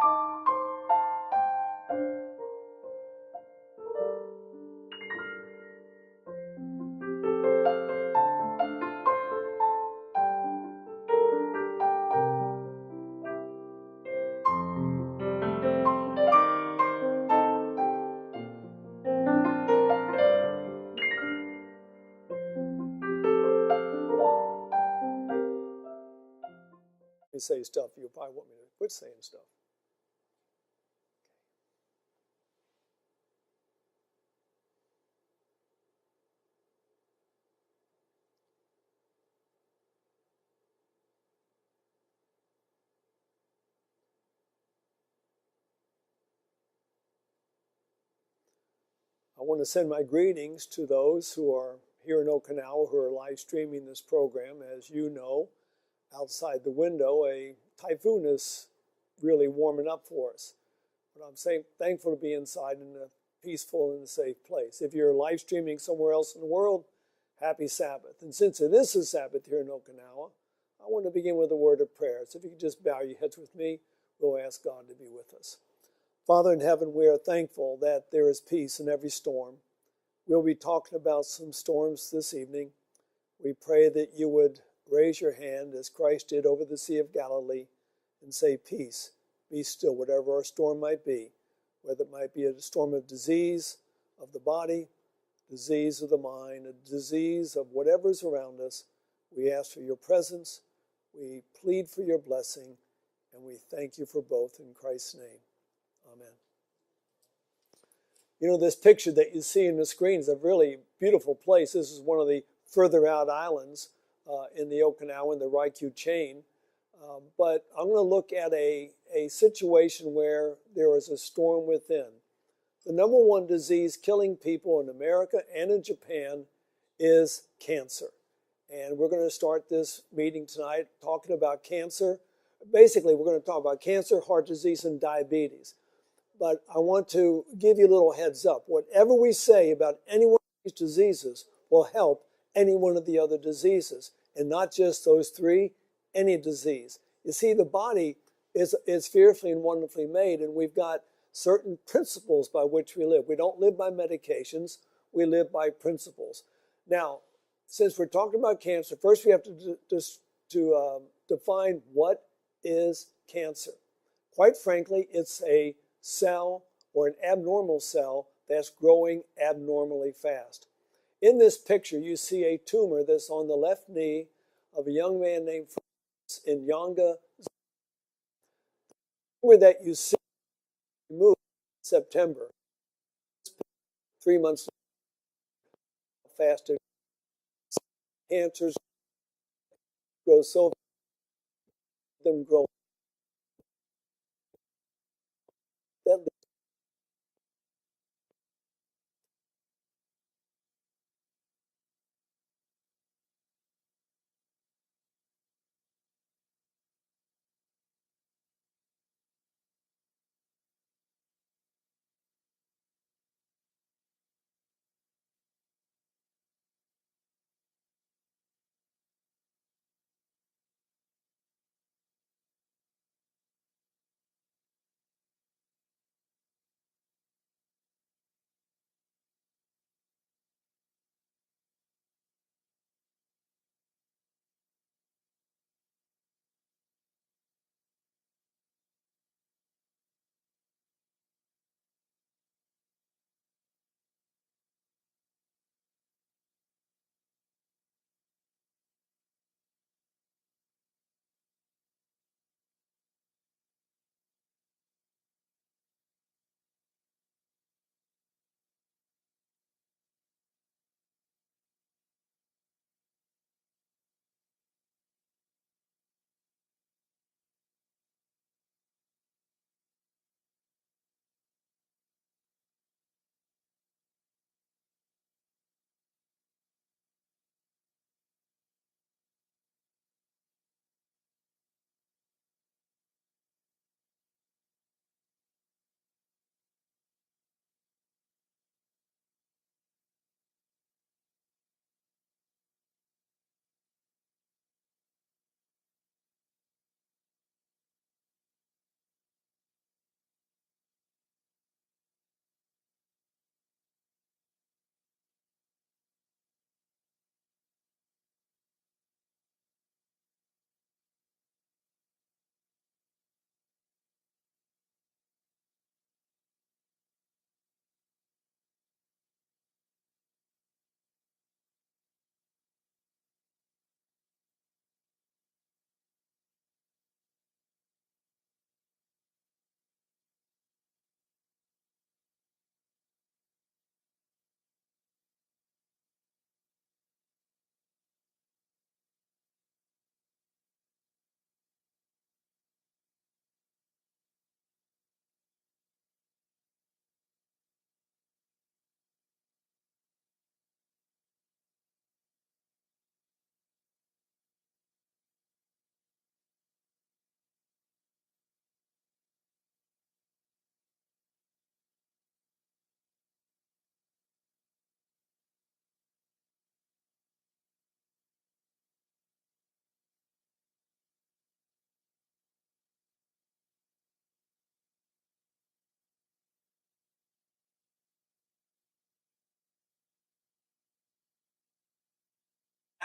Me say stuff, you'll probably want me to quit saying stuff. I want to send my greetings to those who are here in Okinawa who are live streaming this program. As you know, outside the window, a typhoon is really warming up for us. But I'm thankful to be inside in a peaceful and safe place. If you're live streaming somewhere else in the world, happy Sabbath. And since it is a Sabbath here in Okinawa, I want to begin with a word of prayer. So if you could just bow your heads with me, we'll ask God to be with us. Father in heaven, we are thankful that there is peace in every storm. We'll be talking about some storms this evening. We pray that you would raise your hand as Christ did over the Sea of Galilee and say, peace, be still, whatever our storm might be, whether it might be a storm of disease of the body, disease of the mind, a disease of whatever's around us. We ask for your presence, we plead for your blessing, and we thank you for both in Christ's name. Amen. You know, this picture that you see in the screen is a really beautiful place. This is one of the further out islands in the Okinawa, in the Ryukyu chain. But I'm going to look at a situation where there is a storm within. The number one disease killing people in America and in Japan is cancer. And we're going to start this meeting tonight talking about cancer. Basically, we're going to talk about cancer, heart disease, and diabetes. But I want to give you a little heads up. Whatever we say about any one of these diseases will help any one of the other diseases. And not just those three, any disease. You see, the body is fearfully and wonderfully made, and we've got certain principles by which we live. We don't live by medications. We live by principles. Now, since we're talking about cancer, first we have to define what is cancer. Quite frankly, it's a cell or an abnormal cell that's growing abnormally fast. In this picture, you see a tumor that's on the left knee of a young man named Francis in Yonga. The tumor that you see removed in September, 3 months faster. Cancers grow so them grow. That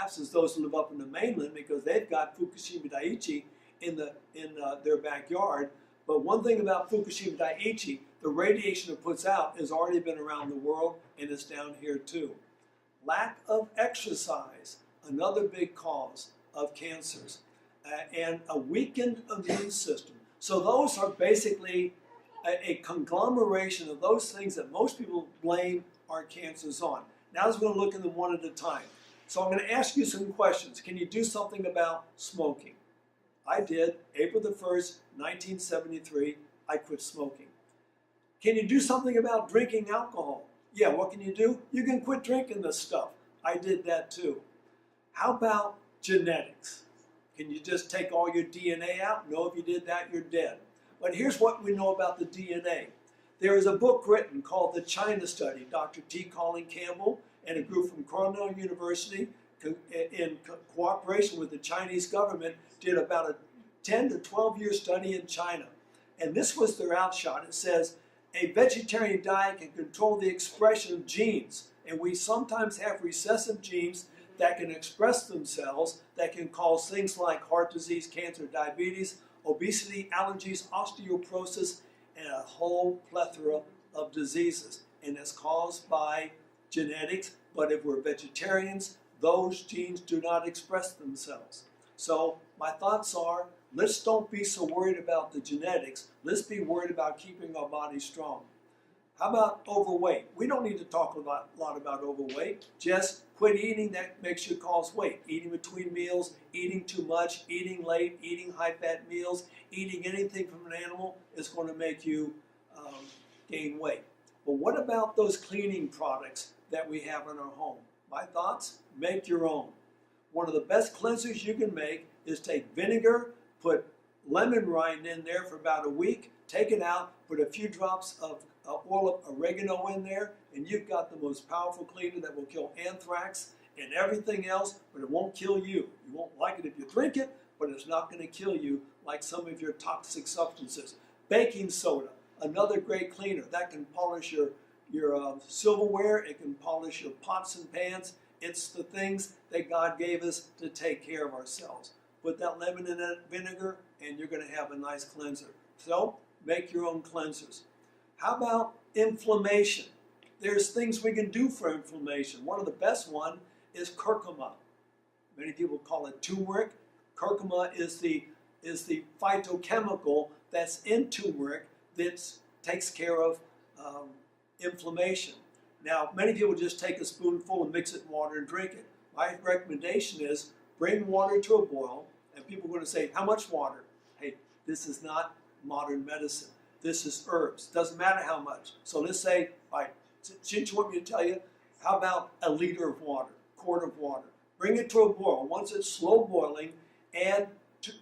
As those who live up in the mainland, because they've got Fukushima Daiichi in their backyard. But one thing about Fukushima Daiichi, the radiation it puts out has already been around the world, and it's down here too. Lack of exercise, another big cause of cancers, and a weakened immune system. So those are basically a conglomeration of those things that most people blame our cancers on. Now we're going to look at them one at a time. So I'm going to ask you some questions. Can you do something about smoking? I did. April the 1st, 1973, I quit smoking. Can you do something about drinking alcohol? Yeah, what can you do? You can quit drinking this stuff. I did that too. How about genetics? Can you just take all your DNA out? No, if you did that, you're dead. But here's what we know about the DNA. There is a book written called The China Study. Dr. T. Colin Campbell and a group from Cornell University, in cooperation with the Chinese government, did about a 10 to 12 year study in China. And this was their outshot. It says, a vegetarian diet can control the expression of genes. And we sometimes have recessive genes that can express themselves, that can cause things like heart disease, cancer, diabetes, obesity, allergies, osteoporosis, and a whole plethora of diseases. And it's caused by genetics, but if we're vegetarians, those genes do not express themselves. So my thoughts are, let's don't be so worried about the genetics. Let's be worried about keeping our bodies strong. How about overweight? We don't need to talk a lot about overweight. Just quit eating that makes you cause weight. Eating between meals, eating too much, eating late, eating high-fat meals, eating anything from an animal is going to make you gain weight. But what about those cleaning products that we have in our home? My thoughts? Make your own. One of the best cleansers you can make is take vinegar, put lemon rind in there for about a week, take it out, put a few drops of oil of oregano in there, and you've got the most powerful cleaner that will kill anthrax and everything else, but it won't kill you. You won't like it if you drink it, but it's not going to kill you like some of your toxic substances. Baking soda, another great cleaner. That can polish your silverware, it can polish your pots and pans. It's the things that God gave us to take care of ourselves. Put that lemon in that vinegar, and you're going to have a nice cleanser. So, make your own cleansers. How about inflammation? There's things we can do for inflammation. One of the best one is curcuma. Many people call it turmeric. Curcuma is the phytochemical that's in turmeric that takes care of inflammation. Now, many people just take a spoonful and mix it in water and drink it. My recommendation is bring water to a boil, and people are going to say, how much water? Hey, this is not modern medicine. This is herbs. Doesn't matter how much. So let's say, since you want me to tell you, how about a liter of water, quart of water? Bring it to a boil. Once it's slow boiling, add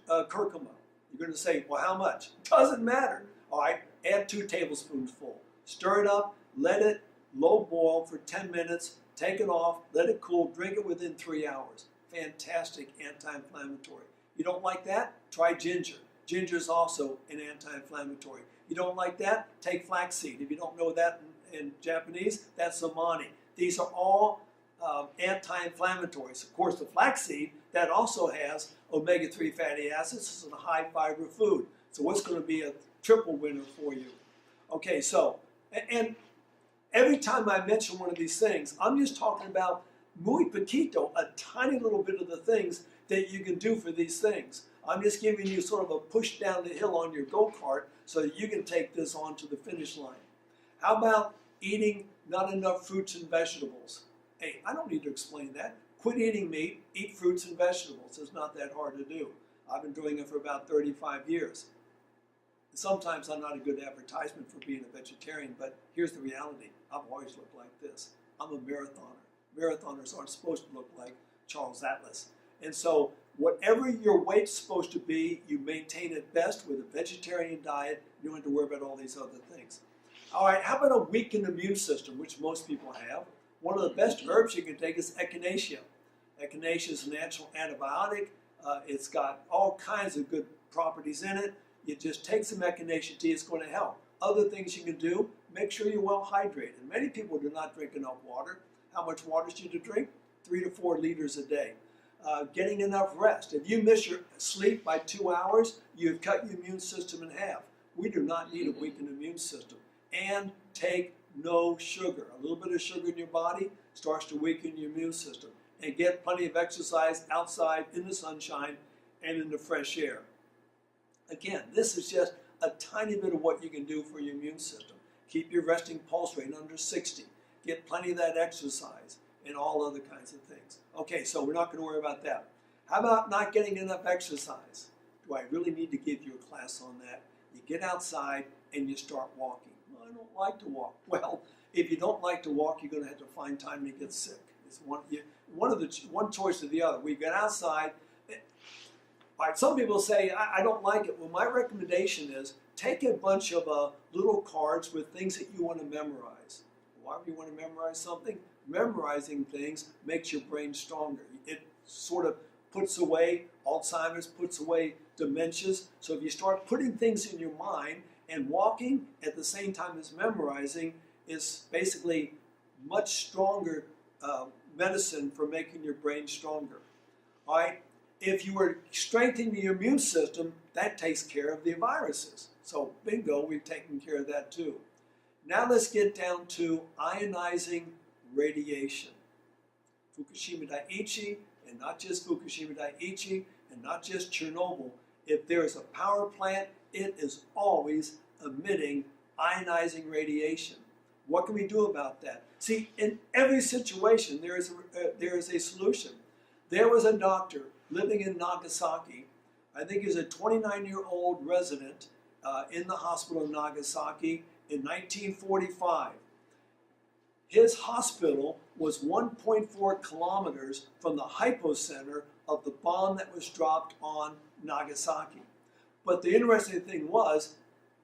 curcuma. You're going to say, well, how much? Doesn't matter. All right, add 2 tablespoons full. Stir it up, let it low boil for 10 minutes, take it off, let it cool, drink it within 3 hours. Fantastic anti-inflammatory. You don't like that? Try ginger. Ginger is also an anti-inflammatory. You don't like that? Take flaxseed. If you don't know that in Japanese, that's zamani. These are all anti-inflammatories. Of course, the flaxseed, that also has omega-3 fatty acids. It's a high fiber food. So what's going to be a triple winner for you? Okay, so, and every time I mention one of these things, I'm just talking about muy poquito, a tiny little bit of the things that you can do for these things. I'm just giving you sort of a push down the hill on your go-kart so that you can take this on to the finish line. How about eating not enough fruits and vegetables? Hey, I don't need to explain that. Quit eating meat, eat fruits and vegetables. It's not that hard to do. I've been doing it for about 35 years. Sometimes I'm not a good advertisement for being a vegetarian, but here's the reality. I've always looked like this. I'm a marathoner. Marathoners aren't supposed to look like Charles Atlas. And so whatever your weight's supposed to be, you maintain it best with a vegetarian diet. You don't have to worry about all these other things. All right, how about a weakened immune system, which most people have? One of the best herbs you can take is echinacea. Echinacea is a natural antibiotic. It's got all kinds of good properties in it. You just take some echinacea tea, it's going to help. Other things you can do, make sure you're well hydrated. Many people do not drink enough water. How much water should you drink? 3 to 4 liters a day. getting enough rest. If you miss your sleep by 2 hours, you've cut your immune system in half. We do not need a weakened immune system. And take no sugar. A little bit of sugar in your body starts to weaken your immune system. And get plenty of exercise outside in the sunshine and in the fresh air. Again, this is just a tiny bit of what you can do for your immune system. Keep your resting pulse rate under 60. Get plenty of that exercise and all other kinds of things. Okay, so we're not going to worry about that. How about not getting enough exercise? Do I really need to give you a class on that? You get outside and you start walking. Well, I don't like to walk. Well, if you don't like to walk, you're going to have to find time to get sick. It's one choice or the other. We get outside. All right, some people say, I don't like it. Well, my recommendation is take a bunch of little cards with things that you want to memorize. Why would you want to memorize something? Memorizing things makes your brain stronger. It sort of puts away Alzheimer's, puts away dementias. So if you start putting things in your mind, and walking at the same time as memorizing is basically much stronger medicine for making your brain stronger. All right? If you were strengthening your immune system, that takes care of the viruses. So bingo, we've taken care of that too. Now let's get down to ionizing radiation. Fukushima Daiichi, and not just Fukushima Daiichi, and not just Chernobyl. If there is a power plant, it is always emitting ionizing radiation. What can we do about that? See, in every situation, there is a solution. There was a doctor living in Nagasaki. I think he was a 29-year-old resident in the hospital in Nagasaki in 1945. His hospital was 1.4 kilometers from the hypocenter of the bomb that was dropped on Nagasaki. But the interesting thing was,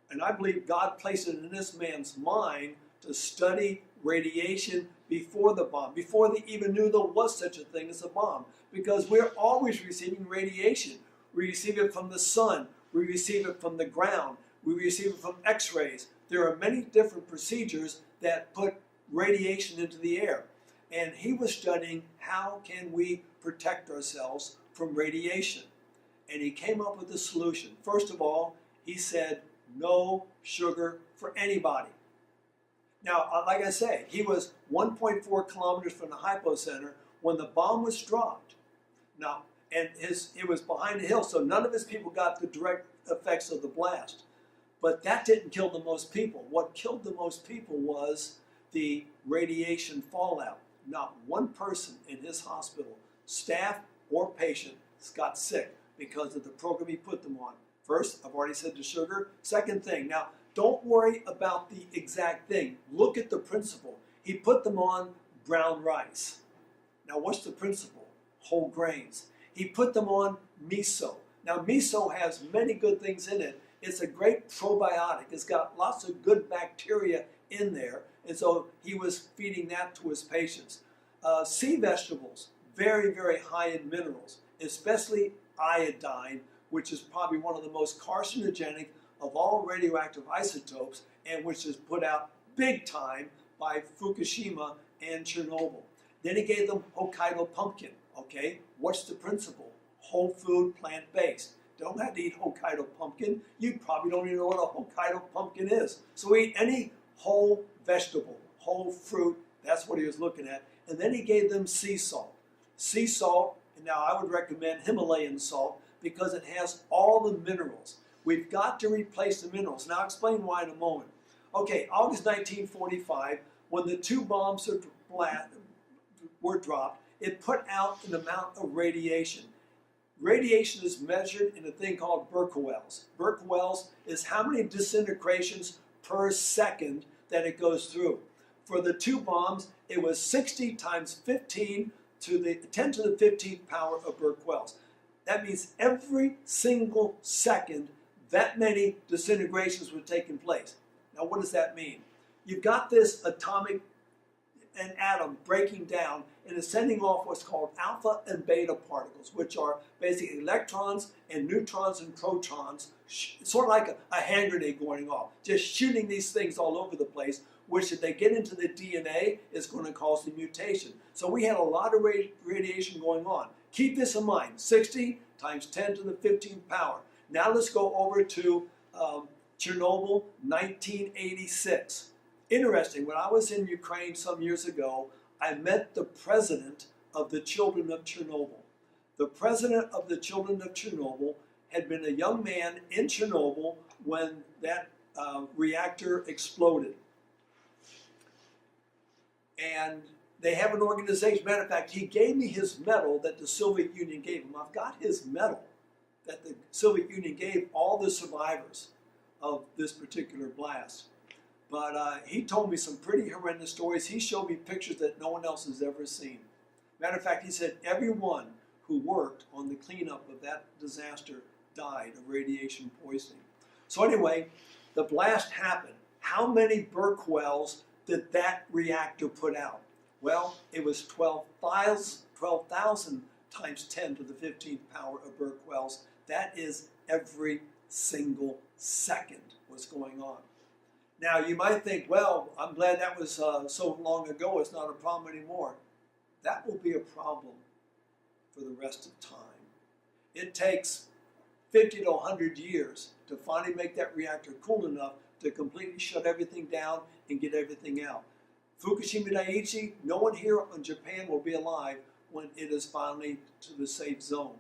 and I believe God placed it in this man's mind to study radiation before the bomb, before they even knew there was such a thing as a bomb. Because we're always receiving radiation. We receive it from the sun. We receive it from the ground. We receive it from x-rays. There are many different procedures that put radiation into the air. And he was studying how can we protect ourselves from radiation. And he came up with a solution. First of all, he said, no sugar for anybody. Now, like I say, he was 1.4 kilometers from the hypocenter when the bomb was dropped. Now, and it was behind a hill, so none of his people got the direct effects of the blast. But that didn't kill the most people. What killed the most people was the radiation fallout. Not one person in his hospital, staff or patient, got sick because of the program he put them on. First, I've already said the sugar. Second thing, now don't worry about the exact thing. Look at the principle. He put them on brown rice. Now what's the principle? Whole grains. He put them on miso. Now miso has many good things in it. It's a great probiotic. It's got lots of good bacteria in there. And so he was feeding that to his patients. Sea vegetables, very, very high in minerals, especially iodine, which is probably one of the most carcinogenic of all radioactive isotopes, and which is put out big time by Fukushima and Chernobyl. Then he gave them Hokkaido pumpkin. Okay, what's the principle? Whole food, plant-based. Don't have to eat Hokkaido pumpkin. You probably don't even know what a Hokkaido pumpkin is. So eat any whole vegetable, whole fruit. That's what he was looking at. And then he gave them sea salt. Sea salt, and now I would recommend Himalayan salt because it has all the minerals. We've got to replace the minerals. Now I'll explain why in a moment. Okay, August 1945, when the two bombs were dropped, it put out an amount of radiation. Radiation is measured in a thing called Becquerels. Becquerels is how many disintegrations per second that it goes through. For the two bombs, it was 60 times 15 to the 10 to the 15th power of Becquerels. That means every single second, that many disintegrations were taking place. Now, what does that mean? You've got this atomic an atom breaking down and is sending off what's called alpha and beta particles, which are basically electrons and neutrons and protons, sort of like a hand grenade going off, just shooting these things all over the place, which if they get into the DNA is going to cause the mutation. So we had a lot of radiation going on. Keep this in mind, 60 times 10 to the 15th power. Now let's go over to Chernobyl, 1986. Interesting, when I was in Ukraine some years ago, I met the president of the children of Chernobyl. The president of the children of Chernobyl had been a young man in Chernobyl when that reactor exploded. And they have an organization. Matter of fact, he gave me his medal that the Soviet Union gave him. I've got his medal that the Soviet Union gave all the survivors of this particular blast. But he told me some pretty horrendous stories. He showed me pictures that no one else has ever seen. Matter of fact, he said everyone who worked on the cleanup of that disaster died of radiation poisoning. So anyway, the blast happened. How many Berkwells did that reactor put out? Well, it was 12,000 times 10 to the 15th power of Berkwells. That is every single second was going on. Now, you might think, well, I'm glad that was so long ago, it's not a problem anymore. That will be a problem for the rest of time. It takes 50 to 100 years to finally make that reactor cool enough to completely shut everything down and get everything out. Fukushima Daiichi, no one here in Japan will be alive when it is finally to the safe zone.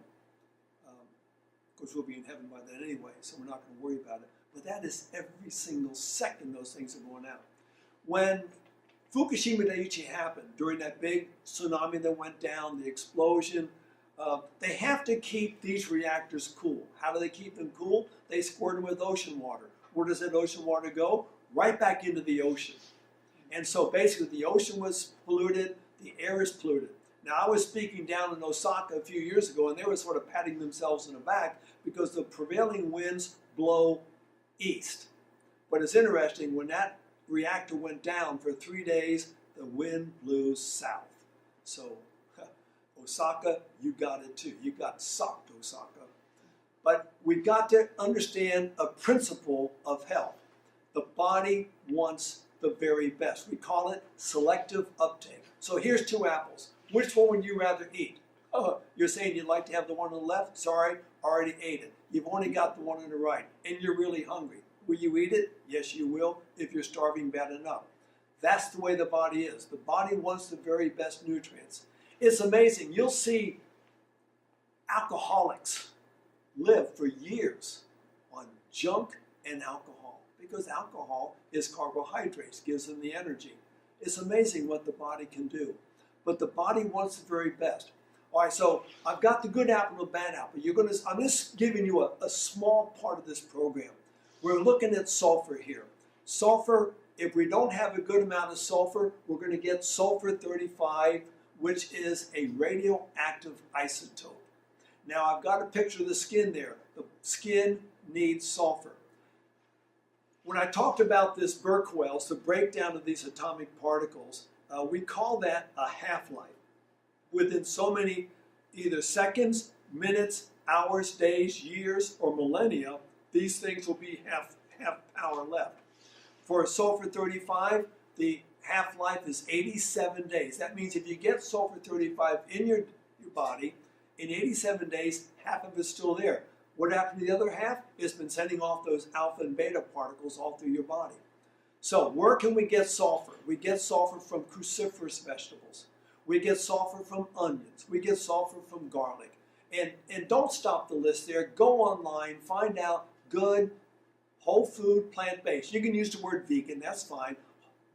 Of course, we'll be in heaven by then anyway, so we're not going to worry about it. But that is every single second those things are going out. When Fukushima Daiichi happened, during that big tsunami that went down, the explosion, they have to keep these reactors cool. How do they keep them cool? They squirt them with ocean water. Where does that ocean water go? Right back into the ocean. And so basically the ocean was polluted, the air is polluted. Now I was speaking down in Osaka a few years ago and they were sort of patting themselves in the back because the prevailing winds blow east. But it's interesting, when that reactor went down for 3 days, the wind blew south. So Osaka, you got it too. You got socked, Osaka. But we've got to understand a principle of health. The body wants the very best. We call it selective uptake. So here's 2 apples. Which one would you rather eat? Oh, you're saying you'd like to have the one on the left? Sorry, already ate it. You've only got the one on the right, and you're really hungry. Will you eat it? Yes, you will, if you're starving bad enough. That's the way the body is. The body wants the very best nutrients. It's amazing. You'll see alcoholics live for years on junk and alcohol because alcohol is carbohydrates, gives them the energy. It's amazing what the body can do. But the body wants the very best. All right, so I've got the good apple and the bad apple. I'm just giving you a small part of this program. We're looking at sulfur here. Sulfur, if we don't have a good amount of sulfur, we're going to get sulfur 35, which is a radioactive isotope. Now I've got a picture of the skin there. The skin needs sulfur. When I talked about this Berkwells, the breakdown of these atomic particles, we call that a half-life. Within so many either seconds, minutes, hours, days, years, or millennia, these things will be half power left. For sulfur 35, the half-life is 87 days. That means if you get sulfur 35 in your body, in 87 days, half of it's still there. What happened to the other half? It's been sending off those alpha and beta particles all through your body. So where can we get sulfur? We get sulfur from cruciferous vegetables. We get sulfur from onions. We get sulfur from garlic. And don't stop the list there. Go online, find out good, whole food, plant-based. You can use the word vegan, that's fine.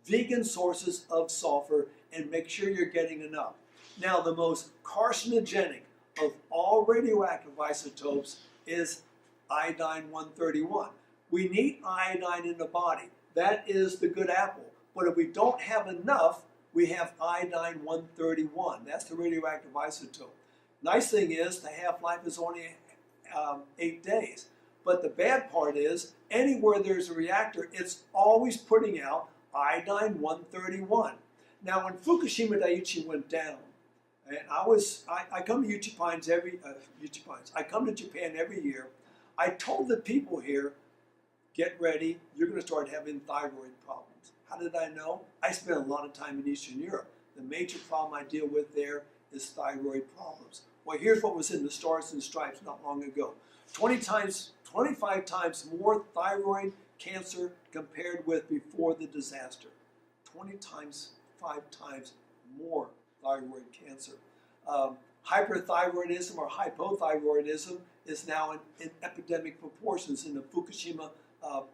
Vegan sources of sulfur, and make sure you're getting enough. Now, the most carcinogenic of all radioactive isotopes is iodine-131. We need iodine in the body. That is the good apple. But if we don't have enough, we have iodine-131. That's the radioactive isotope. Nice thing is the half-life is only 8 days. But the bad part is anywhere there's a reactor, it's always putting out iodine-131. Now, when Fukushima Daiichi went down, and I come to I come to Japan every year. I told the people here, get ready, you're going to start having thyroid problems. How did I know? I spent a lot of time in Eastern Europe. The major problem I deal with there is thyroid problems. Well, here's what was in the Stars and Stripes not long ago. 25 times more thyroid cancer compared with before the disaster. 25 times more thyroid cancer. Hyperthyroidism or hypothyroidism is now in epidemic proportions in the Fukushima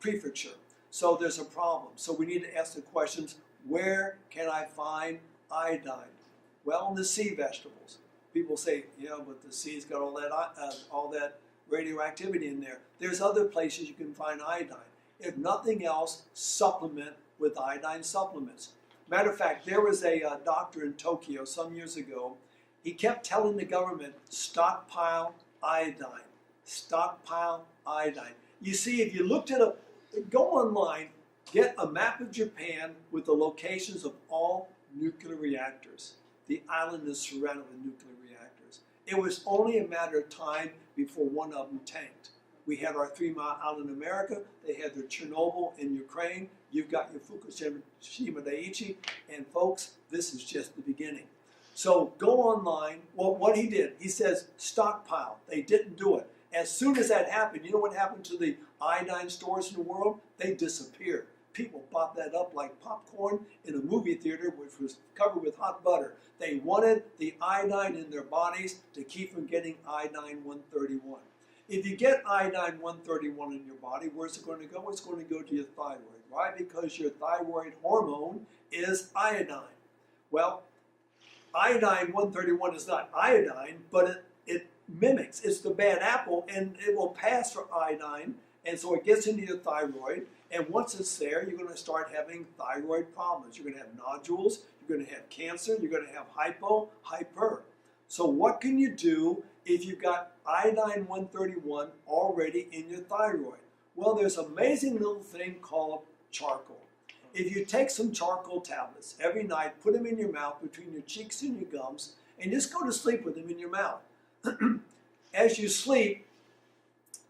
prefecture. So there's a problem. So we need to ask the questions, where can I find iodine? Well, in the sea vegetables. People say, yeah, but the sea's got all that radioactivity in there. There's other places you can find iodine. If nothing else, supplement with iodine supplements. Matter of fact, there was a doctor in Tokyo some years ago. He kept telling the government, stockpile iodine, stockpile iodine. You see, if you looked at go online, get a map of Japan with the locations of all nuclear reactors. The island is surrounded with nuclear reactors. It was only a matter of time before one of them tanked. We had our 3 Mile Island in America. They had their Chernobyl in Ukraine. You've got your Fukushima Daiichi. And folks, this is just the beginning. So go online. Well, what he did, he says stockpile. They didn't do it. As soon as that happened, you know what happened to the iodine stores in the world? They disappeared. People bought that up like popcorn in a movie theater, which was covered with hot butter. They wanted the iodine in their bodies to keep from getting iodine 131. If you get iodine 131 in your body, where's it going to go? It's going to go to your thyroid. Why? Because your thyroid hormone is iodine. Well, iodine 131 is not iodine, but it mimics. It's the bad apple, and it will pass for iodine, and so it gets into your thyroid, and once it's there, you're going to start having thyroid problems. You're going to have nodules, you're going to have cancer, you're going to have hyper. So what can you do if you've got iodine 131 already in your thyroid? Well, there's an amazing little thing called charcoal. If you take some charcoal tablets every night, put them in your mouth between your cheeks and your gums, and just go to sleep with them in your mouth. As you sleep,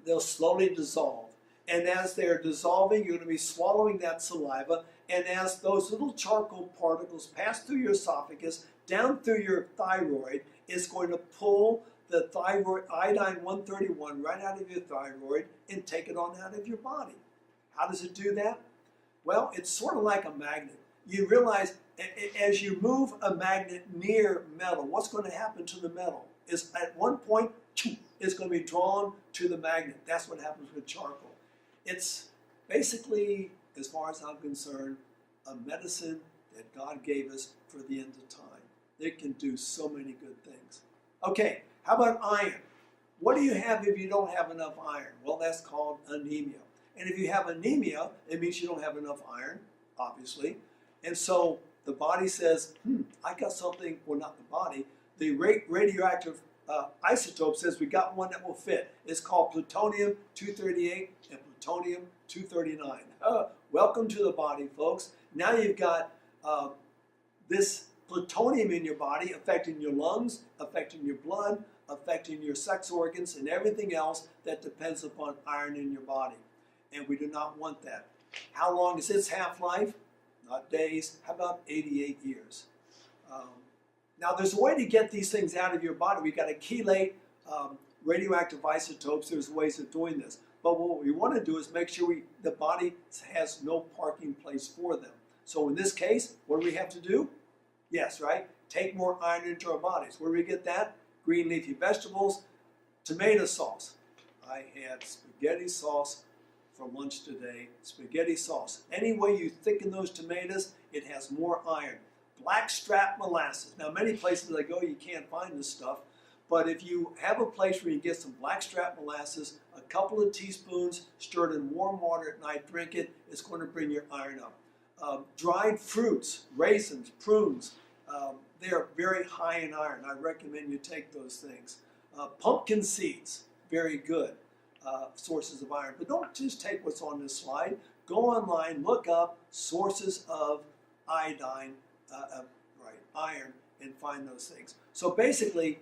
they'll slowly dissolve. And as they're dissolving, you're going to be swallowing that saliva. And as those little charcoal particles pass through your esophagus, down through your thyroid, it's going to pull the thyroid iodine 131 right out of your thyroid and take it on out of your body. How does it do that? Well, it's sort of like a magnet. You realize as you move a magnet near metal, what's going to happen to the metal is at one point, it's going to be drawn to the magnet. That's what happens with charcoal. It's basically, as far as I'm concerned, a medicine that God gave us for the end of time. It can do so many good things. Okay, how about iron? What do you have if you don't have enough iron? Well, that's called anemia. And if you have anemia, it means you don't have enough iron, obviously. And so the body says, I got something, well, not the body, the radioactive isotope says we got one that will fit. It's called plutonium-238 and plutonium-239. Welcome to the body, folks. Now you've got this plutonium in your body affecting your lungs, affecting your blood, affecting your sex organs, and everything else that depends upon iron in your body. And we do not want that. How long is its half-life? Not days. How about 88 years? Now, there's a way to get these things out of your body. We've got to chelate radioactive isotopes. There's ways of doing this. But what we want to do is make sure the body has no parking place for them. So in this case, what do we have to do? Yes, right? Take more iron into our bodies. Where do we get that? Green leafy vegetables, tomato sauce. I had spaghetti sauce for lunch today. Spaghetti sauce. Any way you thicken those tomatoes, it has more iron. Blackstrap molasses. Now, many places I go, you can't find this stuff. But if you have a place where you get some blackstrap molasses, a couple of teaspoons, stirred in warm water at night, drink it, it's going to bring your iron up. Dried fruits, raisins, prunes, they are very high in iron. I recommend you take those things. Pumpkin seeds, very good sources of iron. But don't just take what's on this slide. Go online, look up sources of iodine, iron, and find those things. So basically,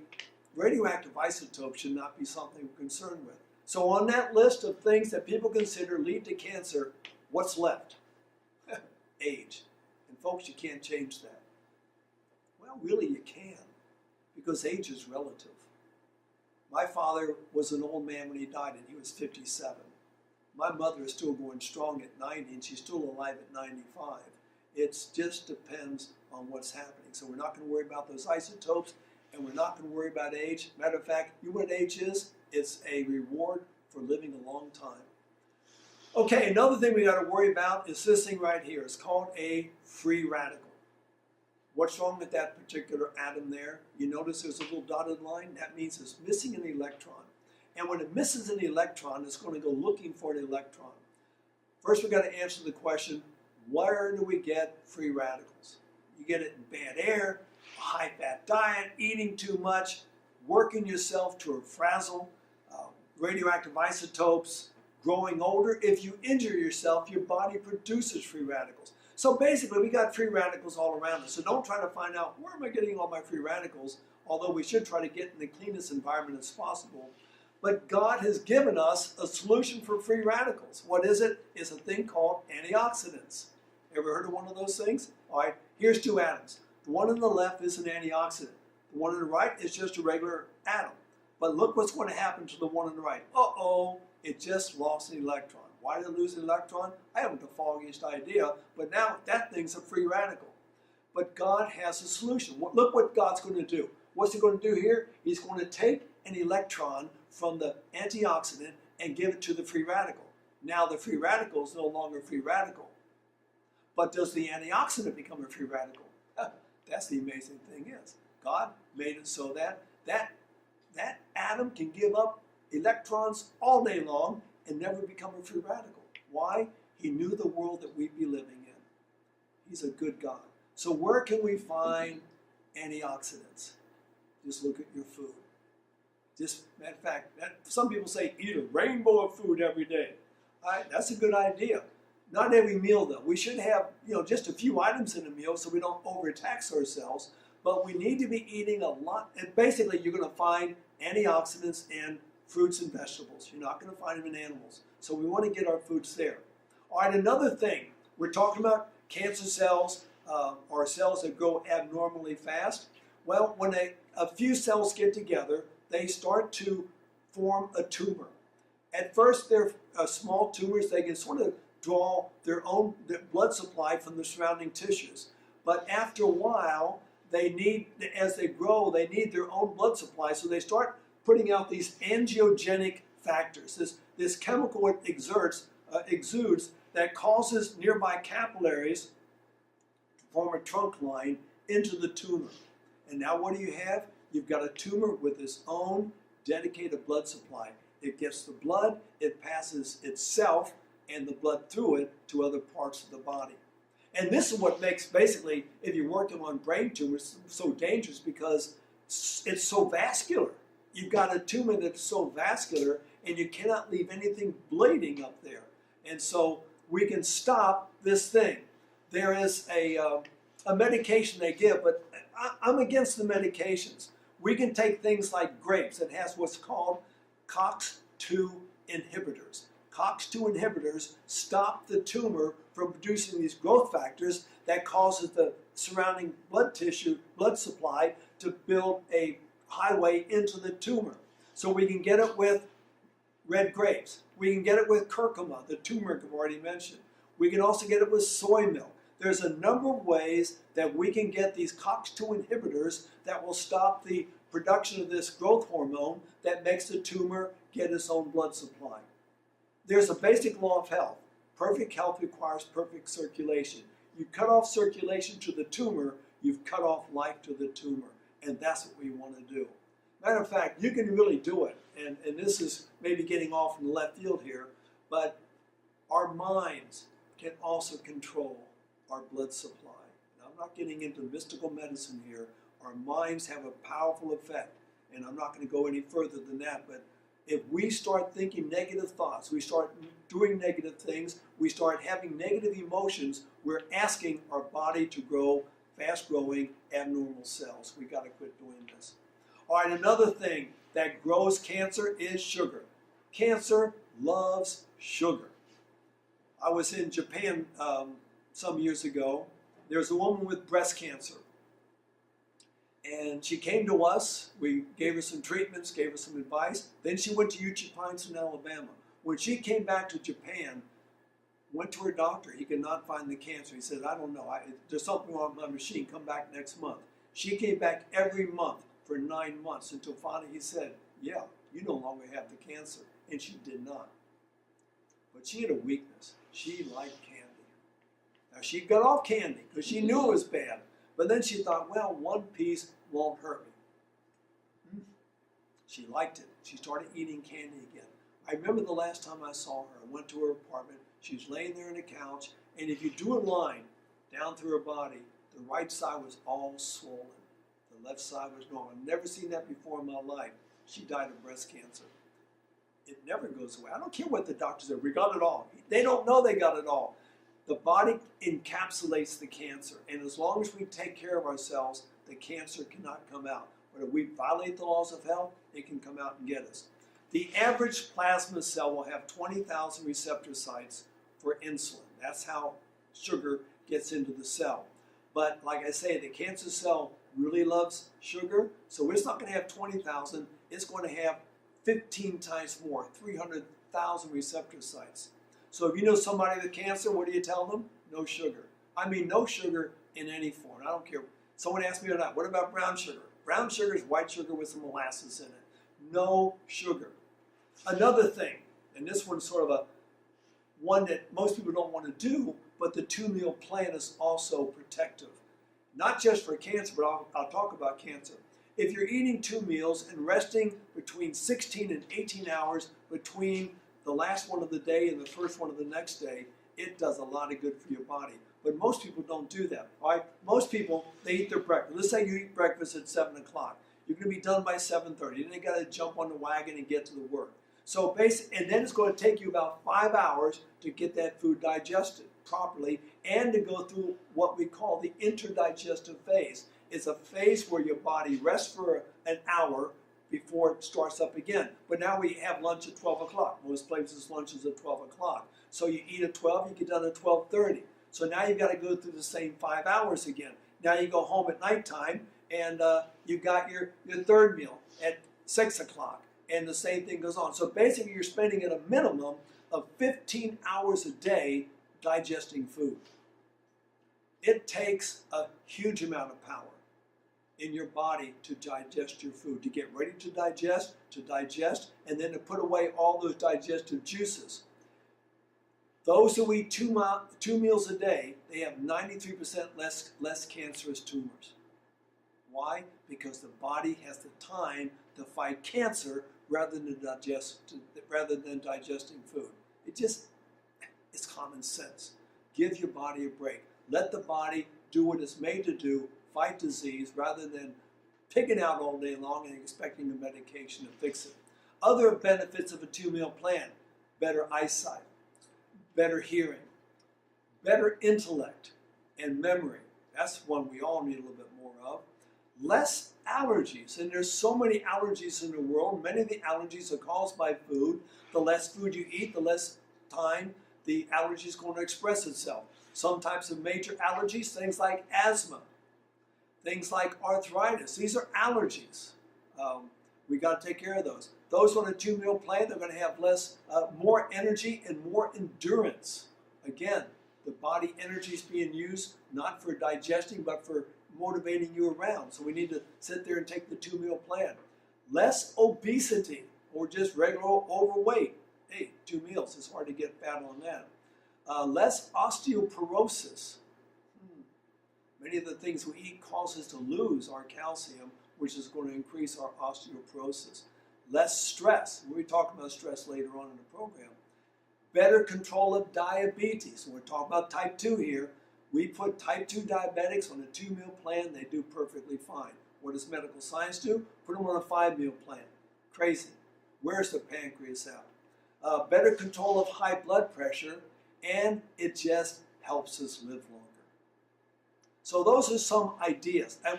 radioactive isotopes should not be something we're concerned with. So on that list of things that people consider lead to cancer, what's left? Age. And folks, you can't change that. Well, really you can, because age is relative. My father was an old man when he died, and he was 57. My mother is still going strong at 90, and she's still alive at 95. It just depends on what's happening. So we're not going to worry about those isotopes, and we're not going to worry about age. Matter of fact, you know what age is? It's a reward for living a long time. Okay, another thing we got to worry about is this thing right here. It's called a free radical. What's wrong with that particular atom there? You notice there's a little dotted line? That means it's missing an electron. And when it misses an electron, it's going to go looking for an electron. First, we've got to answer the question, where do we get free radicals? You get it in bad air, a high-fat diet, eating too much, working yourself to a frazzle, radioactive isotopes, growing older. If you injure yourself, your body produces free radicals. So basically, we got free radicals all around us. So don't try to find out, where am I getting all my free radicals? Although we should try to get in the cleanest environment as possible. But God has given us a solution for free radicals. What is it? It's a thing called antioxidants. Ever heard of one of those things? All right, here's two atoms. The one on the left is an antioxidant. The one on the right is just a regular atom. But look what's going to happen to the one on the right. Uh-oh, it just lost an electron. Why did it lose an electron? I haven't the foggiest idea, but now that thing's a free radical. But God has a solution. Look what God's going to do. What's he going to do here? He's going to take an electron from the antioxidant and give it to the free radical. Now the free radical is no longer a free radical. But does the antioxidant become a free radical? That's the amazing thing is. God made it so that that atom can give up electrons all day long and never become a free radical. Why? He knew the world that we'd be living in. He's a good God. So where can we find antioxidants? Just look at your food. Just, matter of fact, some people say eat a rainbow of food every day. All right, that's a good idea. Not every meal though. We should have, just a few items in a meal so we don't overtax ourselves. But we need to be eating a lot. And basically, you're going to find antioxidants in fruits and vegetables. You're not going to find them in animals. So we want to get our foods there. All right, another thing. We're talking about cancer cells or cells that grow abnormally fast. Well, when a few cells get together, they start to form a tumor. At first, they're small tumors. They can sort of draw their blood supply from the surrounding tissues. But after a while, as they grow, they need their own blood supply. So they start putting out these angiogenic factors. This chemical it exudes that causes nearby capillaries to form a trunk line into the tumor. And now what do you have? You've got a tumor with its own dedicated blood supply. It gets the blood, it passes itself and the blood through it to other parts of the body. And this is what makes, basically, if you're working on brain tumors, so dangerous because it's so vascular. You've got a tumor that's so vascular and you cannot leave anything bleeding up there. And so we can stop this thing. There is a medication they give, but I'm against the medications. We can take things like grapes. It has what's called COX-2 inhibitors. COX-2 inhibitors stop the tumor from producing these growth factors that causes the surrounding blood supply to build a highway into the tumor. So we can get it with red grapes. We can get it with curcuma, the turmeric I've already mentioned. We can also get it with soy milk. There's a number of ways that we can get these COX-2 inhibitors that will stop the production of this growth hormone that makes the tumor get its own blood supply. There's a basic law of health. Perfect health requires perfect circulation. You cut off circulation to the tumor, you've cut off life to the tumor. And that's what we want to do. Matter of fact, you can really do it. And this is maybe getting off in the left field here, but our minds can also control our blood supply. Now, I'm not getting into mystical medicine here. Our minds have a powerful effect. And I'm not going to go any further than that, but if we start thinking negative thoughts, we start doing negative things, we start having negative emotions, we're asking our body to grow fast-growing abnormal cells. We've got to quit doing this. All right, another thing that grows cancer is sugar. Cancer loves sugar. I was in Japan some years ago. There's a woman with breast cancer. And she came to us. We gave her some treatments, gave her some advice. Then she went to UT Pines in Alabama. When she came back to Japan, went to her doctor. He could not find the cancer. He said, I don't know. There's something wrong with my machine. Come back next month. She came back every month for 9 months until finally he said, yeah, you no longer have the cancer. And she did not. But she had a weakness. She liked candy. Now, she got off candy because she knew it was bad. But then she thought, well, one piece won't hurt me. She liked it. She started eating candy again. I remember the last time I saw her. I went to her apartment. She was laying there on the couch. And if you do a line down through her body, the right side was all swollen. The left side was normal. I've never seen that before in my life. She died of breast cancer. It never goes away. I don't care what the doctors say. We got it all. They don't know they got it all. The body encapsulates the cancer, and as long as we take care of ourselves, the cancer cannot come out. But if we violate the laws of health, it can come out and get us. The average plasma cell will have 20,000 receptor sites for insulin. That's how sugar gets into the cell. But like I say, the cancer cell really loves sugar, so it's not going to have 20,000. It's going to have 15 times more, 300,000 receptor sites. So if you know somebody with cancer, what do you tell them? No sugar. I mean, no sugar in any form. I don't care. Someone asked me or not, what about brown sugar? Brown sugar is white sugar with some molasses in it. No sugar. Another thing, and this one's sort of one that most people don't want to do, but the 2-meal plan is also protective. Not just for cancer, but I'll talk about cancer. If you're eating 2 meals and resting between 16 and 18 hours between the last one of the day and the first one of the next day, it does a lot of good for your body. But most people don't do that. Right? Most people, they eat their breakfast. Let's say you eat breakfast at 7 o'clock. You're going to be done by 7:30. Then you got to jump on the wagon and get to the work. So basically, and then it's going to take you about 5 hours to get that food digested properly and to go through what we call the interdigestive phase. It's a phase where your body rests for an hour before it starts up again. But now we have lunch at 12 o'clock. Most places lunch is at 12 o'clock. So you eat at 12, you get done at 12:30. So now you've got to go through the same 5 hours again. Now you go home at nighttime and you've got your third meal at 6 o'clock. And the same thing goes on. So basically you're spending at a minimum of 15 hours a day digesting food. It takes a huge amount of power in your body to digest your food, to get ready to digest, and then to put away all those digestive juices. Those who eat two meals a day, they have 93% less cancerous tumors. Why? Because the body has the time to fight cancer rather than digesting food. It's common sense. Give your body a break. Let the body do what it's made to do, fight disease, rather than picking out all day long and expecting the medication to fix it. Other benefits of a 2-meal plan: better eyesight, better hearing, better intellect and memory. That's one we all need a little bit more of. Less allergies, and there's so many allergies in the world. Many of the allergies are caused by food. The less food you eat, the less time the allergy is going to express itself. Some types of major allergies, things like asthma, things like arthritis, these are allergies. We got to take care of those. Those on a 2-meal plan, they're going to have more energy and more endurance. Again, the body energy is being used not for digesting, but for motivating you around. So we need to sit there and take the 2-meal plan. Less obesity or just regular overweight. Hey, 2 meals, it's hard to get fat on that. Less osteoporosis. Many of the things we eat cause us to lose our calcium, which is going to increase our osteoporosis. Less stress. We'll be talking about stress later on in the program. Better control of diabetes. We're talking about type 2 here. We put type 2 diabetics on a 2-meal plan. They do perfectly fine. What does medical science do? Put them on a 5-meal plan. Crazy. Where's the pancreas out? Better control of high blood pressure, and it just helps us live longer. So those are some ideas. And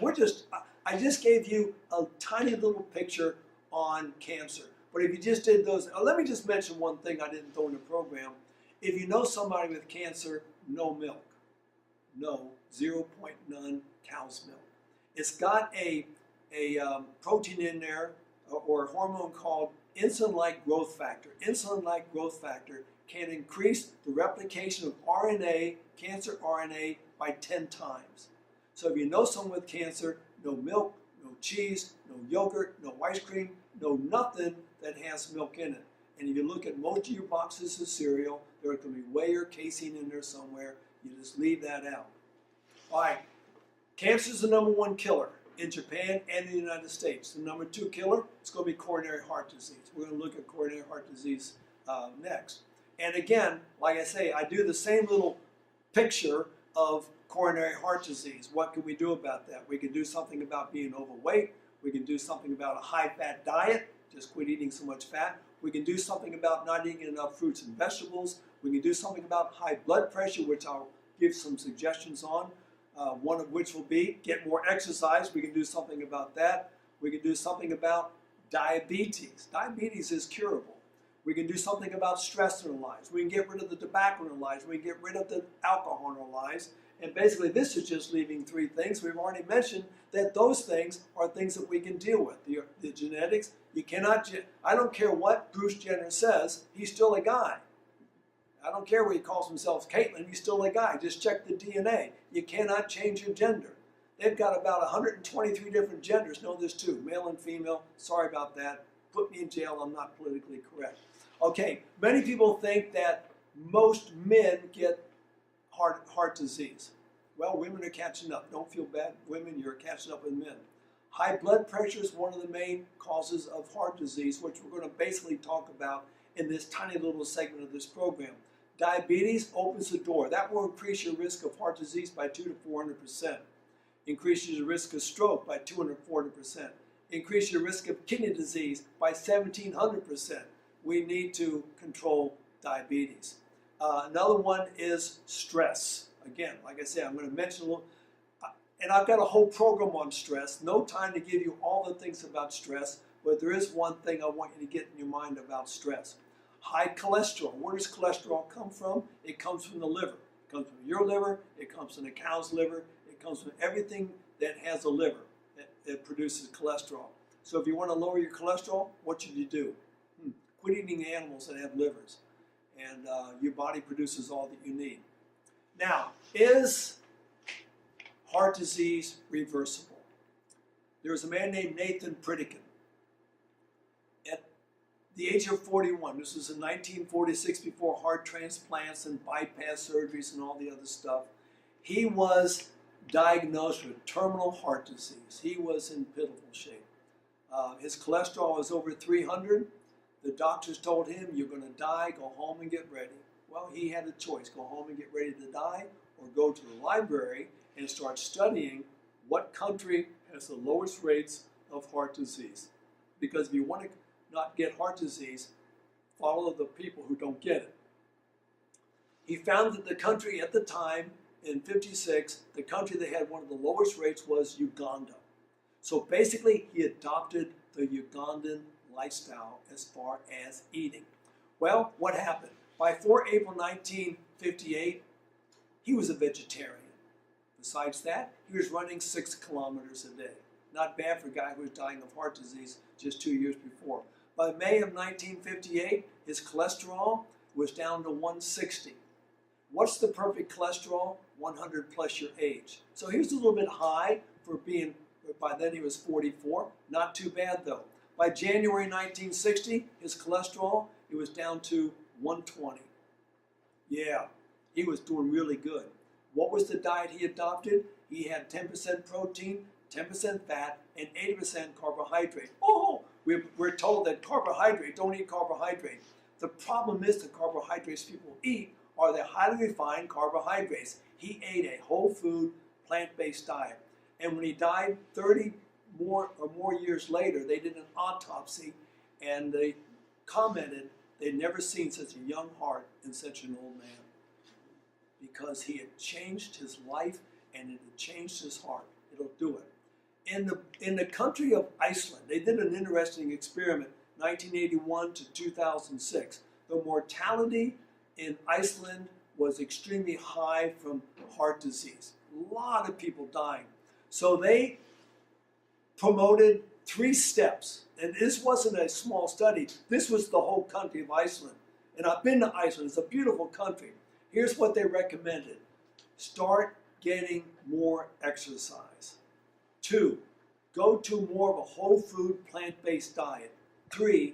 I just gave you a tiny little picture on cancer. But if you just did those, let me just mention one thing I didn't throw in the program. If you know somebody with cancer, no milk. No, 0.9 cow's milk. It's got a protein in there or a hormone called insulin-like growth factor. Insulin-like growth factor can increase the replication of RNA, cancer RNA, by 10 times. So if you know someone with cancer, no milk, no cheese, no yogurt, no ice cream, no nothing that has milk in it. And if you look at most of your boxes of cereal, there's going to be whey or casein in there somewhere. You just leave that out. All right, cancer is the #1 killer in Japan and in the United States. The #2 killer is going to be coronary heart disease. We're going to look at coronary heart disease next. And again, like I say, I do the same little picture of coronary heart disease. What can we do about that? We can do something about being overweight. We can do something about a high-fat diet. Just quit eating so much fat. We can do something about not eating enough fruits and vegetables. We can do something about high blood pressure, which I'll give some suggestions on. One of which will be get more exercise. We can do something about that. We can do something about diabetes. Diabetes is curable. We can do something about stress in our lives. We can get rid of the tobacco in our lives. We can get rid of the alcohol in our lives. And basically this is just leaving 3 things. We've already mentioned that those things are things that we can deal with. The genetics, you cannot, I don't care what Bruce Jenner says, he's still a guy. I don't care what he calls himself Caitlin, he's still a guy. Just check the DNA. You cannot change your gender. They've got about 123 different genders. No, there's 2, male and female. Sorry about that. Put me in jail, I'm not politically correct. Okay, many people think that most men get heart disease. Well, women are catching up. Don't feel bad, women, you're catching up with men. High blood pressure is one of the main causes of heart disease, which we're going to basically talk about in this tiny little segment of this program. Diabetes opens the door. That will increase your risk of heart disease by 200 to 400%. Increases your risk of stroke by 240%. Increase your risk of kidney disease by 1,700%. We need to control diabetes. Another one is stress. Again, like I said, I'm going to mention a little, and I've got a whole program on stress. No time to give you all the things about stress, but there is one thing I want you to get in your mind about stress. High cholesterol. Where does cholesterol come from? It comes from the liver. It comes from your liver. It comes from the cow's liver. It comes from everything that has a liver that produces cholesterol. So if you want to lower your cholesterol, what should you do? Quit eating animals that have livers, and your body produces all that you need. Now, is heart disease reversible? There was a man named Nathan Pritikin. At the age of 41, this was in 1946, before heart transplants and bypass surgeries and all the other stuff, he was diagnosed with terminal heart disease. He was in pitiful shape. His cholesterol was over 300. The doctors told him, you're going to die, go home and get ready. Well, he had a choice, go home and get ready to die, or go to the library and start studying what country has the lowest rates of heart disease. Because if you want to not get heart disease, follow the people who don't get it. He found that the country at the time, in 56, the country that had one of the lowest rates was Uganda. So basically, he adopted the Ugandan lifestyle as far as eating. Well, what happened? By April 1958, he was a vegetarian. Besides that, he was running 6 kilometers a day. Not bad for a guy who was dying of heart disease just 2 years before. By May of 1958, his cholesterol was down to 160. What's the perfect cholesterol? 100 plus your age. So he was a little bit high for being, by then he was 44. Not too bad though. By January 1960, his cholesterol, it was down to 120. Yeah, he was doing really good. What was the diet he adopted? He had 10% protein, 10% fat, and 80% carbohydrate. Oh, we're told that carbohydrate, don't eat carbohydrate. The problem is the carbohydrates people eat are the highly refined carbohydrates. He ate a whole food, plant-based diet. And when he died 30 more years later, they did an autopsy and they commented they'd never seen such a young heart in such an old man, because he had changed his life and it had changed his heart. It'll do it. In the country of Iceland, they did an interesting experiment, 1981 to 2006. The mortality in Iceland was extremely high from heart disease. A lot of people dying. So they promoted 3 steps. And this wasn't a small study. This was the whole country of Iceland. And I've been to Iceland. It's a beautiful country. Here's what they recommended. Start getting more exercise. 2, go to more of a whole food, plant-based diet. 3,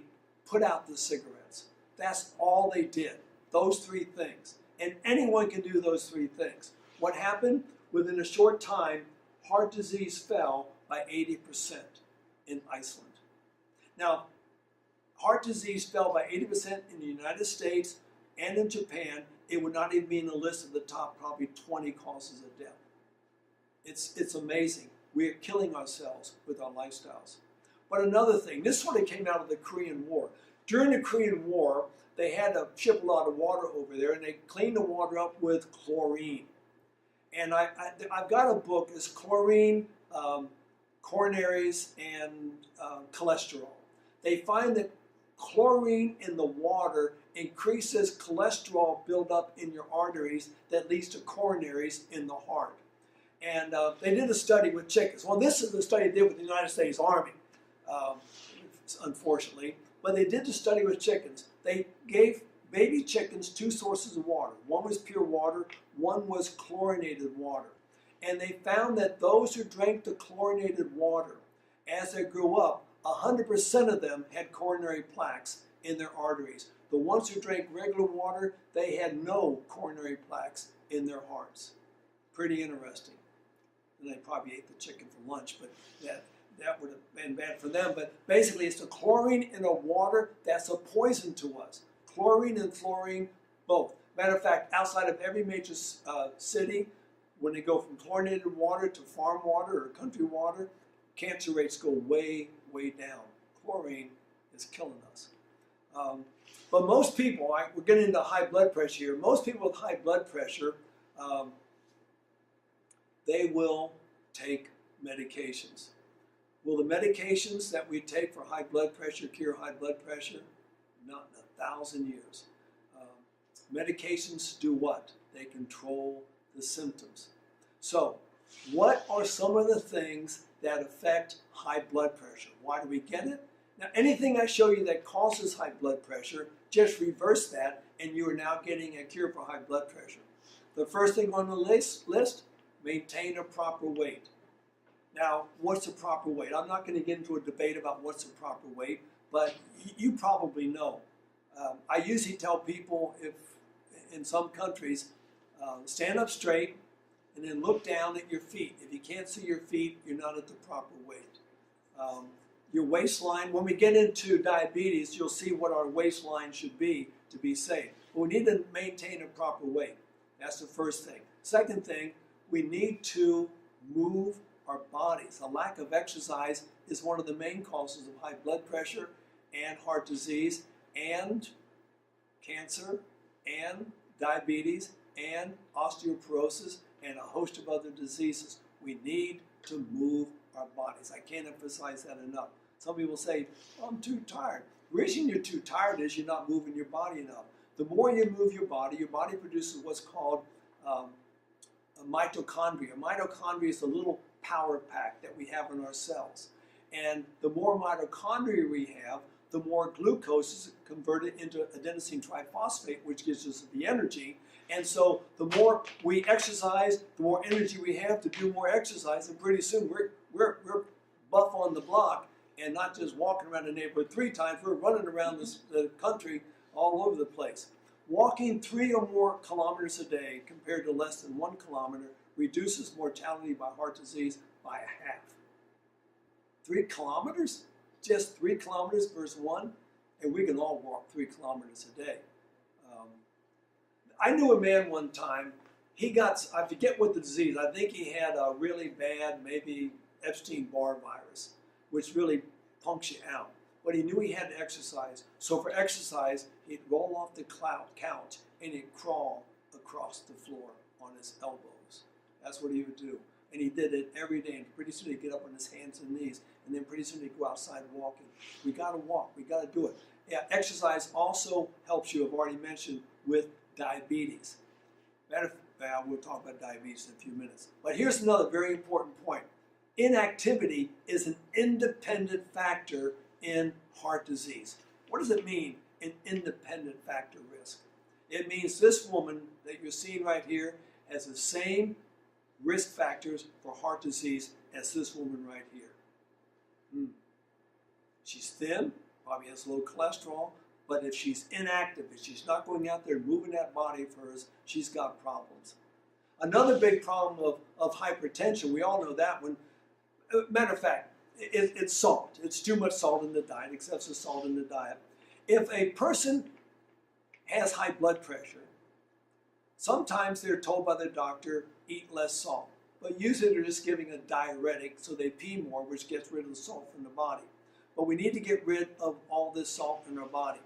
put out the cigarettes. That's all they did, those 3 things. And anyone can do those 3 things. What happened? Within a short time, heart disease fell by 80% in Iceland. Now, heart disease fell by 80% in the United States and in Japan. It would not even be in the list of the top probably 20 causes of death. It's amazing. We are killing ourselves with our lifestyles. But another thing, this sort of came out of the Korean War. During the Korean War, they had to ship a lot of water over there, and they cleaned the water up with chlorine. And I've got a book, it's Chlorine, Coronaries, and Cholesterol. They find that chlorine in the water increases cholesterol buildup in your arteries that leads to coronaries in the heart. And they did a study with chickens. Well, this is the study they did with the United States Army, unfortunately. But they did the study with chickens. They gave baby chickens 2 sources of water. One was pure water, one was chlorinated water. And they found that those who drank the chlorinated water, as they grew up, 100% of them had coronary plaques in their arteries. The ones who drank regular water, they had no coronary plaques in their hearts. Pretty interesting. And they probably ate the chicken for lunch, but that would have been bad for them. But basically, it's the chlorine in the water that's a poison to us. Chlorine and fluorine, both. Matter of fact, outside of every major city, when they go from chlorinated water to farm water or country water, cancer rates go way, way down. Chlorine is killing us. But most people, we're getting into high blood pressure here. Most people with high blood pressure, they will take medications. Will the medications that we take for high blood pressure cure high blood pressure? Not in 1,000 years. Medications do what? They control the symptoms. So, what are some of the things that affect high blood pressure? Why do we get it? Now, anything I show you that causes high blood pressure, just reverse that, and you are now getting a cure for high blood pressure. The first thing on the list, maintain a proper weight. Now, what's a proper weight? I'm not going to get into a debate about what's a proper weight, but you probably know. I usually tell people, if in some countries, stand up straight and then look down at your feet. If you can't see your feet, you're not at the proper weight. Your waistline, when we get into diabetes, you'll see what our waistline should be to be safe. But we need to maintain a proper weight. That's the first thing. Second thing, we need to move our bodies. A lack of exercise is one of the main causes of high blood pressure and heart disease and cancer and diabetes and osteoporosis and a host of other diseases. We need to move our bodies. I can't emphasize that enough. Some people say, oh, I'm too tired. The reason you're too tired is you're not moving your body enough. The more you move your body produces what's called a mitochondria. Mitochondria is a little power pack that we have in our cells. And the more mitochondria we have, the more glucose is converted into adenosine triphosphate, which gives us the energy. And so the more we exercise, the more energy we have to do more exercise, and pretty soon we're buff on the block and not just walking around the neighborhood 3 times, we're running around the country all over the place. Walking 3 or more kilometers a day compared to less than 1 kilometer reduces mortality by heart disease by a half. 3 kilometers? Just 3 kilometers versus 1? And we can all walk 3 kilometers a day. I knew a man one time, he got, I forget what the disease, I think he had a really bad, maybe Epstein-Barr virus, which really punks you out. But he knew he had to exercise. So for exercise, he'd roll off the couch and he'd crawl across the floor on his elbows. That's what he would do. And he did it every day. And pretty soon he'd get up on his hands and knees. And then pretty soon he'd go outside walking. We got to walk. We got to do it. Yeah, exercise also helps you, I've already mentioned, with diabetes. We'll talk about diabetes in a few minutes. But here's another very important point. inactivity is an independent factor in heart disease. What does it mean, an independent factor risk? It means this woman that you're seeing right here has the same risk factors for heart disease as this woman right here. She's thin, probably has low cholesterol, but if she's inactive, if she's not going out there moving that body of hers, she's got problems. Another big problem of hypertension, we all know that one. Matter of fact, it's salt. It's too much salt in the diet, excessive salt in the diet. If a person has high blood pressure, sometimes they're told by the doctor, eat less salt. But usually they're just giving a diuretic so they pee more, which gets rid of the salt from the body. But we need to get rid of all this salt in our body,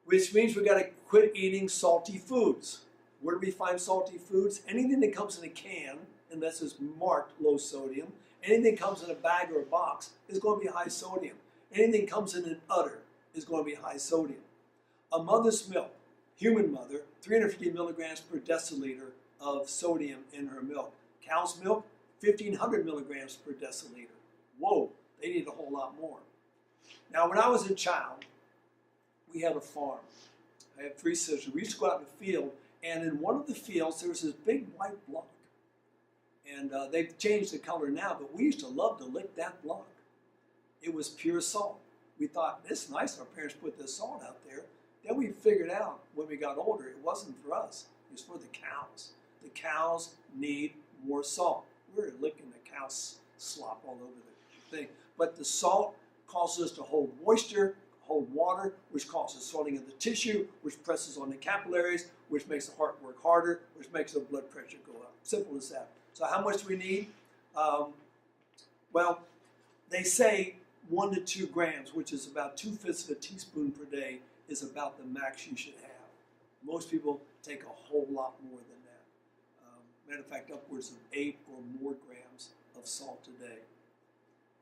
which means we've got to quit eating salty foods. Where do we find salty foods? Anything that comes in a can, unless it's marked low sodium, anything that comes in a bag or a box is going to be high sodium. Anything that comes in an udder is going to be high sodium. A mother's milk, human mother, 350 milligrams per deciliter of sodium in her milk. Cow's milk, 1,500 milligrams per deciliter. Whoa, they need a whole lot more. Now, when I was a child, we had a farm. I had 3 sisters. We used to go out in the field, and in one of the fields, there was this big white block. And they've changed the color now, but we used to love to lick that block. It was pure salt. We thought, it's nice our parents put this salt out there. Then we figured out when we got older, it wasn't for us. It was for the cows. The cows need more salt. We were licking the cow's slop all over the thing. But the salt causes us to hold moisture, hold water, which causes swelling of the tissue, which presses on the capillaries, which makes the heart work harder, which makes the blood pressure go up. Simple as that. So how much do we need? Well, they say 1 to 2 grams, which is about 2/5 of a teaspoon per day, is about the max you should have. Most people take a whole lot more than that. Matter of fact, upwards of 8 or more grams of salt a day.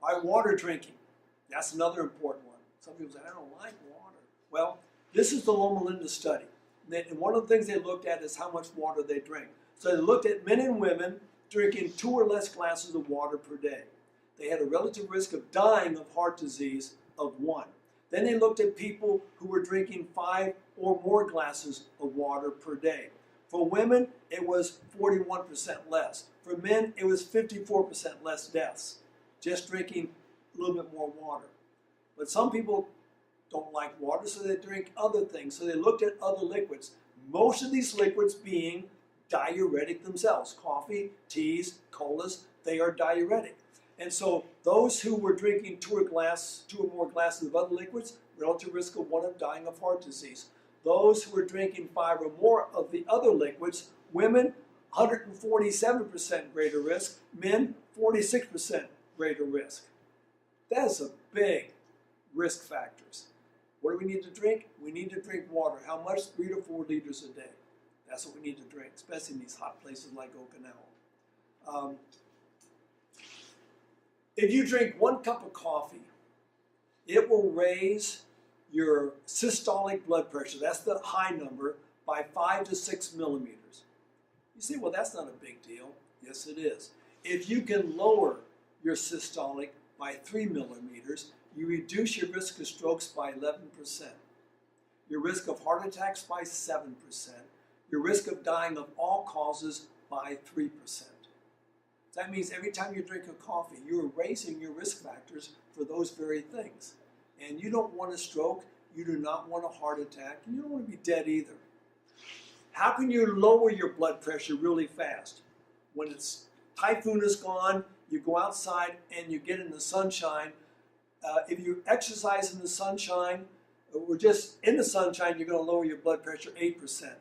All right, water drinking. That's another important one. Some people say, I don't like water. Well, this is the Loma Linda study. And one of the things they looked at is how much water they drink. So they looked at men and women drinking 2 or less glasses of water per day. They had a relative risk of dying of heart disease of 1. Then they looked at people who were drinking 5 or more glasses of water per day. For women, it was 41% less. For men, it was 54% less deaths, just drinking a little bit more water. But some people don't like water, so they drink other things. So they looked at other liquids. Most of these liquids being diuretic themselves. Coffee, teas, colas, they are diuretic. And so those who were drinking 2 or more glasses of other liquids, relative risk of 1 of dying of heart disease. Those who were drinking 5 or more of the other liquids, women, 147% greater risk, men, 46% greater risk. That's a big risk factors. What do we need to drink? We need to drink water. How much? 3 to 4 liters a day. That's what we need to drink, especially in these hot places like Okinawa. If you drink 1 cup of coffee, it will raise your systolic blood pressure, that's the high number, by 5 to 6 millimeters. You say, well, that's not a big deal. Yes, it is. If you can lower your systolic by 3 millimeters, you reduce your risk of strokes by 11%, your risk of heart attacks by 7%, your risk of dying of all causes by 3%. That means every time you drink a coffee, you're raising your risk factors for those very things. And you don't want a stroke, you do not want a heart attack, and you don't want to be dead either. How can you lower your blood pressure really fast? When it's typhoon is gone, you go outside and you get in the sunshine. If you exercise in the sunshine, or just in the sunshine, you're going to lower your blood pressure 8%.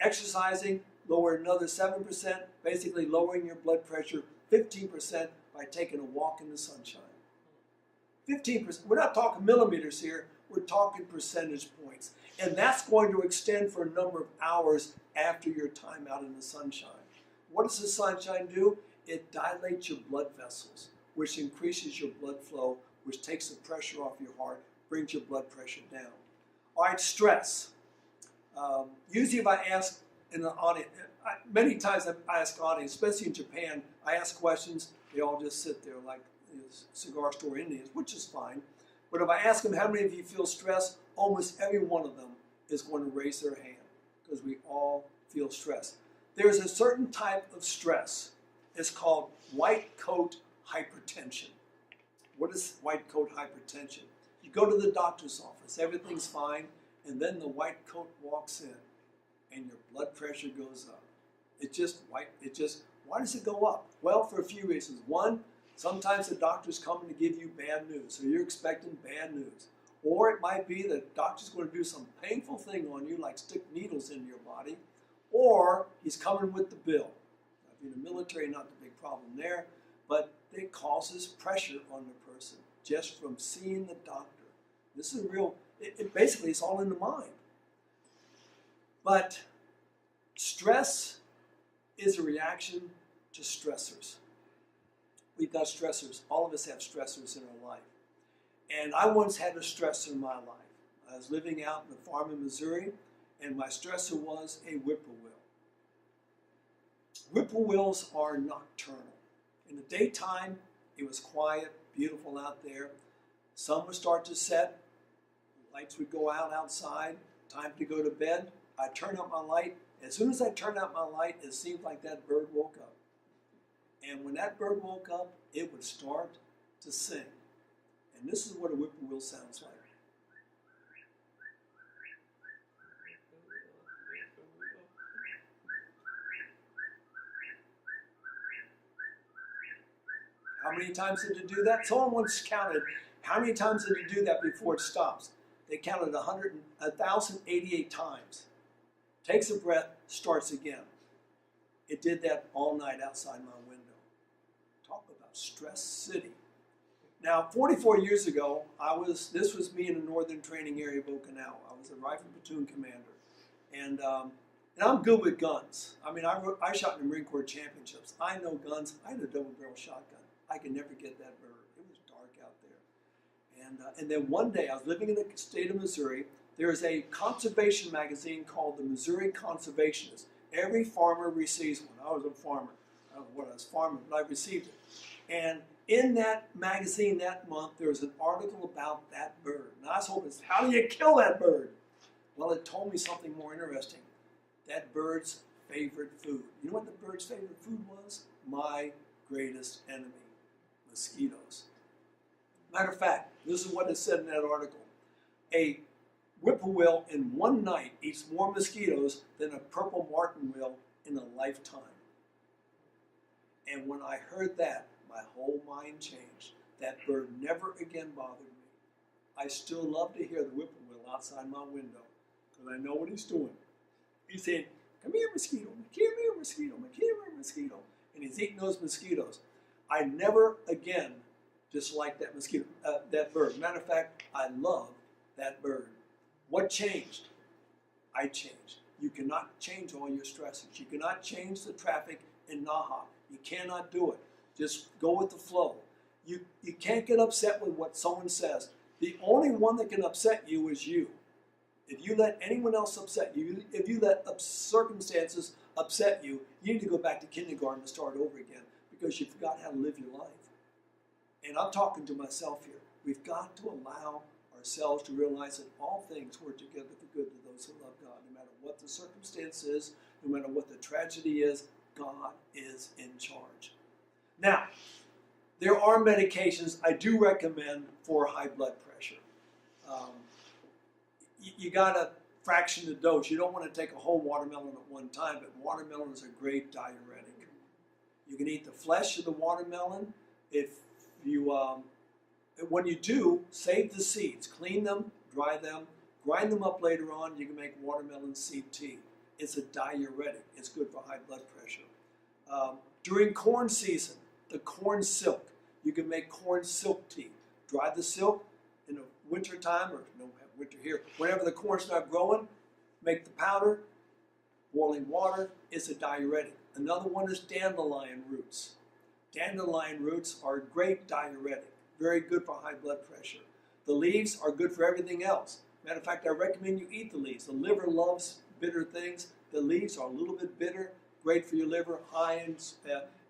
Exercising, lower another 7%, basically lowering your blood pressure 15% by taking a walk in the sunshine. 15%. We're not talking millimeters here, we're talking percentage points. And that's going to extend for a number of hours after your time out in the sunshine. What does the sunshine do? It dilates your blood vessels, which increases your blood flow, which takes the pressure off your heart, brings your blood pressure down. All right, stress. Usually if I ask in the audience. Many times I ask audience, especially in Japan, I ask questions. They all just sit there like cigar store Indians, which is fine. But if I ask them, how many of you feel stressed? Almost every one of them is going to raise their hand because we all feel stress. There's a certain type of stress. It's called white coat hypertension. What is white coat hypertension? You go to the doctor's office, everything's fine, and then the white coat walks in and your blood pressure goes up. Why does it go up? Well, for a few reasons. One, sometimes the doctor's coming to give you bad news, so you're expecting bad news. Or it might be that the doctor's going to do some painful thing on you, like stick needles into your body, or he's coming with the bill. Now, in the military, not the big problem there, but it causes pressure on the person just from seeing the doctor. This is real, basically it's all in the mind. But stress is a reaction to stressors. We've got stressors. All of us have stressors in our life. And I once had a stressor in my life. I was living out in the farm in Missouri, and my stressor was a whippoorwill. Whippoorwills are nocturnal. In the daytime, it was quiet, beautiful out there. Sun would start to set. Lights would go out outside. Time to go to bed. I'd turn up my light. As soon as I turned out my light, it seemed like that bird woke up. And when that bird woke up, it would start to sing. And this is what a whippoorwill sounds like. How many times did it do that? Someone once counted how many times did it do that before it stops. They counted 1,088 times. Takes a breath, starts again. It did that all night outside my window. Talk about stress city. Now, 44 years ago, this was me in the northern training area of Okinawa. I was a rifle platoon commander. And I'm good with guns. I mean, I shot in the Marine Corps championships. I know guns. I had a double-barrel shotgun. I could never get that bird. It was dark out there. And then one day, I was living in the state of Missouri. There is a conservation magazine called the Missouri Conservationist. Every farmer receives one. I was a farmer. I don't know what I was farming, but I received it. And in that magazine that month, there was an article about that bird. And I was hoping, how do you kill that bird? Well, it told me something more interesting. That bird's favorite food. You know what the bird's favorite food was? My greatest enemy, mosquitoes. Matter of fact, this is what it said in that article. A whippoorwill in one night eats more mosquitoes than a purple martin will in a lifetime. And when I heard that, my whole mind changed. That bird never again bothered me. I still love to hear the whippoorwill outside my window because I know what he's doing. He's saying, come here, mosquito, come here, mosquito, come here, mosquito. And he's eating those mosquitoes. I never again disliked that mosquito, that bird. Matter of fact, I love that bird. What changed? I changed. You cannot change all your stresses. You cannot change the traffic in Naha. You cannot do it. Just go with the flow. You can't get upset with what someone says. The only one that can upset you is you. If you let anyone else upset you, if you let circumstances upset you, you need to go back to kindergarten and start over again because you forgot how to live your life. And I'm talking to myself here. We've got to allow ourselves to realize that all things work together for good to those who love God. No matter what the circumstance is, no matter what the tragedy is, God is in charge. Now, there are medications I do recommend for high blood pressure. You got to fraction the dose. You don't want to take a whole watermelon at one time, but watermelon is a great diuretic. You can eat the flesh of the watermelon. If you, when you do, save the seeds. Clean them, dry them, grind them up later on. You can make watermelon seed tea. It's a diuretic. It's good for high blood pressure. During corn season, the corn silk, you can make corn silk tea. Dry the silk in the winter time, or no winter here, whenever the corn's not growing, make the powder, boiling water. It's a diuretic. Another one is dandelion roots. Dandelion roots are a great diuretic, very good for high blood pressure. The leaves are good for everything else. Matter of fact, I recommend you eat the leaves. The liver loves bitter things. The leaves are a little bit bitter, great for your liver, high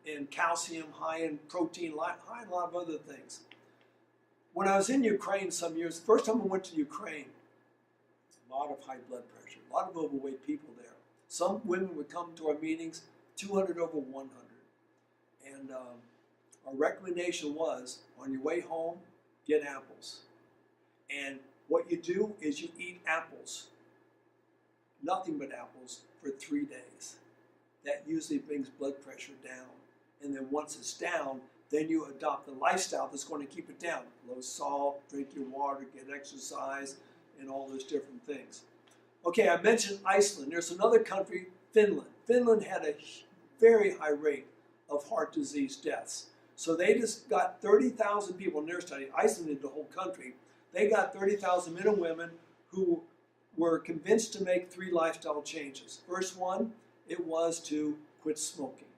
in calcium, high in protein, high in a lot of other things. When I was in Ukraine some years, the first time I went to Ukraine, a lot of high blood pressure, a lot of overweight people there. Some women would come to our meetings, 200 over 100. And our recommendation was, on your way home, get apples. And what you do is you eat apples, nothing but apples, for 3 days. That usually brings blood pressure down. And then once it's down, then you adopt the lifestyle that's going to keep it down. Low salt, drink your water, get exercise, and all those different things. Okay, I mentioned Iceland. There's another country, Finland. Finland had a very high rate of heart disease deaths. So they just got 30,000 people in their study. Iceland did the whole country. They got 30,000 men and women who were convinced to make 3 lifestyle changes. First one, it was to quit smoking.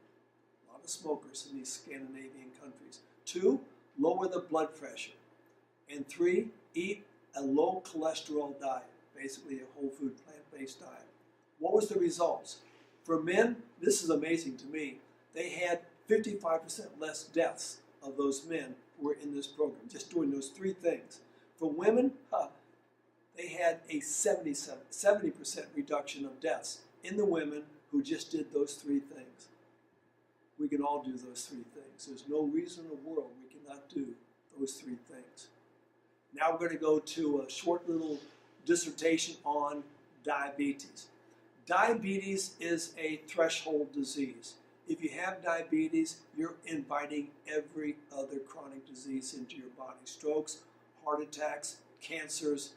A lot of smokers in these Scandinavian countries. 2, lower the blood pressure. And 3, eat a low cholesterol diet, basically a whole food plant-based diet. What was the results? For men, this is amazing to me, they had 55% less deaths of those men who were in this program, just doing those 3 things. For women, they had a 70% reduction of deaths in the women who just did those 3 things. We can all do those 3 things. There's no reason in the world we cannot do those 3 things. Now we're going to go to a short little dissertation on diabetes. Diabetes is a threshold disease. If you have diabetes, you're inviting every other chronic disease into your body. Strokes, heart attacks, cancers,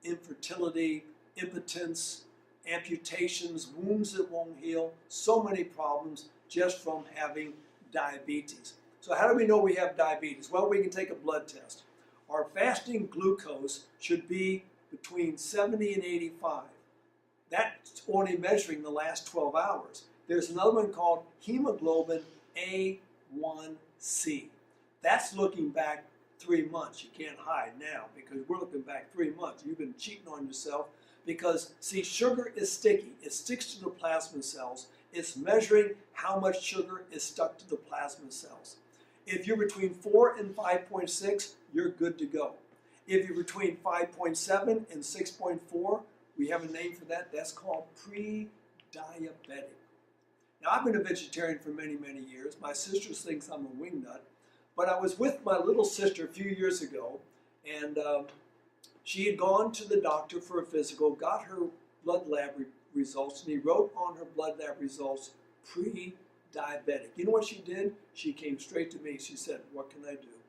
infertility, impotence, amputations, wounds that won't heal, so many problems just from having diabetes. So how do we know we have diabetes? Well, we can take a blood test. Our fasting glucose should be between 70 and 85. That's only measuring the last 12 hours. There's another one called hemoglobin A1C. That's looking back 3 months. You can't hide now because we're looking back 3 months. You've been cheating on yourself because, see, sugar is sticky. It sticks to the plasma cells. It's measuring how much sugar is stuck to the plasma cells. If you're between 4 and 5.6, you're good to go. If you're between 5.7 and 6.4, we have a name for that. That's called pre-diabetic. Now, I've been a vegetarian for many, many years. My sister thinks I'm a wingnut. But I was with my little sister a few years ago, and she had gone to the doctor for a physical, got her blood lab results, and he wrote on her blood lab results, pre-diabetic. You know what she did? She came straight to me. She said, "What can I do?"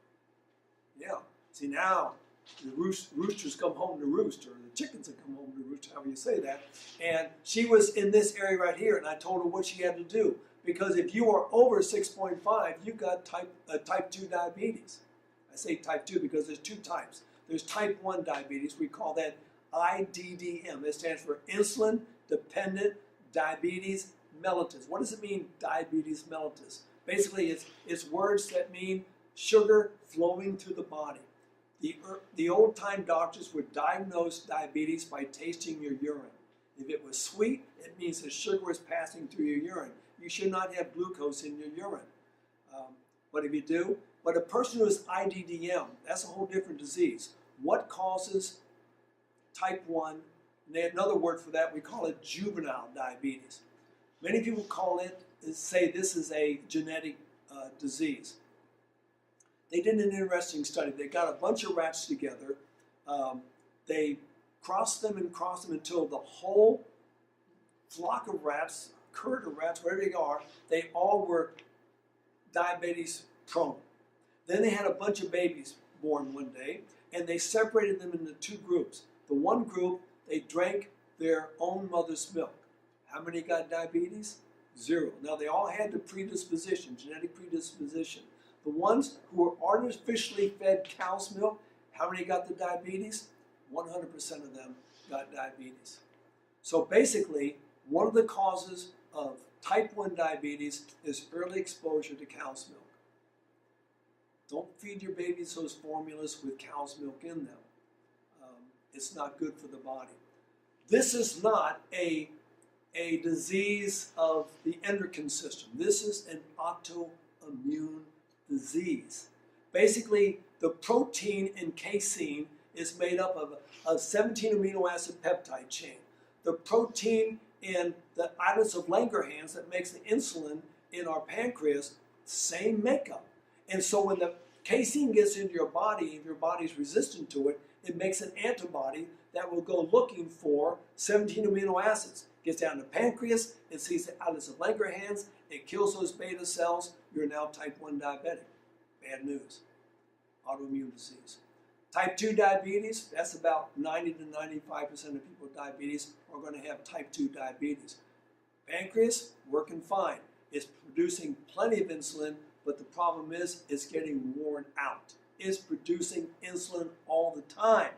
Yeah. See, now the roosters come home to roost, or the chickens have come home to roost, however you say that. And she was in this area right here, and I told her what she had to do. Because if you are over 6.5, you've got type 2 diabetes. I say type 2 because there's 2 types. There's type 1 diabetes. We call that IDDM. It stands for insulin dependent diabetes mellitus. What does it mean, diabetes mellitus? Basically, it's words that mean sugar flowing through the body. The old-time doctors would diagnose diabetes by tasting your urine. If it was sweet, it means the sugar was passing through your urine. You should not have glucose in your urine. But if you do, but a person who has IDDM, that's a whole different disease. What causes type 1, and they had another word for that, we call it juvenile diabetes. Many people say this is a genetic disease. They did an interesting study. They got a bunch of rats together. They crossed them until the whole flock of rats, herd of rats, wherever they are, they all were diabetes prone. Then they had a bunch of babies born one day, and they separated them into 2 groups. The one group, they drank their own mother's milk. How many got diabetes? 0. Now they all had the predisposition, genetic predisposition. The ones who were artificially fed cow's milk, how many got the diabetes? 100% of them got diabetes. So basically, one of the causes of type 1 diabetes is early exposure to cow's milk. Don't feed your babies those formulas with cow's milk in them. It's not good for the body. This is not a a disease of the endocrine system. This is an autoimmune disease. Basically, the protein in casein is made up of a 17 amino acid peptide chain. The protein in the islets of Langerhans that makes the insulin in our pancreas, same makeup. And so when the casein gets into your body, if your body's resistant to it, it makes an antibody that will go looking for 17 amino acids. Gets down to the pancreas, it sees the islets of Langerhans, it kills those beta cells, you're now type 1 diabetic. Bad news. Autoimmune disease. Type 2 diabetes, that's about 90 to 95% of people with diabetes are going to have type 2 diabetes. Pancreas, working fine. It's producing plenty of insulin, but the problem is it's getting worn out. It's producing insulin all the time.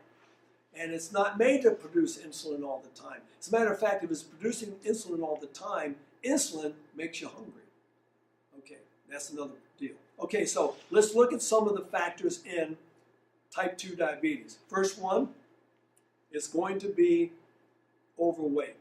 And it's not made to produce insulin all the time. As a matter of fact, if it's producing insulin all the time, insulin makes you hungry. Okay, that's another deal. Okay, so let's look at some of the factors in type 2 diabetes. First one is going to be overweight.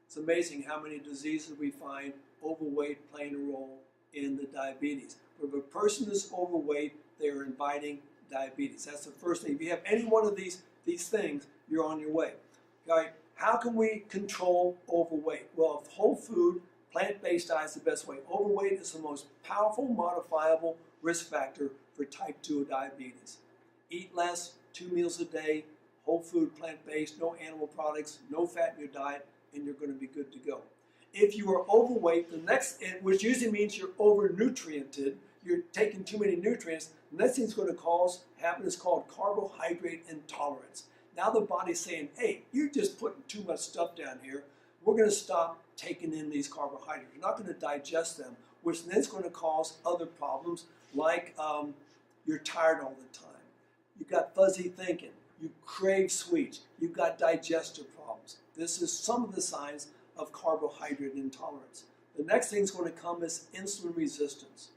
It's amazing how many diseases we find overweight playing a role in the diabetes. But if a person is overweight, they're inviting diabetes. That's the first thing. If you have any one of these things, you're on your way. All right, how can we control overweight? Well, if whole food, plant-based diet is the best way. Overweight is the most powerful modifiable risk factor for type 2 diabetes. Eat less, 2 meals a day, whole food, plant-based, no animal products, no fat in your diet, and you're going to be good to go. If you are overweight, which usually means you're over-nutriented, you're taking too many nutrients, the next thing that's going to happen is called carbohydrate intolerance. Now the body's saying, hey, you're just putting too much stuff down here. We're going to stop taking in these carbohydrates. You're not going to digest them, which then is going to cause other problems like you're tired all the time. You've got fuzzy thinking. You crave sweets. You've got digestive problems. This is some of the signs of carbohydrate intolerance. The next thing that's going to come is insulin resistance.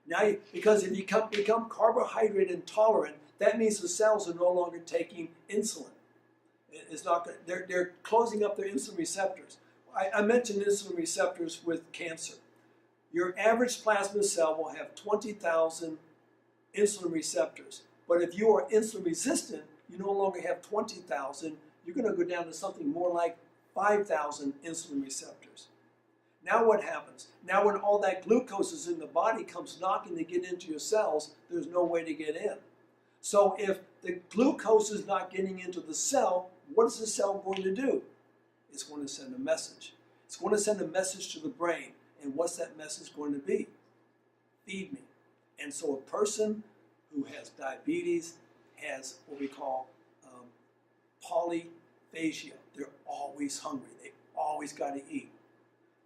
Now, because if you become carbohydrate intolerant, that means the cells are no longer taking insulin. It's not. They're closing up their insulin receptors. I mentioned insulin receptors with cancer. Your average plasma cell will have 20,000 insulin receptors. But if you are insulin resistant, you no longer have 20,000. You're going to go down to something more like 5,000 insulin receptors. Now what happens? Now when all that glucose is in the body comes knocking to get into your cells, there's no way to get in. So if the glucose is not getting into the cell, what is the cell going to do? It's going to send a message. It's going to send a message to the brain. And what's that message going to be? Feed me. And so a person who has diabetes has what we call polyphagia. They're always hungry. They always got to eat.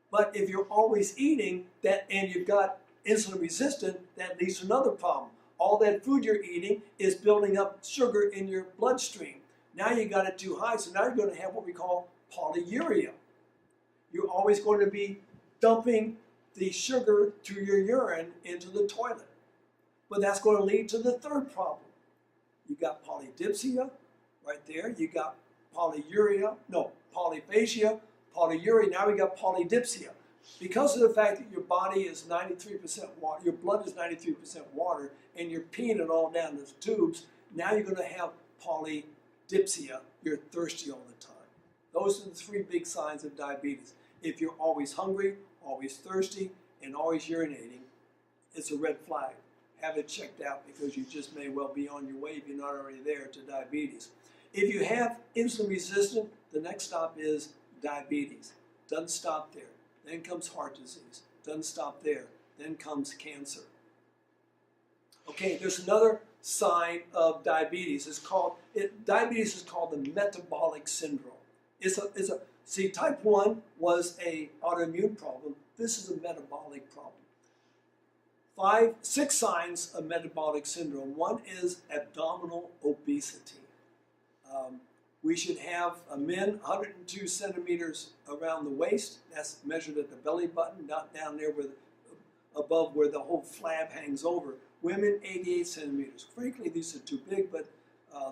But if you're always eating and you've got insulin resistant, that leads to another problem. All that food you're eating is building up sugar in your bloodstream. Now you got it too high, so now you're going to have what we call polyuria. You're always going to be dumping the sugar through your urine into the toilet. But that's going to lead to the third problem. You got polydipsia right there. You got polyphagia, polyuria. Now we got polydipsia. Because of the fact that your body is 93% water, your blood is 93% water, and you're peeing it all down the tubes, now you're going to have polydipsia. You're thirsty all the time. Those are the three big signs of diabetes. If you're always hungry, always thirsty, and always urinating, it's a red flag. Have it checked out because you just may well be on your way, if you're not already there, to diabetes. If you have insulin resistant, the next stop is diabetes. Doesn't stop there. Then comes heart disease. Doesn't stop there. Then comes cancer. Okay, there's another sign of diabetes. Diabetes is called the metabolic syndrome. See, type 1 was an autoimmune problem. This is a metabolic problem. 6 signs of metabolic syndrome. One is abdominal obesity. We should have men 102 centimeters around the waist. That's measured at the belly button, not down there above where the whole flab hangs over. Women, 88 centimeters. Frankly, these are too big, but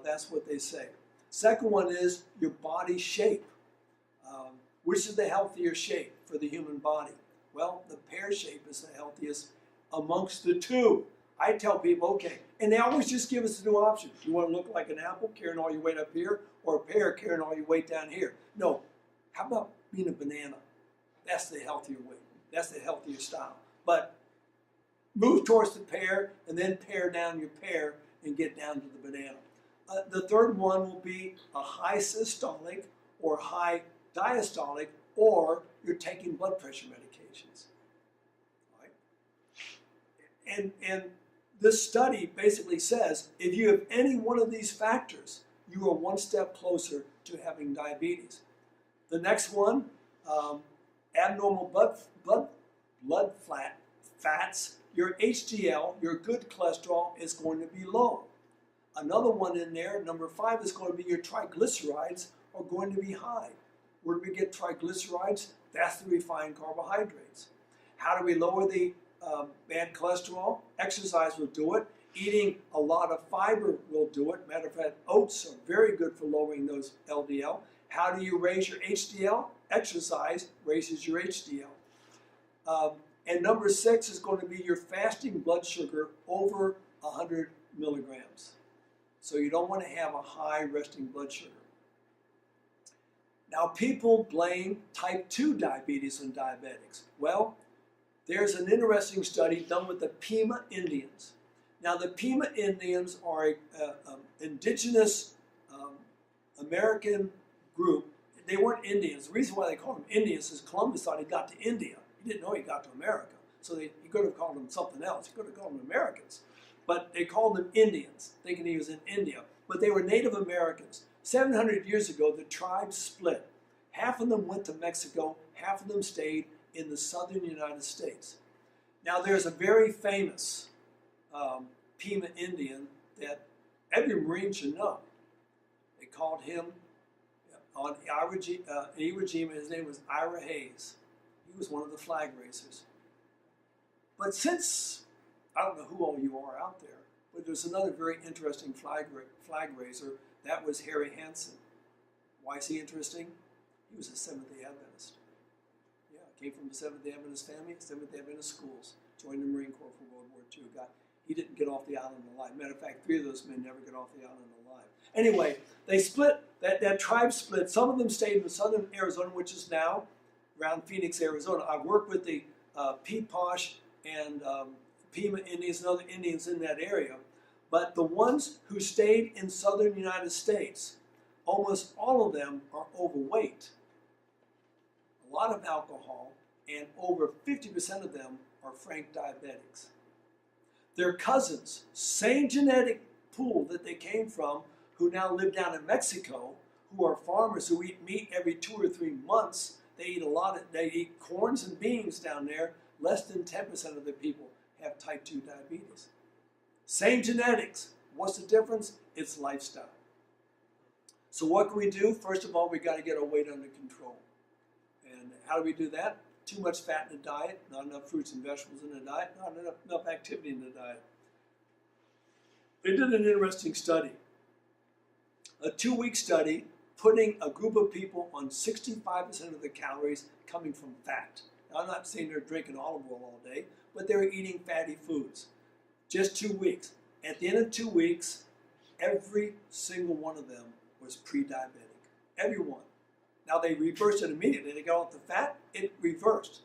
that's what they say. Second one is your body shape. Which is the healthier shape for the human body? Well, the pear shape is the healthiest amongst the two. I tell people, okay, and they always just give us the two options. You want to look like an apple carrying all your weight up here, or a pear carrying all your weight down here? No. How about being a banana? That's the healthier way. That's the healthier style. But move towards the pear, and then pare down your pear and get down to the banana. The third one will be a high systolic or high diastolic, or you're taking blood pressure medications. Right? And this study basically says if you have any one of these factors, you are one step closer to having diabetes. The next one, abnormal blood fats, your HDL, your good cholesterol, is going to be low. Another one in there, number 5, is going to be your triglycerides are going to be high. Where do we get triglycerides? That's the refined carbohydrates. How do we lower the bad cholesterol? Exercise will do it. Eating a lot of fiber will do it. Matter of fact, oats are very good for lowering those LDL. How do you raise your HDL? Exercise raises your HDL. And number 6 is going to be your fasting blood sugar over 100 milligrams. So you don't want to have a high resting blood sugar. Now people blame type 2 diabetes on diabetics. Well, there's an interesting study done with the Pima Indians. Now the Pima Indians are an indigenous American group. They weren't Indians. The reason why they called them Indians is Columbus thought he got to India. He didn't know he got to America. So he could have called them something else. He could have called them Americans. But they called them Indians, thinking he was in India. But they were Native Americans. 700 years ago, the tribes split. Half of them went to Mexico, half of them stayed in the southern United States. Now there's a very famous Pima Indian that every Marine should know. They called him on Iwo Jima, his name was Ira Hayes. He was one of the flag raisers. But since, I don't know who all you are out there, but there's another very interesting flag raiser. That was Harry Hansen. Why is he interesting? He was a Seventh-day Adventist. Yeah, came from a Seventh-day Adventist family, Seventh-day Adventist schools. Joined the Marine Corps for World War II. He didn't get off the island alive. Matter of fact, 3 of those men never got off the island alive. Anyway, they split. That tribe split. Some of them stayed in southern Arizona, which is now around Phoenix, Arizona. I worked with the Peeposh and Pima Indians and other Indians in that area. But the ones who stayed in southern United States, almost all of them are overweight. A lot of alcohol, and over 50% of them are frank diabetics. Their cousins, same genetic pool that they came from, who now live down in Mexico, who are farmers who eat meat every 2 or 3 months. They eat corns and beans down there. Less than 10% of the people have type 2 diabetes. Same genetics. What's the difference? It's lifestyle. So what can we do? First of all, we got to get our weight under control. And how do we do that? Too much fat in the diet, not enough fruits and vegetables in the diet, not enough activity in the diet. They did an interesting study. A 2-week study putting a group of people on 65% of the calories coming from fat. Now, I'm not saying they're drinking olive oil all day, but they were eating fatty foods. Just 2 weeks. At the end of 2 weeks, every single one of them was pre-diabetic. Every one. Now they reversed it immediately. They got off the fat, it reversed.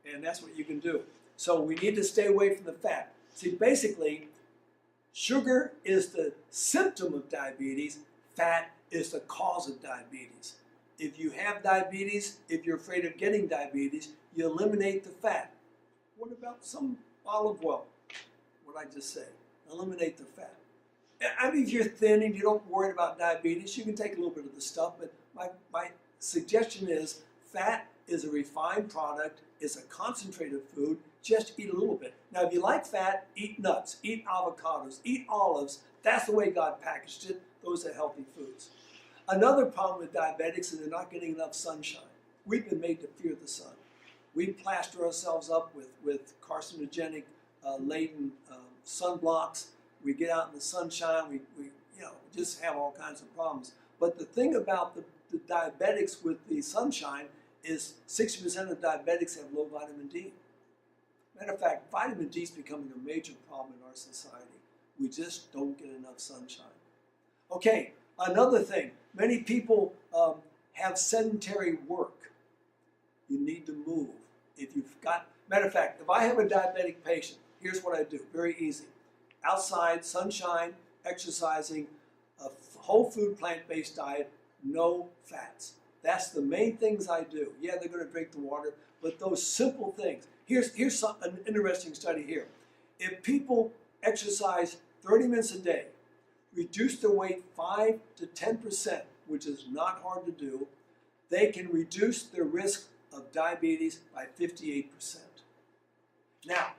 And that's what you can do. So we need to stay away from the fat. See, basically, sugar is the symptom of diabetes. Fat is the cause of diabetes. If you have diabetes, if you're afraid of getting diabetes, you eliminate the fat. What about some olive oil? What I just say. Eliminate the fat. I mean, if you're thin and you don't worry about diabetes, you can take a little bit of the stuff, but my suggestion is fat is a refined product, it's a concentrated food, just eat a little bit. Now, if you like fat, eat nuts, eat avocados, eat olives. That's the way God packaged it. Those are healthy foods. Another problem with diabetics is they're not getting enough sunshine. We've been made to fear the sun. We plaster ourselves up with carcinogenic laden sunblocks. We get out in the sunshine, we just have all kinds of problems. But the thing about the diabetics with the sunshine is 60% of diabetics have low vitamin D. Matter of fact, vitamin D is becoming a major problem in our society. We just don't get enough sunshine. Okay, another thing. Many people have sedentary work. You need to move. If you've got, matter of fact, if I have a diabetic patient, here's what I do. Very easy. Outside, sunshine, exercising, a whole food plant-based diet, no fats. That's the main things I do. Yeah, they're going to drink the water, but those simple things. Here's an interesting study here. If people exercise 30 minutes a day, reduce their weight 5 to 10%, which is not hard to do, they can reduce their risk of diabetes by 58%. Now,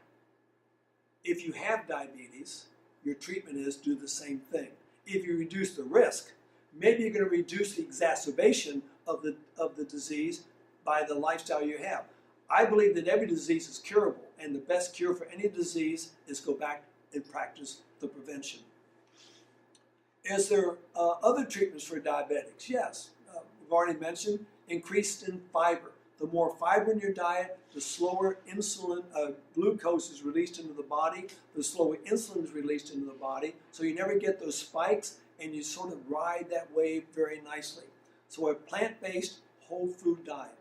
if you have diabetes, your treatment is do the same thing. If you reduce the risk, maybe you're going to reduce the exacerbation of the disease by the lifestyle you have. I believe that every disease is curable, and the best cure for any disease is go back and practice the prevention. Is there other treatments for diabetics? Yes. We've already mentioned increased in fiber. The more fiber in your diet, the slower insulin, glucose is released into the body, the slower insulin is released into the body, so you never get those spikes, and you sort of ride that wave very nicely. So a plant-based whole food diet.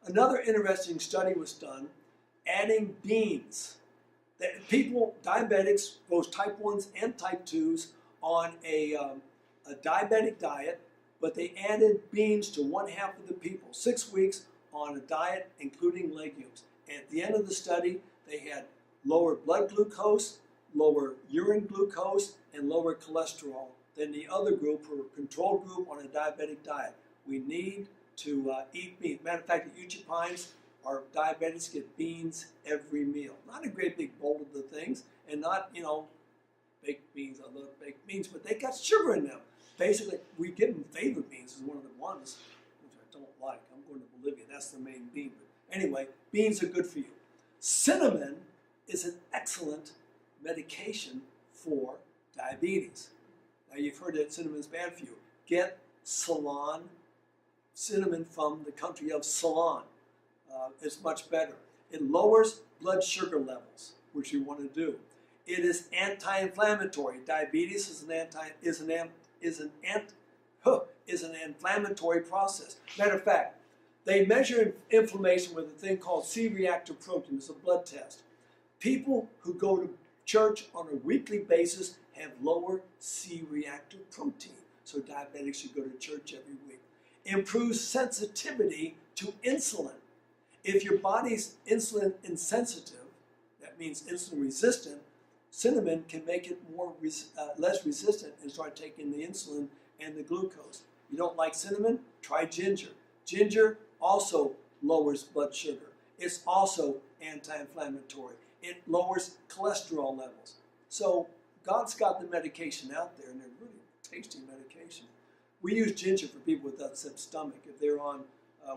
Another interesting study was done adding beans. People, diabetics, both type 1s and type 2s, on a diabetic diet, but they added beans to 1/2 of the people, 6 weeks on a diet including legumes. And at the end of the study, they had lower blood glucose, lower urine glucose, and lower cholesterol than the other group, or control group on a diabetic diet. We need to eat beans. Matter of fact, at HEW Pines, our diabetics get beans every meal. Not a great big bowl of the things, and not, baked beans. I love baked beans, but they got sugar in them. Basically, we give them fava beans is one of the ones, which I don't like. I'm going to Bolivia. That's the main bean. But anyway, beans are good for you. Cinnamon is an excellent medication for diabetes. Now, you've heard that cinnamon is bad for you. Get Ceylon cinnamon from the country of Ceylon. It's much better. It lowers blood sugar levels, which you want to do. It is anti-inflammatory. Diabetes is an inflammatory process. Matter of fact, they measure inflammation with a thing called C-reactive protein. It's a blood test. People who go to church on a weekly basis have lower C-reactive protein. So diabetics should go to church every week. Improves sensitivity to insulin. If your body's insulin insensitive, that means insulin resistant, cinnamon can make it less resistant and start taking the insulin and the glucose. You don't like cinnamon? Try ginger. Ginger also lowers blood sugar. It's also anti-inflammatory. It lowers cholesterol levels. So God's got the medication out there, and they're really tasty medication. We use ginger for people with upset stomach. If they're on,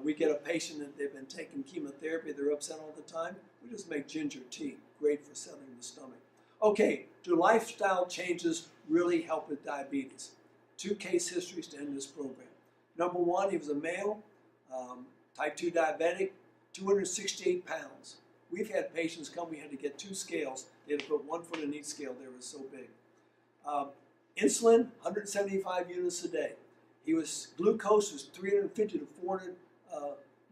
we get a patient that they've been taking chemotherapy, they're upset all the time, we just make ginger tea. Great for settling the stomach. Okay, do lifestyle changes really help with diabetes? 2 case histories to end this program. Number 1, he was a male, type 2 diabetic, 268 pounds. We've had patients come, we had to get 2 scales. They had to put 1 foot in each scale, they were so big. Insulin, 175 units a day. Glucose was 350 to 400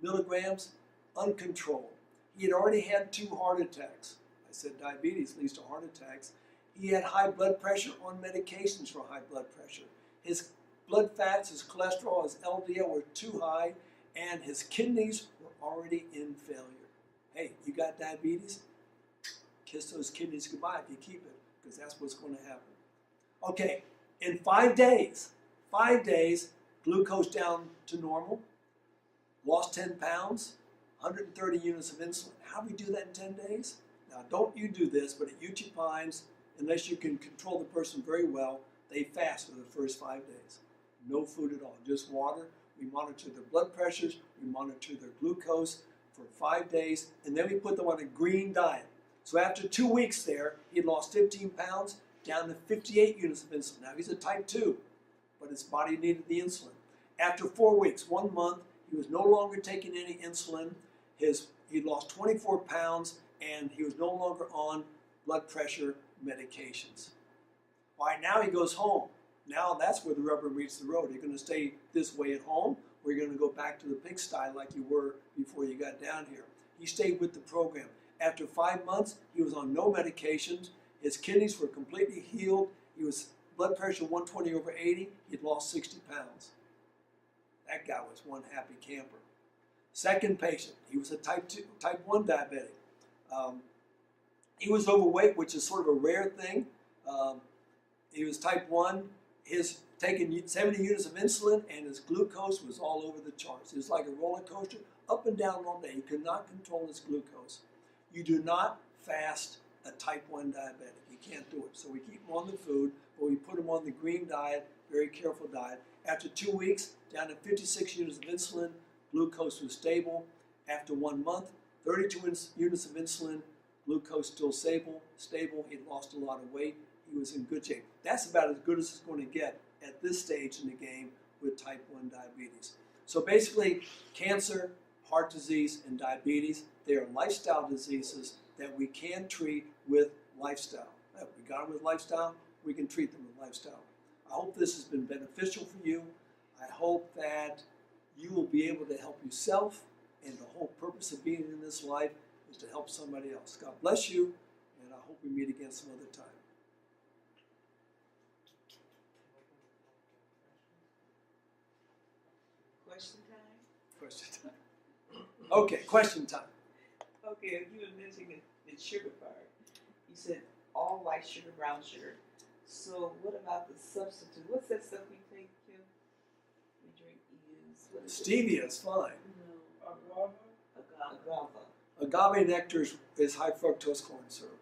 milligrams, uncontrolled. He had already had 2 heart attacks. I said diabetes leads to heart attacks. He had high blood pressure on medications for high blood pressure. His blood fats, his cholesterol, his LDL were too high, and his kidneys were already in failure. Hey, you got diabetes? Kiss those kidneys goodbye if you keep it, because that's what's going to happen. Okay, in 5 days, glucose down to normal, lost 10 pounds, 130 units of insulin. How do we do that in 10 days? Now, don't you do this, but at HEW Pines, unless you can control the person very well, they fast for the first 5 days. No food at all, just water. We monitor their blood pressures, we monitor their glucose for 5 days, and then we put them on a green diet. So after 2 weeks there, he lost 15 pounds, down to 58 units of insulin. Now, he's a type 2, but his body needed the insulin. After 4 weeks, 1 month, He was no longer taking any insulin. He lost 24 pounds, and he was no longer on blood pressure medications. All right, now he goes home. Now that's where the rubber meets the road. You're going to stay this way at home, or you're going to go back to the pigsty like you were before you got down here. He stayed with the program. After 5 months, he was on no medications. His kidneys were completely healed. He was blood pressure 120/80. He'd lost 60 pounds. That guy was one happy camper. Second patient, he was a type 1 diabetic. He was overweight, which is sort of a rare thing. He was type 1. His taking 70 units of insulin, and his glucose was all over the charts. It was like a roller coaster, up and down all day. He could not control his glucose. You do not fast a type 1 diabetic. You can't do it. So we keep him on the food, but we put him on the green diet, very careful diet. After 2 weeks, down to 56 units of insulin, glucose was stable. After 1 month, 32 units of insulin, glucose still stable. He'd lost a lot of weight. He was in good shape. That's about as good as it's going to get at this stage in the game with type 1 diabetes. So basically, cancer, heart disease, and diabetes, they are lifestyle diseases that we can treat with lifestyle. If we got them with lifestyle, we can treat them with lifestyle. I hope this has been beneficial for you. I hope that you will be able to help yourself, and the whole purpose of being in this life is to help somebody else. God bless you, and I hope we meet again some other time. Question time? Question time. Okay, question time. Okay, you were mentioning the sugar part. You said all white sugar, brown sugar. So what about the substitute? What's that stuff we take, Kim? We drink, use. What is Stevia is fine. No, agave. Agave nectar is high fructose corn syrup.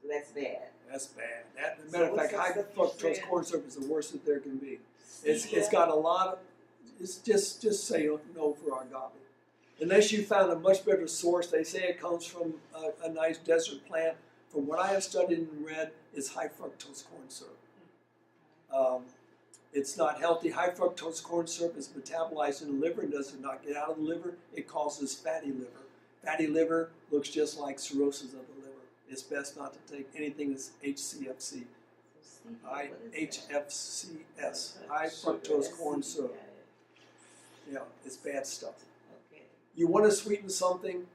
So that's bad. That's bad. As a matter of fact, high fructose corn syrup is the worst that there can be. It's got a lot of. It's just say no for agave. Unless you found a much better source, they say it comes from a nice desert plant. From what I have studied and read, it's high fructose corn syrup. It's not healthy. High fructose corn syrup is metabolized in the liver and does not get out of the liver. It causes fatty liver. Fatty liver looks just like cirrhosis of the liver. It's best not to take anything that's HCFC. HFCS, high fructose corn syrup. Yeah, it's bad stuff. Okay. You want to sweeten something,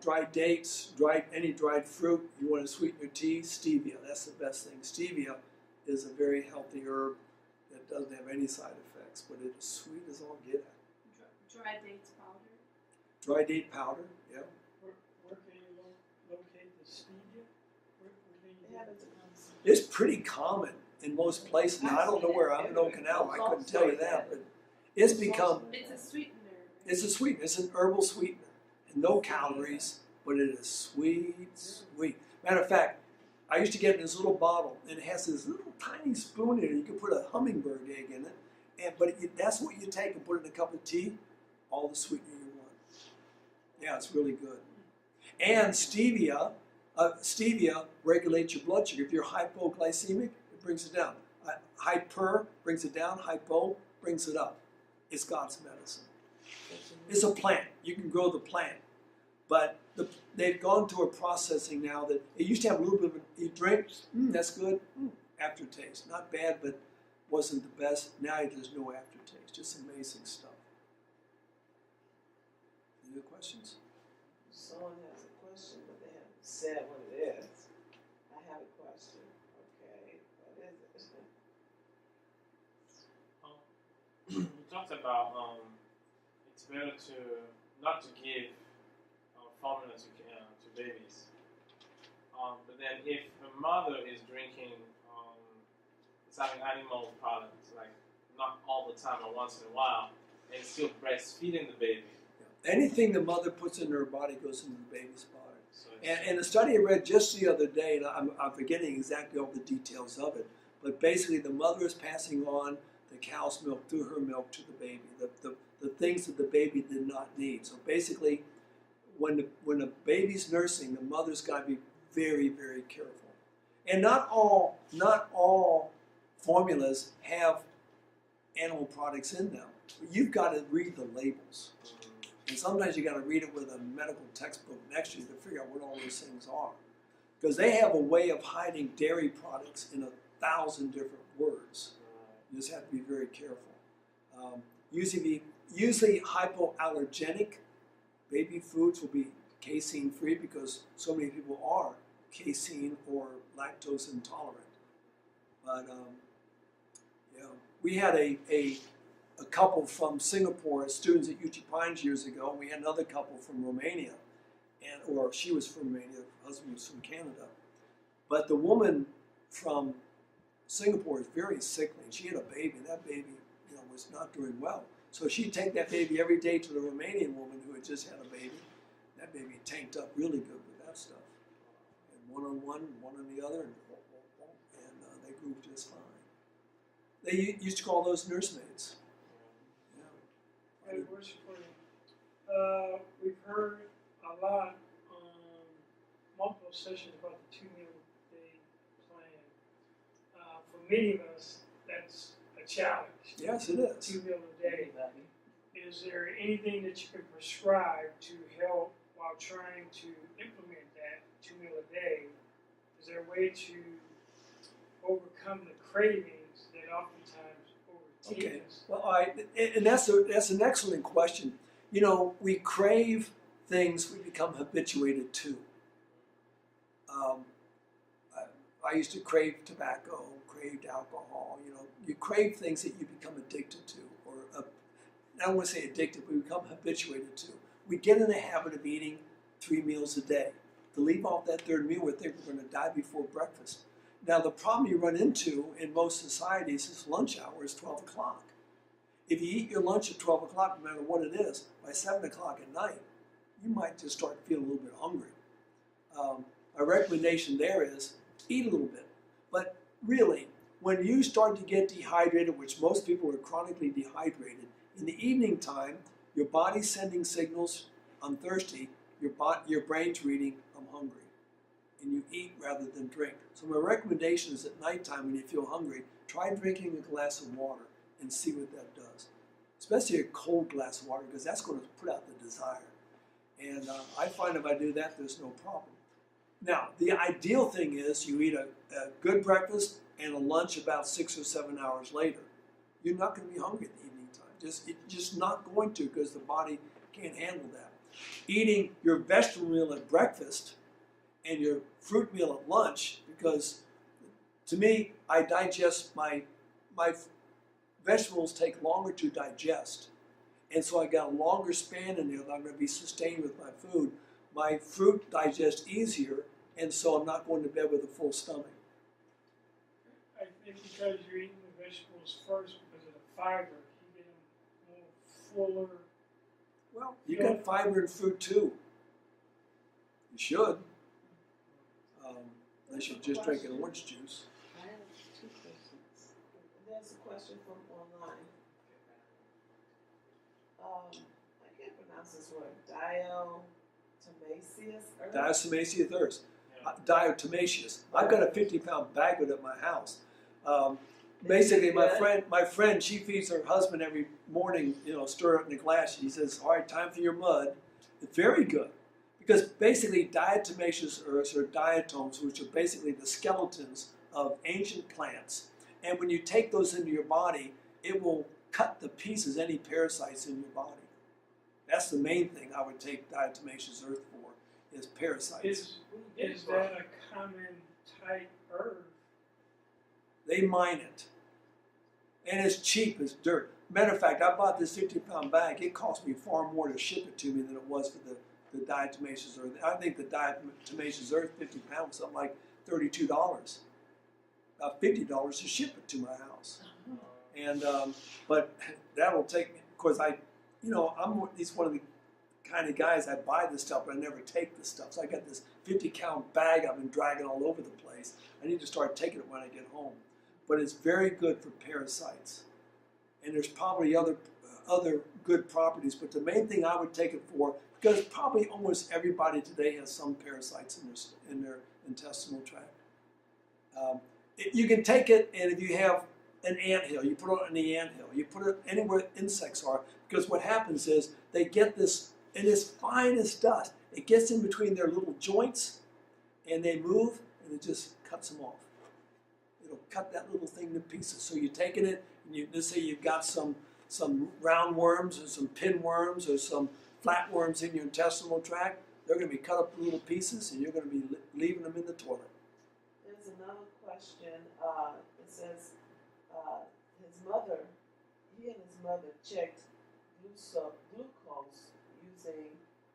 dried dates, any dried fruit. You want to sweeten your tea, stevia. That's the best thing. Stevia is a very healthy herb that doesn't have any side effects, but it's sweet as all get at. Dried dates powder. Dry date powder, yeah. Where can you locate the stevia? Where can you get it? It's pretty common in most places. Now, I don't know where. I'm in Okinawa. I couldn't tell you that, but it's become. It's a sweetener. It's a sweetener. It's an herbal sweetener. And no calories, but it is sweet, sweet. Matter of fact, I used to get it in this little bottle, and it has this little tiny spoon in it. You can put a hummingbird egg in it, but that's what you take and put in a cup of tea. All the sweetener you want. Yeah, it's really good. And stevia regulates your blood sugar. If you're hypoglycemic, it brings it down. Hyper brings it down. Hypo brings it up. It's God's medicine. It's a plant. You can grow the plant. But they've gone to a processing now that it used to have a little bit of you drink, that's good, aftertaste. Not bad, but wasn't the best. Now there's no aftertaste. Just amazing stuff. Any other questions? Someone has a question, but they haven't said what it is. I have a question. Okay, what is it? You talked about it's better not to give formula to babies. But then if a mother is drinking, it's having animal products, like not all the time or once in a while, and still breastfeeding the baby. Anything the mother puts into her body goes into the baby's body. So and a study I read just the other day, and I'm forgetting exactly all the details of it, but basically the mother is passing on the cow's milk through her milk to the baby, the things that the baby did not need. So basically, when a baby's nursing, the mother's got to be very, very careful. And not all formulas have animal products in them. But you've got to read the labels. And sometimes you got to read it with a medical textbook next to you to figure out what all those things are. Because they have a way of hiding dairy products in 1,000 different words. You just have to be very careful. Usually hypoallergenic baby foods will be casein free because so many people are casein or lactose intolerant. But yeah, we had a couple from Singapore, students at UT Pines years ago, and we had another couple from Romania, or she was from Romania, her husband was from Canada. But the woman from Singapore is very sickly. She had a baby, and that baby, was not doing well. So she'd take that baby every day to the Romanian woman who had just had a baby. That baby tanked up really good with that stuff. And one on one, one on the other, and they grew just fine. They used to call those nursemaids. Yeah. Hey, worship for you. We've heard a lot on multiple sessions about the 2-meal a day plan. For many of us, that's a challenge. Yes, it is. 2 meal a day. Is there anything that you can prescribe to help while trying to implement that 2 meal a day? Is there a way to overcome the cravings that oftentimes overtake us? Well, and that's an excellent question. We crave things we become habituated to. I used to crave tobacco, craved alcohol. You crave things that you become addicted to, or I don't want to say addicted, but we become habituated to. We get in the habit of eating 3 meals a day. To leave off that third meal, we think we're going to die before breakfast. Now, the problem you run into in most societies is lunch hour is 12 o'clock. If you eat your lunch at 12 o'clock, no matter what it is, by 7 o'clock at night, you might just start feeling a little bit hungry. My recommendation there is eat a little bit. But really, when you start to get dehydrated, which most people are chronically dehydrated, in the evening time, your body's sending signals, I'm thirsty, your brain's reading, I'm hungry. And you eat rather than drink. So my recommendation is at nighttime when you feel hungry, try drinking a glass of water and see what that does. Especially a cold glass of water, because that's going to put out the desire. And I find if I do that, there's no problem. Now, the ideal thing is you eat a good breakfast and a lunch about 6 or 7 hours later. You're not going to be hungry at the evening time. Just not going to, because the body can't handle that. Eating your vegetable meal at breakfast and your fruit meal at lunch, because to me, I digest my vegetables take longer to digest. And so I got a longer span in there that I'm going to be sustained with my food. My fruit digests easier, and so I'm not going to bed with a full stomach. I think because you're eating the vegetables first because of the fiber, you get them more fuller. Well, you got fiber in fruit too. You should. Unless you're just drinking orange juice. I have 2 questions. There's a question from online. I can't pronounce this word. Diatomaceous earth. Diatomaceous. I've got a 50-pound bag of it at my house. Basically, my friend, she feeds her husband every morning, stir it in a glass. She says, all right, time for your mud. It's very good. Because basically diatomaceous earths are diatoms, which are basically the skeletons of ancient plants. And when you take those into your body, it will cut to pieces any parasites in your body. That's the main thing I would take diatomaceous earth for, is parasites. Is that a common type herb? They mine it. And it's cheap as dirt. Matter of fact, I bought this 50-pound bag. It cost me far more to ship it to me than it was for the diatomaceous earth. I think the diatomaceous earth, 50 pounds, something like $32. About $50 to ship it to my house. And but that'll take me. Of course, I'm one of the kind of guys that buy this stuff, but I never take this stuff. So I got this 50-pound bag I've been dragging all over the place. I need to start taking it when I get home. But it's very good for parasites. And there's probably other good properties, but the main thing I would take it for, because probably almost everybody today has some parasites in their intestinal tract. You can take it, and if you have an anthill. You put it on the anthill. You put it anywhere insects are, because what happens is they get this, and it's fine as dust. It gets in between their little joints, and they move, and it just cuts them off. It'll cut that little thing to pieces. So you're taking it, and let's say you've got some roundworms or some pinworms or some flatworms in your intestinal tract. They're going to be cut up in little pieces, and you're going to be leaving them in the toilet. There's another question. It says he and his mother checked glucose using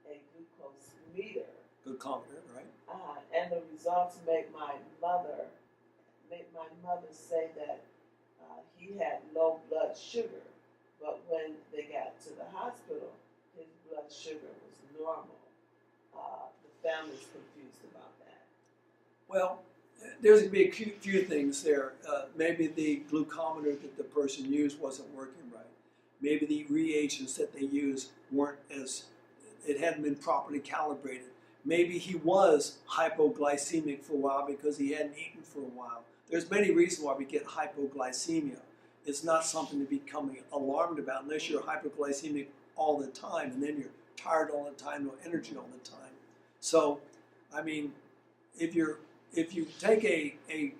a glucose meter. Glucometer, right? And the results made my mother say that he had low blood sugar, but when they got to the hospital, his blood sugar was normal. The family's confused about that. Well, there's going to be a few things there. Maybe the glucometer that the person used wasn't working right. Maybe the reagents that they used it hadn't been properly calibrated. Maybe he was hypoglycemic for a while because he hadn't eaten for a while. There's many reasons why we get hypoglycemia. It's not something to be becoming alarmed about unless you're hypoglycemic all the time, and then you're tired all the time, no energy all the time. So, I mean, if you take a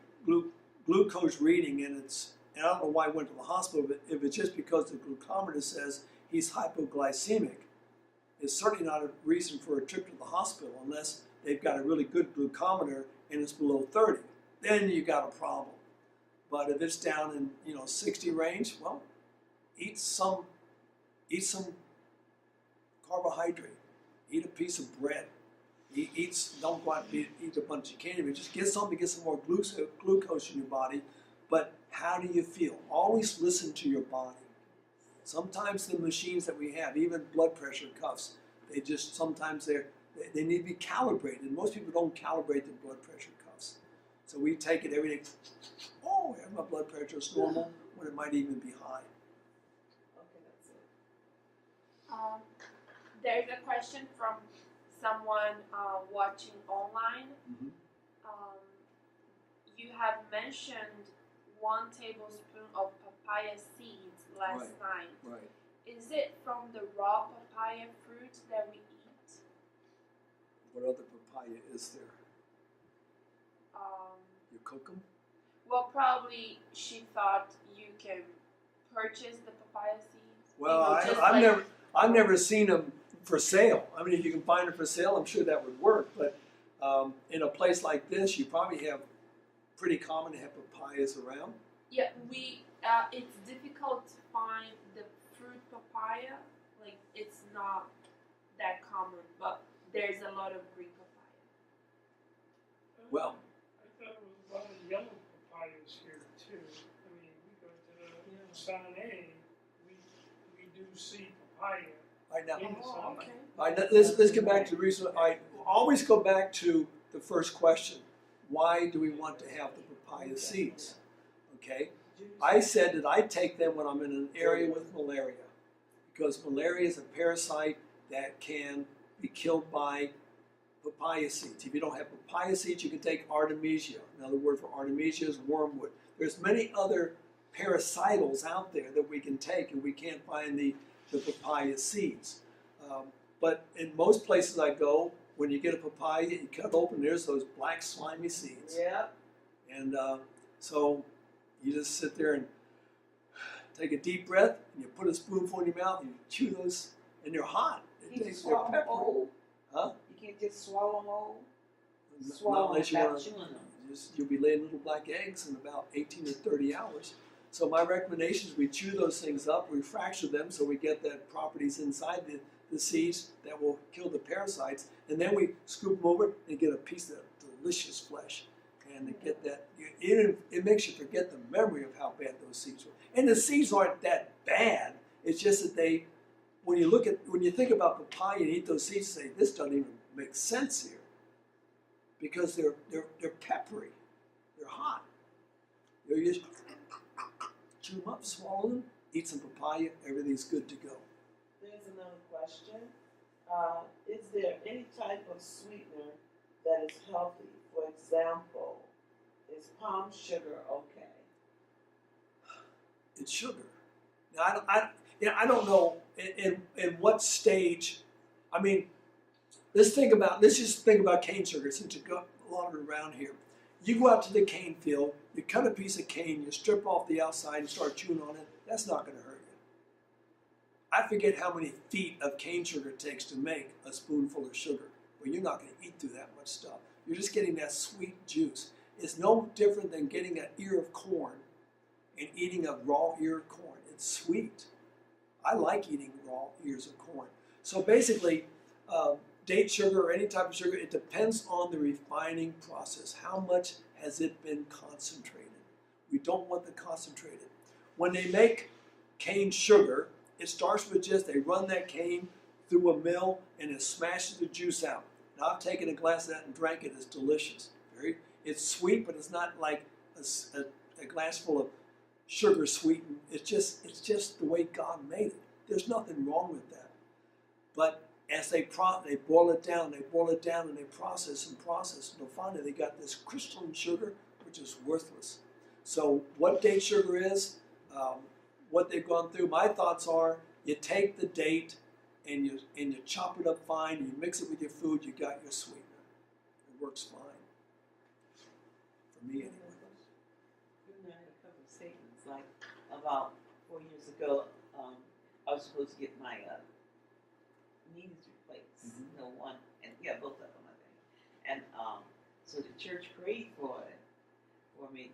glucose reading and I don't know why I went to the hospital, but if it's just because the glucometer says he's hypoglycemic, it's certainly not a reason for a trip to the hospital unless they've got a really good glucometer and it's below 30. Then you got a problem. But if it's down in 60 range, well, eat some carbohydrate. Eat a piece of bread. Don't go out and eat a bunch of candy, but just get something to get some more glucose in your body. But how do you feel? Always listen to your body. Sometimes the machines that we have, even blood pressure cuffs, sometimes they need to be calibrated. Most people don't calibrate their blood pressure cuffs. So we take it every day. Oh, my blood pressure is normal, when it might even be high. Okay, that's it. There's a question from someone watching online. Mm-hmm. You have mentioned 1 tablespoon of papaya seeds last night. Right. Is it from the raw papaya fruit that we eat? What other papaya is there? You cook them? Well, probably she thought you can purchase the papaya seeds. Well, I've never seen them for sale. I mean, if you can find them for sale, I'm sure that would work. But in a place like this, you probably have pretty common to have papayas around. Yeah, it's difficult to find the fruit papaya. Like, it's not that common, but there's a lot of green papaya. Well, I thought it was a lot of yellow papayas here too. I mean, we go to San A, we do see papaya. right now, in the San A. Okay. all right, let's get back to the reason. I always go back to the first question. Why do we want to have the papaya seeds? Okay, I said that I take them when I'm in an area with malaria, because malaria is a parasite that can be killed by papaya seeds. If you don't have papaya seeds, you can take artemisia. Another word for artemisia is wormwood. There's many other parasitals out there that we can take, and we can't find the papaya seeds. But in most places I go, when you get a papaya, you cut it open, there's those black slimy seeds. Yeah. And so you just sit there and take a deep breath, and you put a spoonful in your mouth, and you chew those, and they're hot. You can They're swallow them peppery. whole. Huh? You can't just swallow them whole. Not Swallow unless them you without want chewing them. you'll be laying little black eggs in about 18 or 30 hours. So my recommendation is we chew those things up, we fracture them so we get the properties inside the seeds that will kill the parasites, and then we scoop them over and get a piece of delicious flesh. And to get that, it makes you forget the memory of how bad those seeds were. And the seeds aren't that bad. It's just that when you think about papaya and eat those seeds, you say, this doesn't even make sense here. Because they're peppery. They're hot. You just chew them up, swallow them, eat some papaya, everything's good to go. There's another question. Is there any type of sweetener that is healthy? For example, is palm sugar okay? it's sugar. Now, I don't know in what stage. I mean, let's just think about cane sugar since you got a lot of it around here. You go out to the cane field, you cut a piece of cane, you strip off the outside and start chewing on it. That's not going to hurt you. I forget how many feet of cane sugar it takes to make a spoonful of sugar. Well, you're not going to eat through that much stuff. You're just getting that sweet juice. It's no different than getting an ear of corn and eating a raw ear of corn. It's sweet. I like eating raw ears of corn. So basically, date sugar or any type of sugar, it depends on the refining process. How much has it been concentrated? We don't want the concentrated. When they make cane sugar, it starts with just, they run that cane through a mill and it smashes the juice out. Now I've taken a glass of that and drank it. It's delicious. It's sweet, but it's not like a glass full of sugar sweetened. It's just the way God made it. There's nothing wrong with that. But as they boil it down, and they process, and finally they got this crystalline sugar, which is worthless. So what date sugar is, what they've gone through, my thoughts are, you take the date and you chop it up fine, you mix it with your food, you got your sweetener. It works fine. For me anyway. I had a couple of statements, like about 4 years ago, I was supposed to get my knees replaced. Mm-hmm. You know, one, and yeah, both of them, I think. And so the church prayed for me,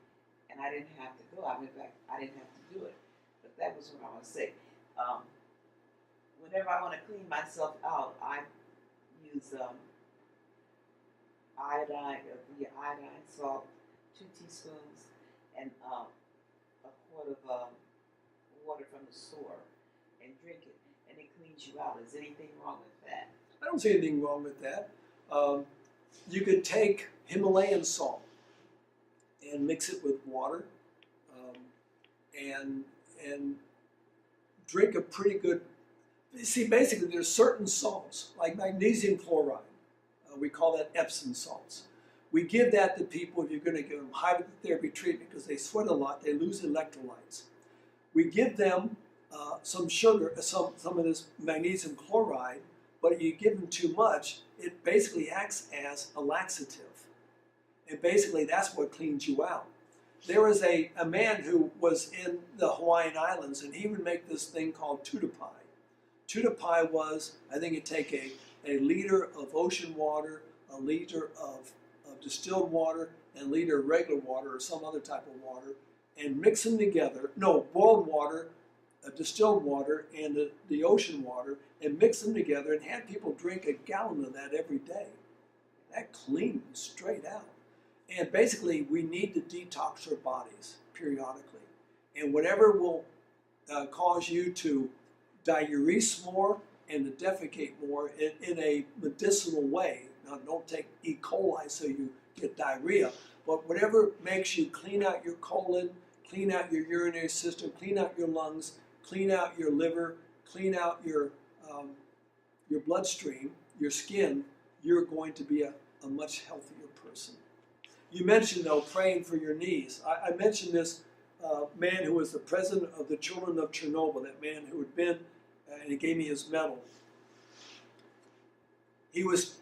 and I didn't have to go. I went back. I didn't have to do it. But that was what I want to say. Whenever I want to clean myself out, I use iodine salt, 2 teaspoons, and a quart of water from the store, and drink it, and it cleans you out. Is anything wrong with that? I don't see anything wrong with that. You could take Himalayan salt and mix it with water, and drink a pretty good. See, basically, there's certain salts like magnesium chloride. We call that Epsom salts. We give that to people if you're going to give them hydrotherapy treatment because they sweat a lot, they lose electrolytes. We give them some sugar, some of this magnesium chloride, but if you give them too much, it basically acts as a laxative. And basically, that's what cleans you out. There was a man who was in the Hawaiian Islands, and he would make this thing called tutupai. Tutupai was, I think you'd take a liter of ocean water, a liter of distilled water, and a liter of regular water or some other type of water, and mix them together. No, boiled water, distilled water, and the ocean water, and mix them together and had people drink a gallon of that every day. That cleaned them straight out. And basically, we need to detox our bodies periodically. And whatever will cause you to diurese more and to defecate more in a medicinal way. Now, don't take E. coli so you get diarrhea, but whatever makes you clean out your colon, clean out your urinary system, clean out your lungs, clean out your liver, clean out your bloodstream, your skin, you're going to be a much healthier person. You mentioned, though, praying for your knees. I mentioned this man who was the president of the children of Chernobyl, that man who had been, and he gave me his medal. He was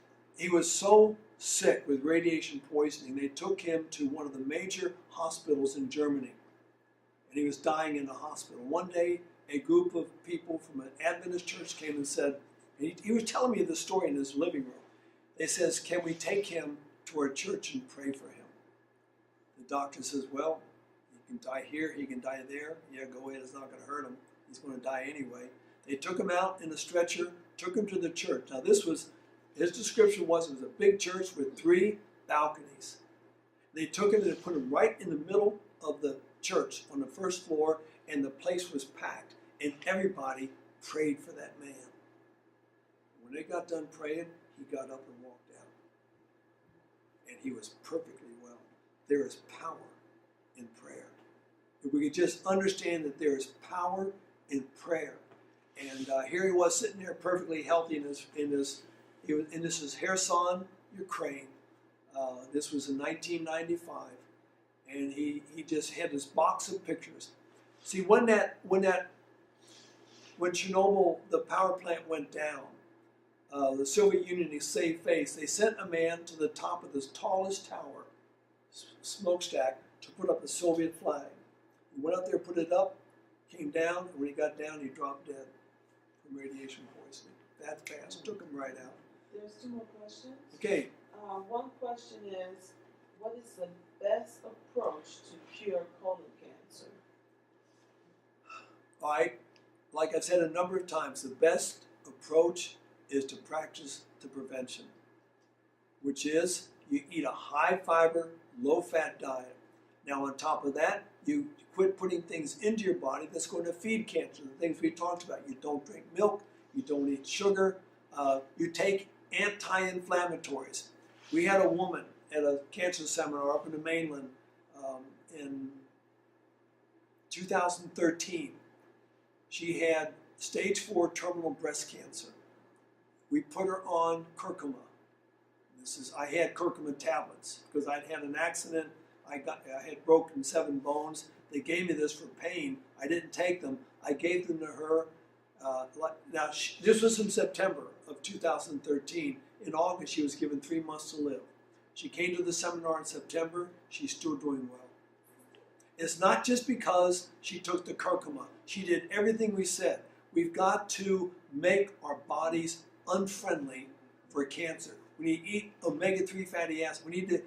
so sick with radiation poisoning, they took him to one of the major hospitals in Germany, and he was dying in the hospital. One day, a group of people from an Adventist church came and said, he was telling me this story in his living room. They says, "Can we take him to our church and pray for him?" The doctor says, "Well, he can die here, he can die there. Yeah, go ahead, it's not going to hurt him. He's going to die anyway." They took him out in a stretcher, took him to the church. Now this was, his description was, it was a big church with 3 balconies. They took him and put him right in the middle of the church on the first floor, and the place was packed, and everybody prayed for that man. When they got done praying, he got up and walked out. And he was perfectly well. There is power in prayer. If we could just understand that there is power in prayer. And here he was sitting there perfectly healthy this is Kherson, Ukraine. This was in 1995. And he just had this box of pictures. See, when Chernobyl, the power plant went down, the Soviet Union, to save face, they sent a man to the top of this tallest tower, smokestack, to put up the Soviet flag. He went up there, put it up, came down, and when he got down, he dropped dead from radiation poisoning. That fast, took him right out. There's 2 more questions. Okay, One question is, what is the best approach to cure colon cancer? all right, like I've said a number of times, the best approach is to practice the prevention, which is you eat a high fiber, low fat diet. Now on top of that, you quit putting things into your body that's going to feed cancer, the things we talked about. You don't drink milk, you don't eat sugar, you take anti-inflammatories. We had a woman at a cancer seminar up in the mainland in 2013. She had stage 4 terminal breast cancer. We put her on curcuma. I had curcuma tablets because I'd had an accident. I had broken 7 bones. They gave me this for pain. I didn't take them. I gave them to her. This was in September of 2013. In August, she was given 3 months to live. She came to the seminar in September. She's still doing well. It's not just because she took the curcuma. She did everything we said. We've got to make our bodies unfriendly for cancer. We need to eat omega-3 fatty acids. We need to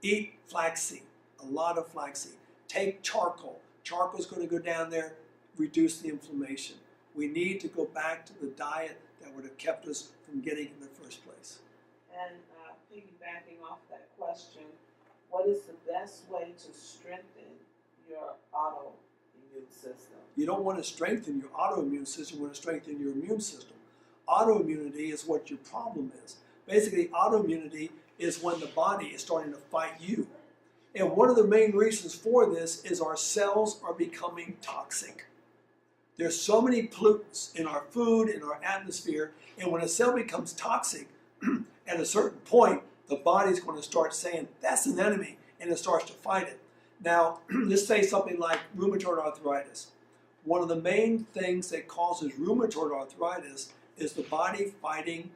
eat flaxseed, a lot of flaxseed. Take charcoal. Charcoal is going to go down there, reduce the inflammation. We need to go back to the diet that would have kept us from getting in the first place. And piggybacking off that question, what is the best way to strengthen your autoimmune system? You don't want to strengthen your autoimmune system, you want to strengthen your immune system. Autoimmunity is what your problem is. Basically, autoimmunity is when the body is starting to fight you. And one of the main reasons for this is our cells are becoming toxic. There's so many pollutants in our food, in our atmosphere, and when a cell becomes toxic, at a certain point, the body's going to start saying, that's an enemy, and it starts to fight it. Now, let's say something like rheumatoid arthritis. One of the main things that causes rheumatoid arthritis is the body fighting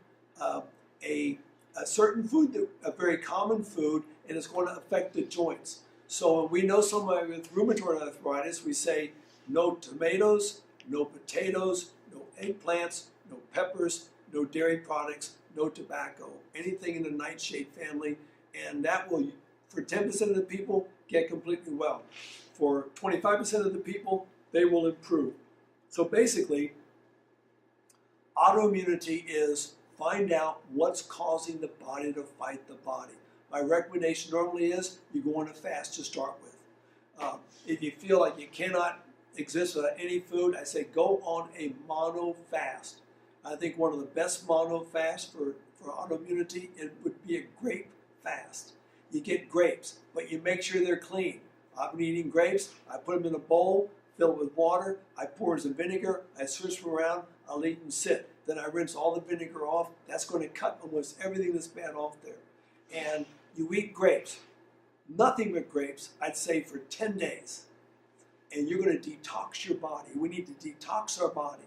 a certain food, a very common food, and it's going to affect the joints. So when we know somebody with rheumatoid arthritis, we say no tomatoes, no potatoes, no eggplants, no peppers, no dairy products, no tobacco, anything in the nightshade family, and that will, for 10% of the people, get completely well. For 25% of the people, they will improve. So basically, autoimmunity is find out what's causing the body to fight the body. My recommendation normally is you go on a fast to start with. If you feel like you cannot exist without any food, I say go on a mono fast. I think one of the best mono fasts for autoimmunity, it would be a grape fast. You get grapes, but you make sure they're clean. I've been eating grapes, I put them in a bowl, fill it with water, I pour some vinegar, I switch them around, I'll eat and sit. Then I rinse all the vinegar off. That's going to cut almost everything that's bad off there. And you eat grapes, nothing but grapes, I'd say for 10 days. And you're going to detox your body. We need to detox our body.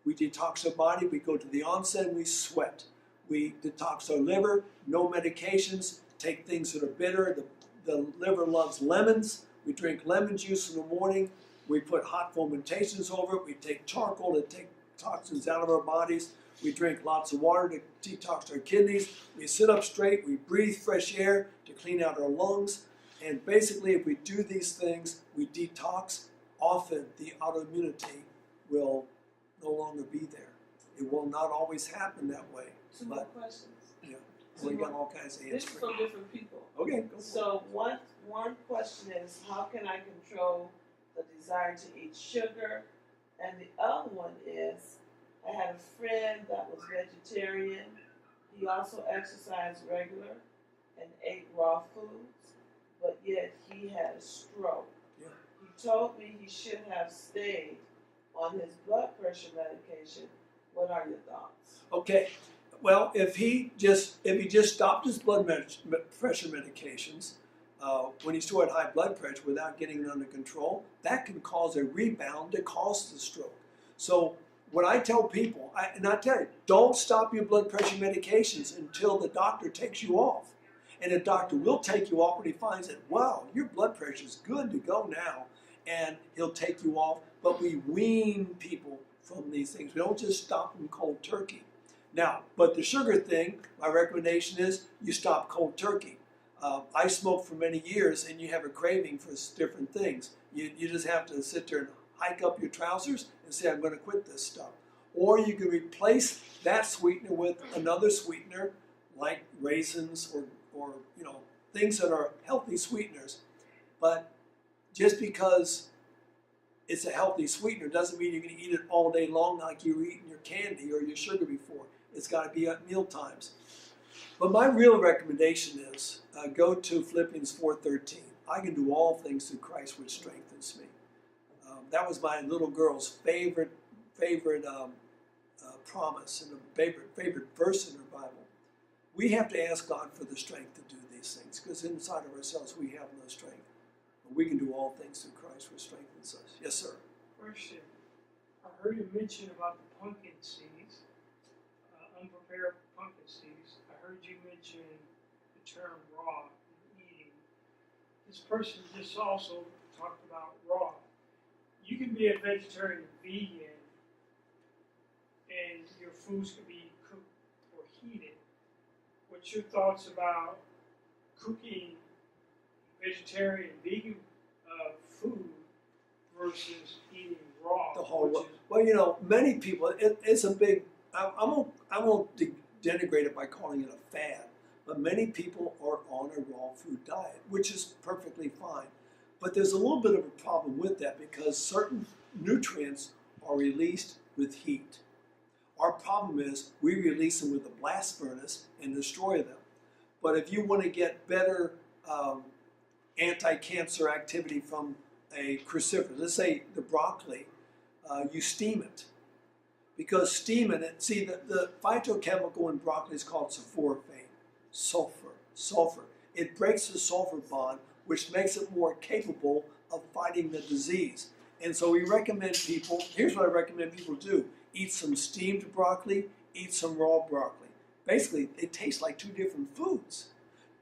We detox our body, we go to the onset and we sweat. We detox our liver, no medications, take things that are bitter. The liver loves lemons. We drink lemon juice in the morning. We put hot fomentations over it. We take charcoal to take toxins out of our bodies. We drink lots of water to detox our kidneys. We sit up straight. We breathe fresh air to clean out our lungs. And basically, if we do these things, we detox, often the autoimmunity will no longer be there. It will not always happen that way. Two more questions. Yeah, we got all kinds of This answers. is from different people. Okay, go for it. So one question is, how can I control the desire to eat sugar? And the other one is, I had a friend that was vegetarian. He also exercised regular and ate raw foods, but yet he had a stroke. Yeah. He told me he should have stayed on his blood pressure medication. What are your thoughts? Okay, well, if he just stopped his blood pressure medications, when you still had high blood pressure without getting it under control, that can cause a rebound that causes the stroke. So what I tell people, and I tell you, don't stop your blood pressure medications until the doctor takes you off. And the doctor will take you off when he finds that, wow, your blood pressure is good to go now, and he'll take you off. But we wean people from these things. We don't just stop them cold turkey. Now, but the sugar thing, my recommendation is you stop cold turkey. I smoked for many years, and you have a craving for different things. You just have to sit there and hike up your trousers and say, I'm going to quit this stuff. Or you can replace that sweetener with another sweetener like raisins or things that are healthy sweeteners. But just because it's a healthy sweetener doesn't mean you're going to eat it all day long like you were eating your candy or your sugar before. It's got to be at meal times. But my real recommendation is go to Philippians 4:13. I can do all things through Christ which strengthens me. That was my little girl's favorite promise and a favorite verse in her Bible. We have to ask God for the strength to do these things because inside of ourselves we have no strength. But we can do all things through Christ which strengthens us. Yes, sir. Question. I heard you mention about the pumpkin seeds, unprepared pumpkin seeds. I heard you mention the term raw eating. This person just also talked about raw. You can be a vegetarian and vegan, and your foods can be cooked or heated. What's your thoughts about cooking vegetarian and vegan food versus eating raw? The whole well, many people. It's a big. I won't denigrate it by calling it a fad, but many people are on a raw food diet, which is perfectly fine. But there's a little bit of a problem with that because certain nutrients are released with heat. Our problem is we release them with a blast furnace and destroy them. But if you want to get better anti-cancer activity from a cruciferous, let's say the broccoli, you steam it. Because steaming it, see the phytochemical in broccoli is called sulforaphane, sulfur. It breaks the sulfur bond, which makes it more capable of fighting the disease. And so we recommend people, here's what I recommend people do. Eat some steamed broccoli, eat some raw broccoli. Basically, it tastes like two different foods,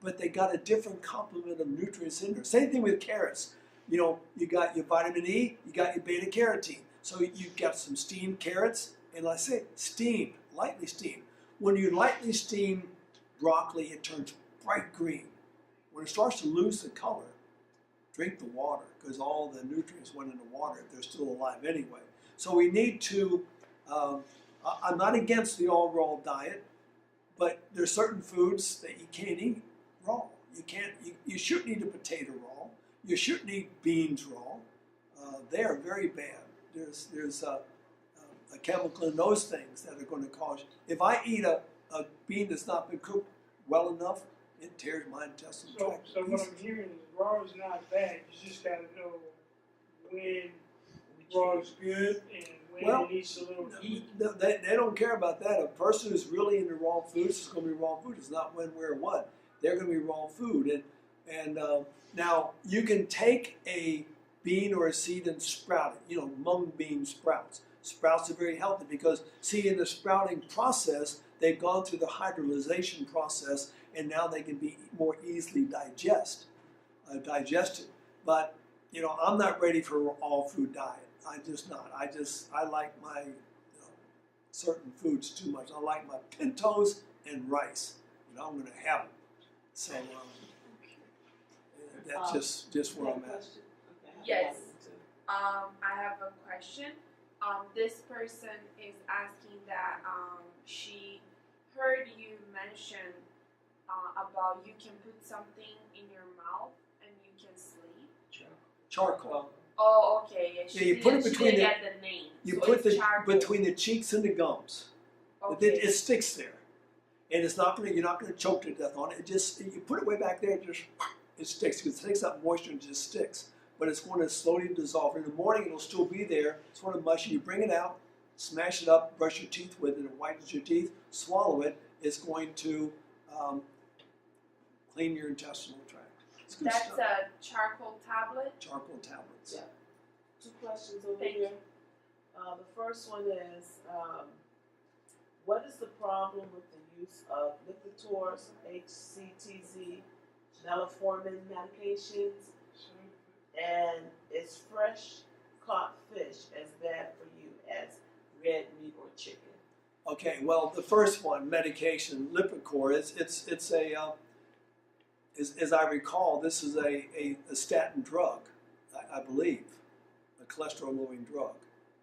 but they got a different complement of nutrients in there. Same thing with carrots. You got your vitamin E, you got your beta carotene. So you've got some steamed carrots, and like I say, steamed, lightly steamed. When you lightly steam broccoli, it turns bright green. When it starts to lose the color, drink the water because all the nutrients went into water if they're still alive anyway. So we need to, I'm not against the all raw diet, but there's certain foods that you can't eat raw. You shouldn't eat a potato raw. You shouldn't eat beans raw. They are very bad. There's a chemical in those things that are going to cause. If I eat a bean that's not been cooked well enough, it tears my intestinal tract. So what I'm hearing is raw is not bad. You just got to know when raw is good and when it needs a little heat. They don't care about that. A person who's really into raw foods is going to be raw food. It's not when, where, what. They're going to be raw food. And now you can take a bean or a seed and sprout it. Mung bean sprouts. Sprouts are very healthy because, see, in the sprouting process, they've gone through the hydrolyzation process, and now they can be more easily digested. But I'm not ready for an all food diet. I'm just not. I like my certain foods too much. I like my pintos and rice. I'm going to have them. So that's just where I'm at. Yes. I have a question. This person is asking that she heard you mention about you can put something in your mouth and you can sleep. Charcoal. Oh, okay. Yeah, Yeah, you put it between the name. You So put it's the charcoal. between the cheeks and the gums. Okay. It sticks there, and it's not you're not gonna choke to death on it. You put it way back there, it sticks because it takes up moisture and just sticks. But it's going to slowly dissolve. In the morning, it'll still be there. It's sort of mushy. You bring it out, smash it up, brush your teeth with it, it whitens your teeth. Swallow it. It's going to clean your intestinal tract. It's good That's stuff. a charcoal tablet. Charcoal tablets. Yeah. Two questions over Thank here. The first one is, what is the problem with the use of Lipitor's HCTZ melanoformin medications, and is fresh caught fish as bad for you as red meat or chicken? Okay, well, the first one, medication, Lipitor, it's a, as I recall, this is a statin drug, I believe, a cholesterol-lowering drug.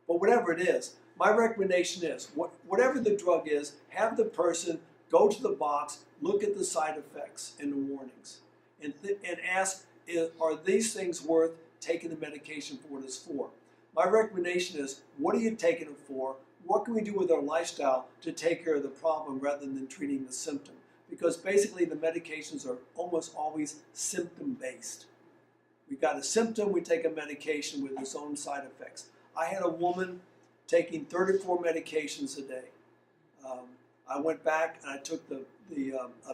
But whatever it is, my recommendation is, whatever the drug is, have the person go to the box, look at the side effects and the warnings, and ask, are these things worth taking the medication for what it's for? My recommendation is, what are you taking it for? What can we do with our lifestyle to take care of the problem rather than treating the symptom? Because basically the medications are almost always symptom-based. We've got a symptom, we take a medication with its own side effects. I had a woman taking 34 medications a day. I went back and I took a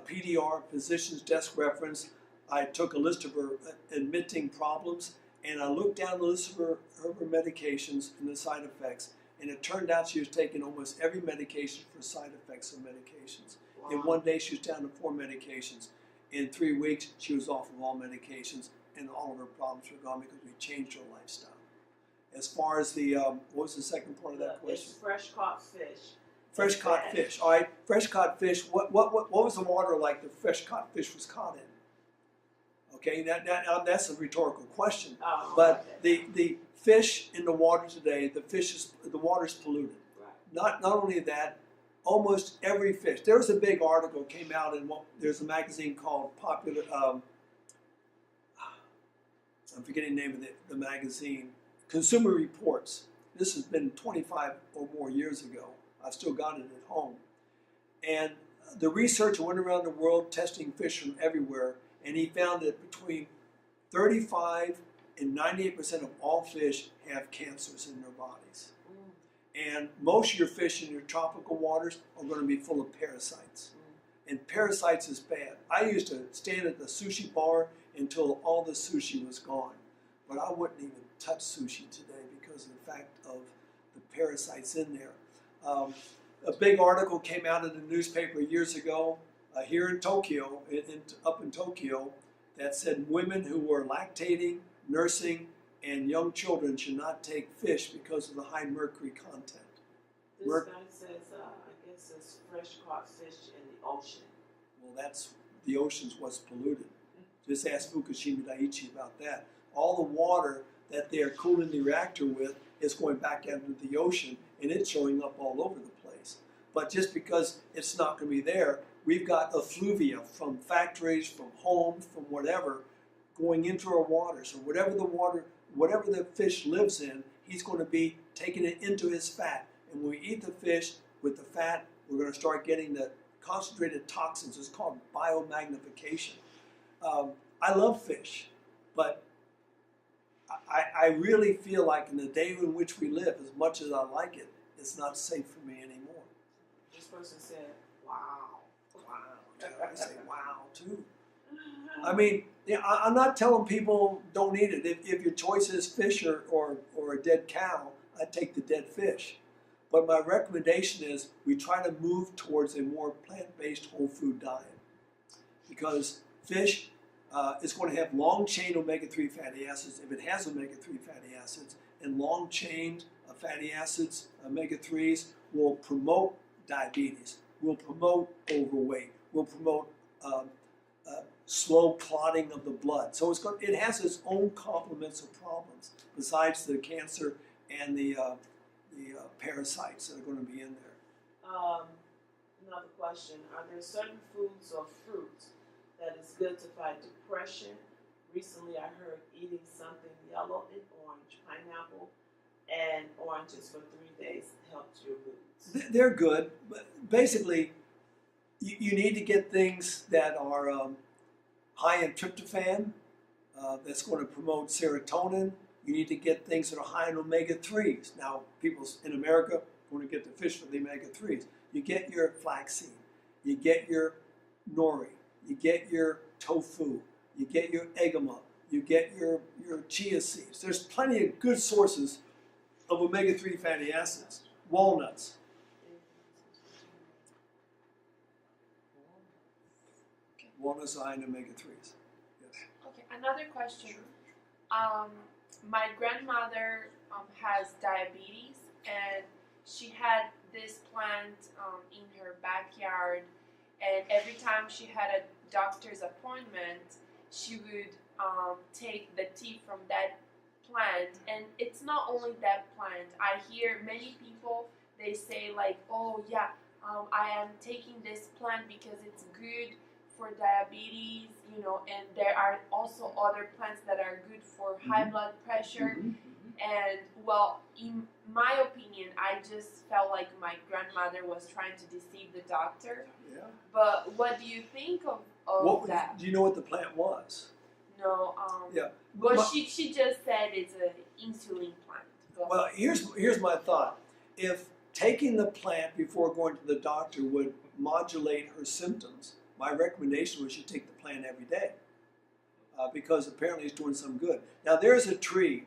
PDR, physician's desk reference. I took a list of her admitting problems, and I looked down the list of her medications and the side effects, and it turned out she was taking almost every medication for side effects of medications. Wow. In one day, she was down to 4 medications. In 3 weeks, she was off of all medications, and all of her problems were gone because we changed her lifestyle. As far as the, what was the second part of that question? It's fresh caught fish. Fresh caught fish. All right, fresh caught fish. What was the water like the fresh caught fish was caught in? Okay, that's a rhetorical question. Oh, But okay. the fish in the water today, the water is polluted. Right. Not only that, almost every fish. There was a big article came out in there's a magazine called Popular. I'm forgetting the name of the magazine. Consumer Reports. This has been 25 or more years ago. I've still got it at home. And the researcher went around the world testing fish from everywhere, and he found that between 35 and 98% of all fish have cancers in their bodies. And most of your fish in your tropical waters are going to be full of parasites. And parasites is bad. I used to stand at the sushi bar until all the sushi was gone. But I wouldn't even touch sushi today because of the fact of the parasites in there. A big article came out in the newspaper years ago here in Tokyo, up in Tokyo, that said women who were lactating, nursing, and young children should not take fish because of the high mercury content. This guy says, I guess it's fresh caught fish in the ocean. Well, the ocean's what's polluted. Just ask Fukushima Daiichi about that. All the water that they're cooling the reactor with is going back out into the ocean, and it's showing up all over the place. But just because it's not going to be there, we've got effluvia from factories, from homes, from whatever, going into our water. So whatever the fish lives in, he's going to be taking it into his fat. And when we eat the fish with the fat, we're going to start getting the concentrated toxins. It's called biomagnification. I love fish, but I really feel like in the day in which we live, as much as I like it, it's not safe for me anymore. This person said, wow. Wow. Yeah, I say wow, too. I mean, I'm not telling people don't eat it. If your choice is fish or a dead cow, I'd take the dead fish. But my recommendation is we try to move towards a more plant-based whole food diet. Because fish is going to have long-chain omega-3 fatty acids, if it has omega-3 fatty acids, and long-chain fatty acids, omega-3s, will promote diabetes, will promote overweight, will promote slow clotting of the blood. So it has its own complements of problems besides the cancer and the parasites that are going to be in there. Another question, are there certain foods or fruits that is good to fight depression? Recently I heard eating something yellow and orange, pineapple, and oranges for 3 days helped your moods. They're good, but basically you need to get things that are high in tryptophan, that's going to promote serotonin. You need to get things that are high in omega-3s. Now, people in America want to get the fish for the omega-3s. You get your flaxseed, you get your nori, you get your tofu, you get your egama, you get your chia seeds. There's plenty of good sources of omega-3 fatty acids. Walnuts. Walnuts are high in omega-3s. Yes. Okay, another question. My grandmother has diabetes, and she had this plant in her backyard, and every time she had a doctor's appointment, she would take the tea from that plant. And it's not only that plant. I hear many people, they say like, oh yeah, I am taking this plant because it's good for diabetes, you know, and there are also other plants that are good for high blood pressure. And well, in my opinion, I just felt like my grandmother was trying to deceive the doctor. Yeah. But what do you think of that? Do you know what the plant was? No. Yeah. But she just said it's an insulin plant. Well, here's my thought. If taking the plant before going to the doctor would modulate her symptoms, my recommendation was you take the plant every day because apparently it's doing some good. Now, there's a tree.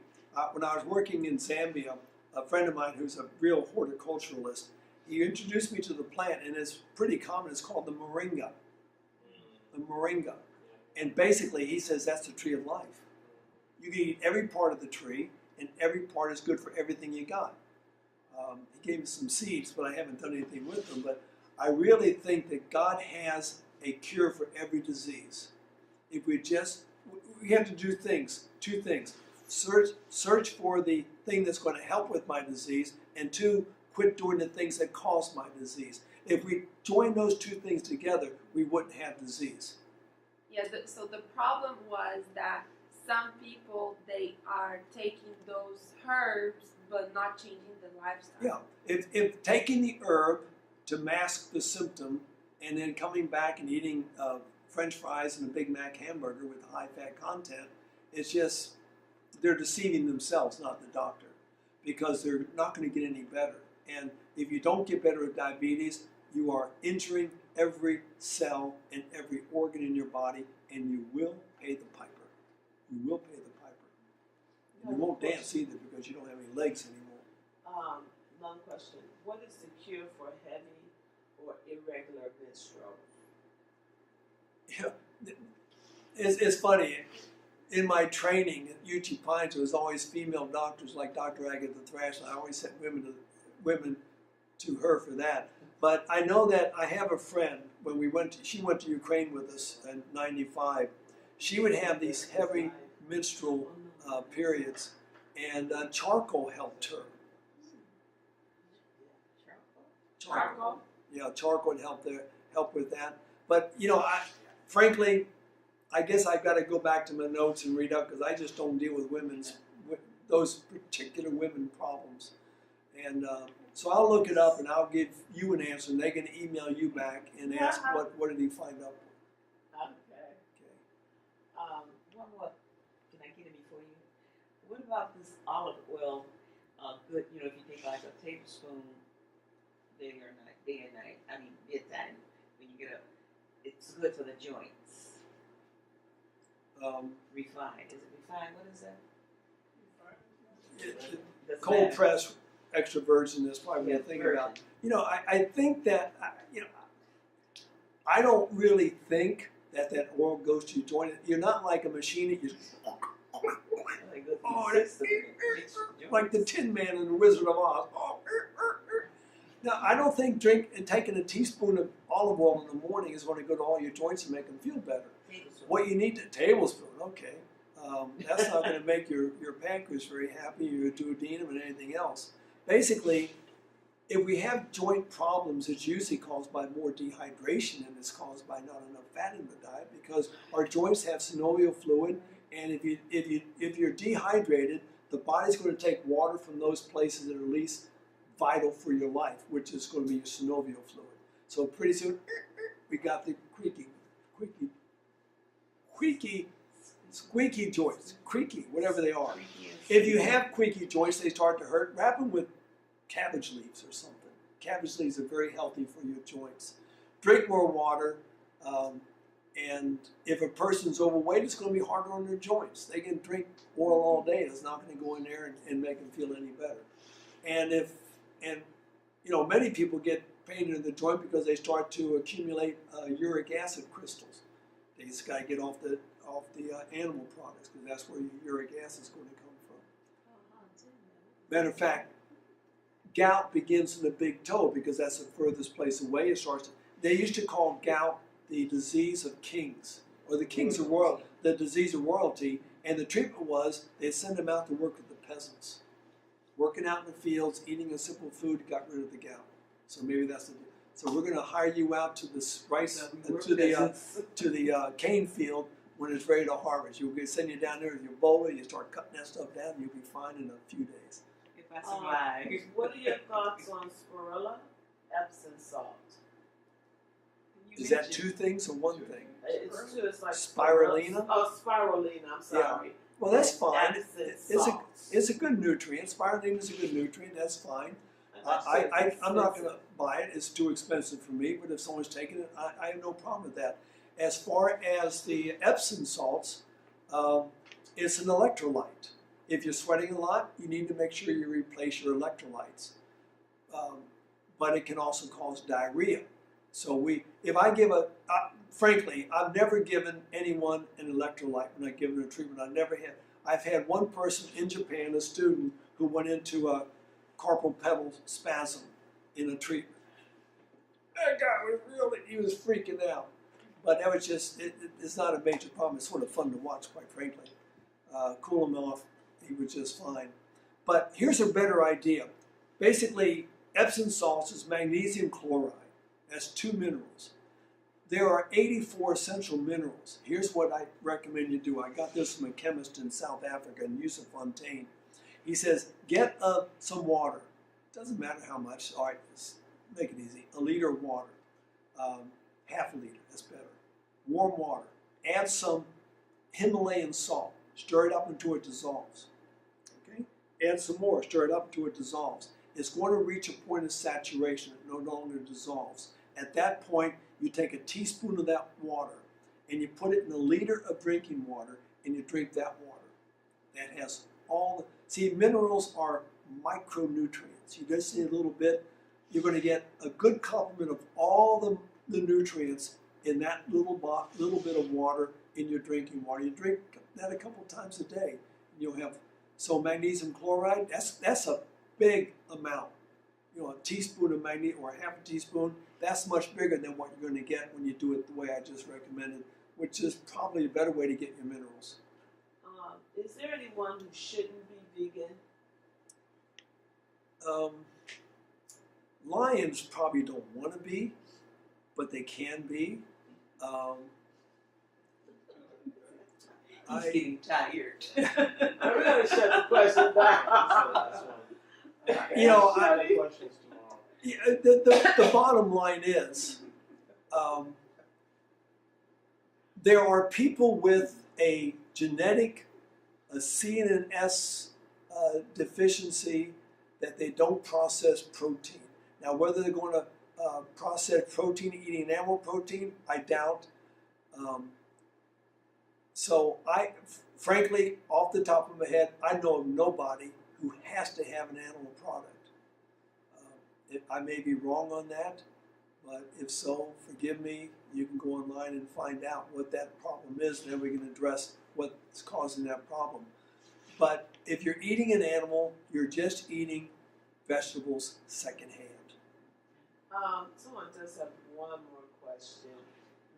When I was working in Zambia, a friend of mine who's a real horticulturalist, he introduced me to the plant, and it's pretty common. It's called the moringa. The moringa. And basically, he says that's the tree of life. You can eat every part of the tree, and every part is good for everything you got. He gave me some seeds, but I haven't done anything with them. But I really think that God has a cure for every disease. If we have to do two things. Search for the thing that's going to help with my disease, and two, quit doing the things that cause my disease. If we join those two things together, we wouldn't have disease. Yeah, so the problem was that some people, they are taking those herbs but not changing the lifestyle. Yeah, if taking the herb to mask the symptom and then coming back and eating French fries and a Big Mac hamburger with high fat content, it's just, they're deceiving themselves, not the doctor, because they're not going to get any better. And if you don't get better at diabetes, you are injuring every cell and every organ in your body, and you will pay the piper. You will pay the piper. And you won't dance either because you don't have any legs anymore. Long question. What is the cure for heavy or irregular menstrual? Yeah, it's funny. In my training at UT Pines, there was always female doctors like Dr. Agatha Thrash, and I always sent women to her for that. But I know that I have a friend, when she went to Ukraine with us in '95, she would have these heavy menstrual periods, and charcoal helped her. Charcoal? Yeah, charcoal would help with that. But, you know, frankly, I guess I've got to go back to my notes and read up because I just don't deal with those particular women problems. And so I'll look it up and I'll give you an answer, and they're going to email you back and ask what did he find out. Okay. One more. Can I get it before you? What about this olive oil? Good, you know, if you take like a tablespoon day and night. I mean, bedtime when you get up. It's good for the joints. Refined. Is it refined? What is that? Cold press extra virgin is probably what I think about. You know, I think that, you know, I don't really think that oil goes to your joint. You're not like a machine that you like the Tin Man in the Wizard of Oz. Now, I don't think taking a teaspoon of olive oil in the morning is going to go to all your joints and make them feel better. What you need, a tablespoon, okay. That's not going to make your pancreas very happy, your duodenum, and anything else. Basically, if we have joint problems, it's usually caused by more dehydration, and it's caused by not enough fat in the diet because our joints have synovial fluid, and if you're dehydrated, the body's going to take water from those places that are least vital for your life, which is going to be your synovial fluid. So pretty soon, we got the squeaky joints, creaky, whatever they are. If you have creaky joints, they start to hurt. Wrap them with cabbage leaves or something. Cabbage leaves are very healthy for your joints. Drink more water, and And if a person's overweight, it's going to be harder on their joints. They can drink oil all day, and it's not going to go in there and make them feel any better. And many people get pain in the joint because they start to accumulate uric acid crystals. They just got to get off the animal products, because that's where your uric acid is going to come from. Matter of fact, gout begins in the big toe because that's the furthest place away. They used to call gout the disease of kings, or the kings of royalty, the disease of royalty, and the treatment was they'd send them out to work with the peasants, working out in the fields, eating a simple food, got rid of the gout. So maybe that's the. So we're going to hire you out to this rice, to the cane field when it's ready to harvest. We'll send you down there with your bowler. You start cutting that stuff down, and you'll be fine in a few days. If I survive. What are your thoughts on spirulina, Epsom salt? Is that two things or one thing? It's two. It's like spirulina. Oh, spirulina. I'm sorry. Yeah. Well, that's fine. Epsom It's a good nutrient. Spirulina is a good nutrient. That's fine. I'm not going to buy it. It's too expensive for me. But if someone's taking it, I have no problem with that. As far as the Epsom salts, it's an electrolyte. If you're sweating a lot, you need to make sure you replace your electrolytes. But it can also cause diarrhea. So frankly, I've never given anyone an electrolyte when I've given a treatment. I've had one person in Japan, a student, who went into a carpal tunnel spasm in a treatment. That guy he was freaking out. But that was just, it's not a major problem. It's sort of fun to watch, quite frankly. Cool him off, he was just fine. But here's a better idea. Basically, Epsom salts is magnesium chloride. That's 2 minerals. There are 84 essential minerals. Here's what I recommend you do. I got this from a chemist in South Africa, in Yusuf Fontaine. He says, get some water. Doesn't matter how much. All right, let's make it easy. A liter of water. Half a liter, that's better. Warm water. Add some Himalayan salt. Stir it up until it dissolves. Okay? Add some more. Stir it up until it dissolves. It's going to reach a point of saturation. It no longer dissolves. At that point, you take a teaspoon of that water and you put it in a liter of drinking water and you drink that water. That has see, minerals are micronutrients. You just need a little bit. You're going to get a good complement of all the nutrients in that little bit of water in your drinking water. You drink that a couple times a day. And you'll have, so magnesium chloride, that's a big amount. A teaspoon of magnesium or half a teaspoon, that's much bigger than what you're going to get when you do it the way I just recommended, which is probably a better way to get your minerals. Is there anyone who shouldn't be vegan? Lions probably don't want to be, but they can be. He's getting tired. I'm going to shut the question down. The bottom line is, there are people with a genetic, a C and an S deficiency that they don't process protein. Now, whether they're going to process protein eating animal protein, I doubt. So frankly, off the top of my head, I know of nobody who has to have an animal product. I may be wrong on that, but if so, forgive me. You can go online and find out what that problem is, and then we can address what's causing that problem. But if you're eating an animal, you're just eating vegetables secondhand. Someone does have one more question.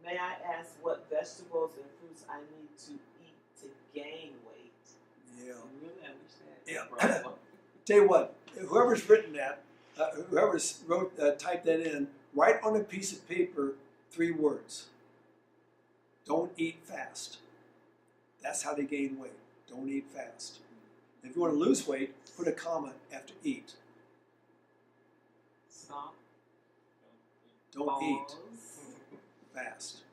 May I ask what vegetables and fruits I need to eat to gain weight? Yeah. I really understand. Yeah. Tell you what, whoever's written that, whoever's typed that in, write on a piece of paper 3 words. Don't eat fast. That's how they gain weight. Don't eat fast. If you want to lose weight, put a comma after eat. Stop. Don't eat fast.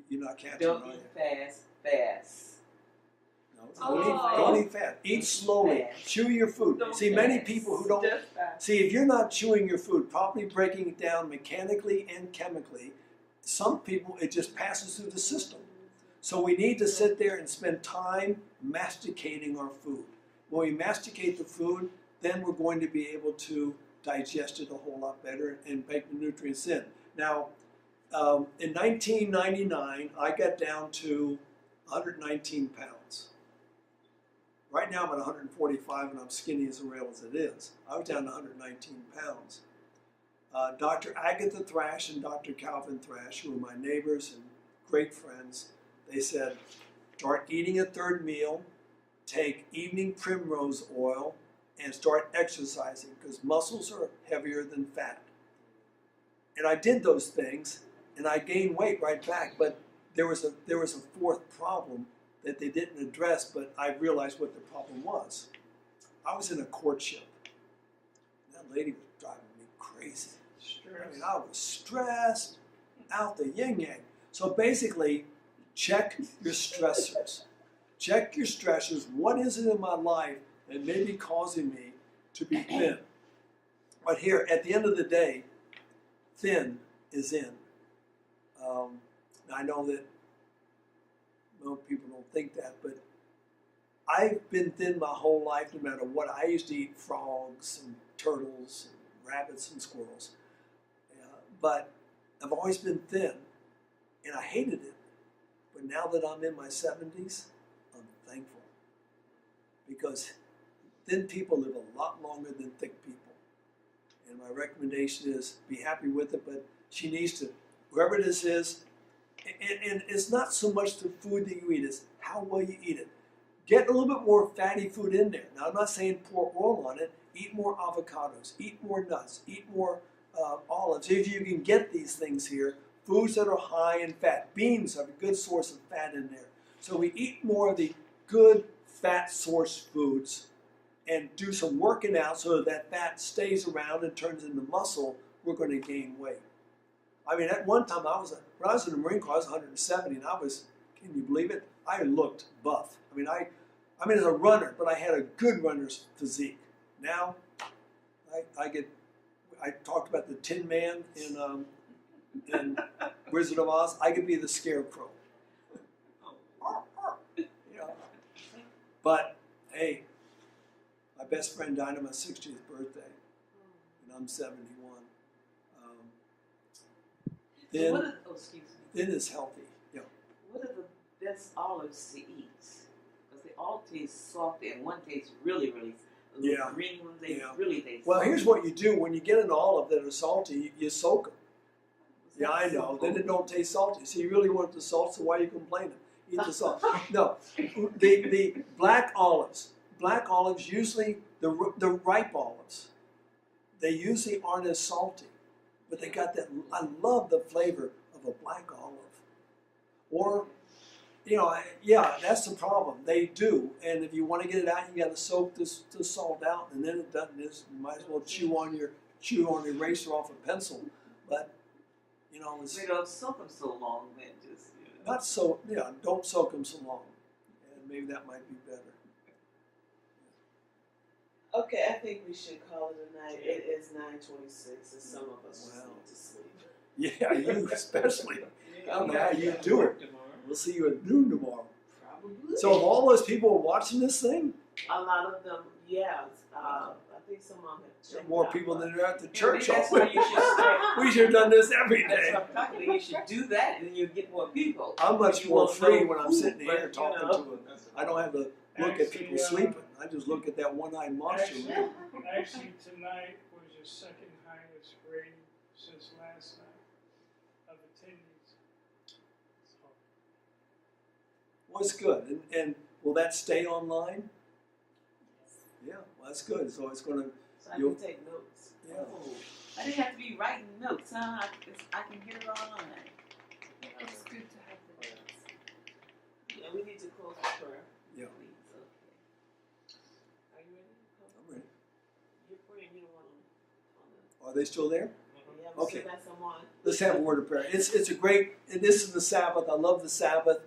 You're not catching Don't it, are eat you? fast. No, don't eat fast. Eat slowly. Chew your food. Don't See, many fast. people who don't... Just fast. See, if you're not chewing your food, properly breaking it down mechanically and chemically, some people, it just passes through the system. So we need to sit there and spend time masticating our food. When we masticate the food, then we're going to be able to digest it a whole lot better and take the nutrients in. Now, in 1999, I got down to 119 pounds. Right now I'm at 145 and I'm skinny as a rail as it is. I was down to 119 pounds. Dr. Agatha Thrash and Dr. Calvin Thrash, who are my neighbors and great friends, they said, start eating a third meal, take evening primrose oil, and start exercising because muscles are heavier than fat. And I did those things, and I gained weight right back. But there was a fourth problem that they didn't address, but I realized what the problem was. I was in a courtship. That lady was driving me crazy. I mean, I was stressed out the yin-yang. So basically, check your stressors. Check your stressors. What is it in my life that may be causing me to be thin? But here, at the end of the day, thin is in. I know that most people don't think that, but I've been thin my whole life no matter what. I used to eat frogs and turtles and rabbits and squirrels. But I've always been thin, and I hated it. But now that I'm in my 70s, I'm thankful. Because thin people live a lot longer than thick people. And my recommendation is be happy with it, but she needs to, whoever this is, and it's not so much the food that you eat, it's how well you eat it. Get a little bit more fatty food in there. Now, I'm not saying pour oil on it. Eat more avocados, eat more nuts, eat more olives. If you can get these things here, foods that are high in fat. Beans have a good source of fat in there. So we eat more of the good fat source foods and do some working out so that fat stays around and turns into muscle, we're going to gain weight. I mean, at one time, when I was in the Marine Corps, I was 170, and I was, can you believe it? I looked buff. I mean, as a runner, but I had a good runner's physique. Now, I talked about the Tin Man in Wizard of Oz. I could be the Scarecrow. But, hey, my best friend died on my 60th birthday, and I'm 71. Thin is healthy. Yeah. What are the best olives to eat? Because they all taste salty, and one tastes really, really. The green ones, they really taste. Well, here's what you do when you get an olive that are salty. You soak them. Yeah, I know. Then it don't taste salty. So you really want the salt. So why are you complaining? Eat the salt. No, the black olives. Black olives usually the ripe olives. They usually aren't as salty. But they got that, I love the flavor of a black olive. Or, yeah, that's the problem. They do. And if you want to get it out, you got to soak the salt out. And then it doesn't, you might as well chew on your eraser off a pencil. But, it's... They don't soak them so long, then just... Not so, don't soak them so long. And maybe that might be better. Okay, I think we should call it a night. It is 9:26, and some of us just need to sleep. Yeah, you especially. I don't know how you do it. We'll see you at noon tomorrow. Probably. So if all those people are watching this thing? A lot of them, yeah. I think some of them have checked more out, people but- than are at the church. That's where you should start. We should have done this every That's day. what I'm talking about. You should do that, and then you'll get more people. I'm much You more won't free know when I'm who, sitting but, here talking to them. I don't have to look at people sleeping. I just look at that one-eyed monster. Actually, tonight was your second highest rating since last night of attendees. Well, it's good. And will that stay online? Yeah, well, that's good. So it's going to... So I can take notes. Yeah. Oh, I didn't have to be writing notes, huh? I can get it online. It's good to have the notes. Yeah, we need to close the prayer. Yeah. Please, okay. Are you ready? I'm ready. You're praying, you don't want to... Are they still there? Yeah, we Okay. still got some on. Let's have a word of prayer. It's a great, and this is the Sabbath. I love the Sabbath.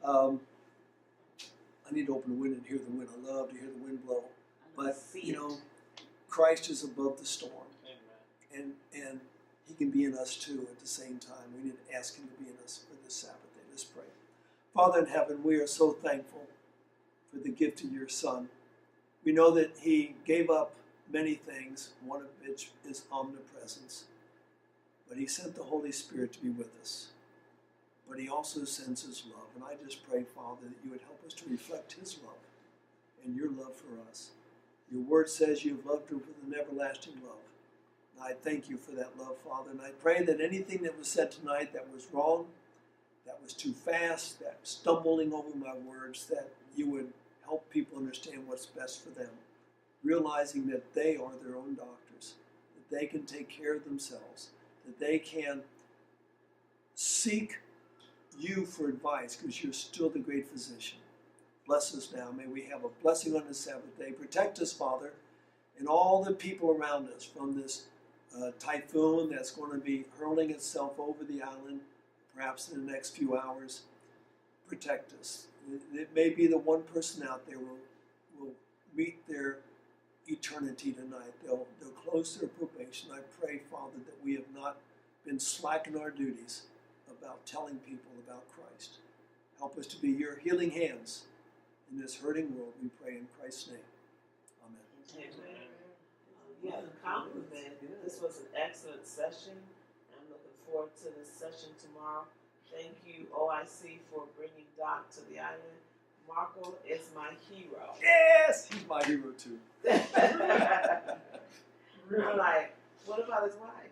I need to open the window and hear the wind. I love to hear the wind blow. But, See it. Christ is above the storm. Amen. And He can be in us too at the same time. We need to ask him to be in us for this Sabbath day. Let's pray. Father in heaven, we are so thankful for the gift of your Son. We know that he gave up many things, one of which is omnipresence. But he sent the Holy Spirit to be with us. But he also sends his love. And I just pray, Father, that you would help us to reflect his love and your love for us. Your word says you've loved us with an everlasting love. And I thank you for that love, Father. And I pray that anything that was said tonight that was wrong, that was too fast, that stumbling over my words, that you would help people understand what's best for them, realizing that they are their own doctors, that they can take care of themselves, that they can seek you for advice because you're still the great physician. Bless us now. May we have a blessing on the Sabbath day. Protect us, Father, and all the people around us from this typhoon that's going to be hurling itself over the island, perhaps in the next few hours. Protect us. It may be the one person out there will meet their eternity tonight. They'll close their probation. I pray, Father, that we have not been slack in our duties about telling people about Christ. Help us to be your healing hands in this hurting world, we pray in Christ's name. Amen. Amen. Yeah, the compliment. This was an excellent session. I'm looking forward to this session tomorrow. Thank you, OIC, for bringing Doc to the island. Marco is my hero. Yes, he's my hero too. I'm like, what about his wife?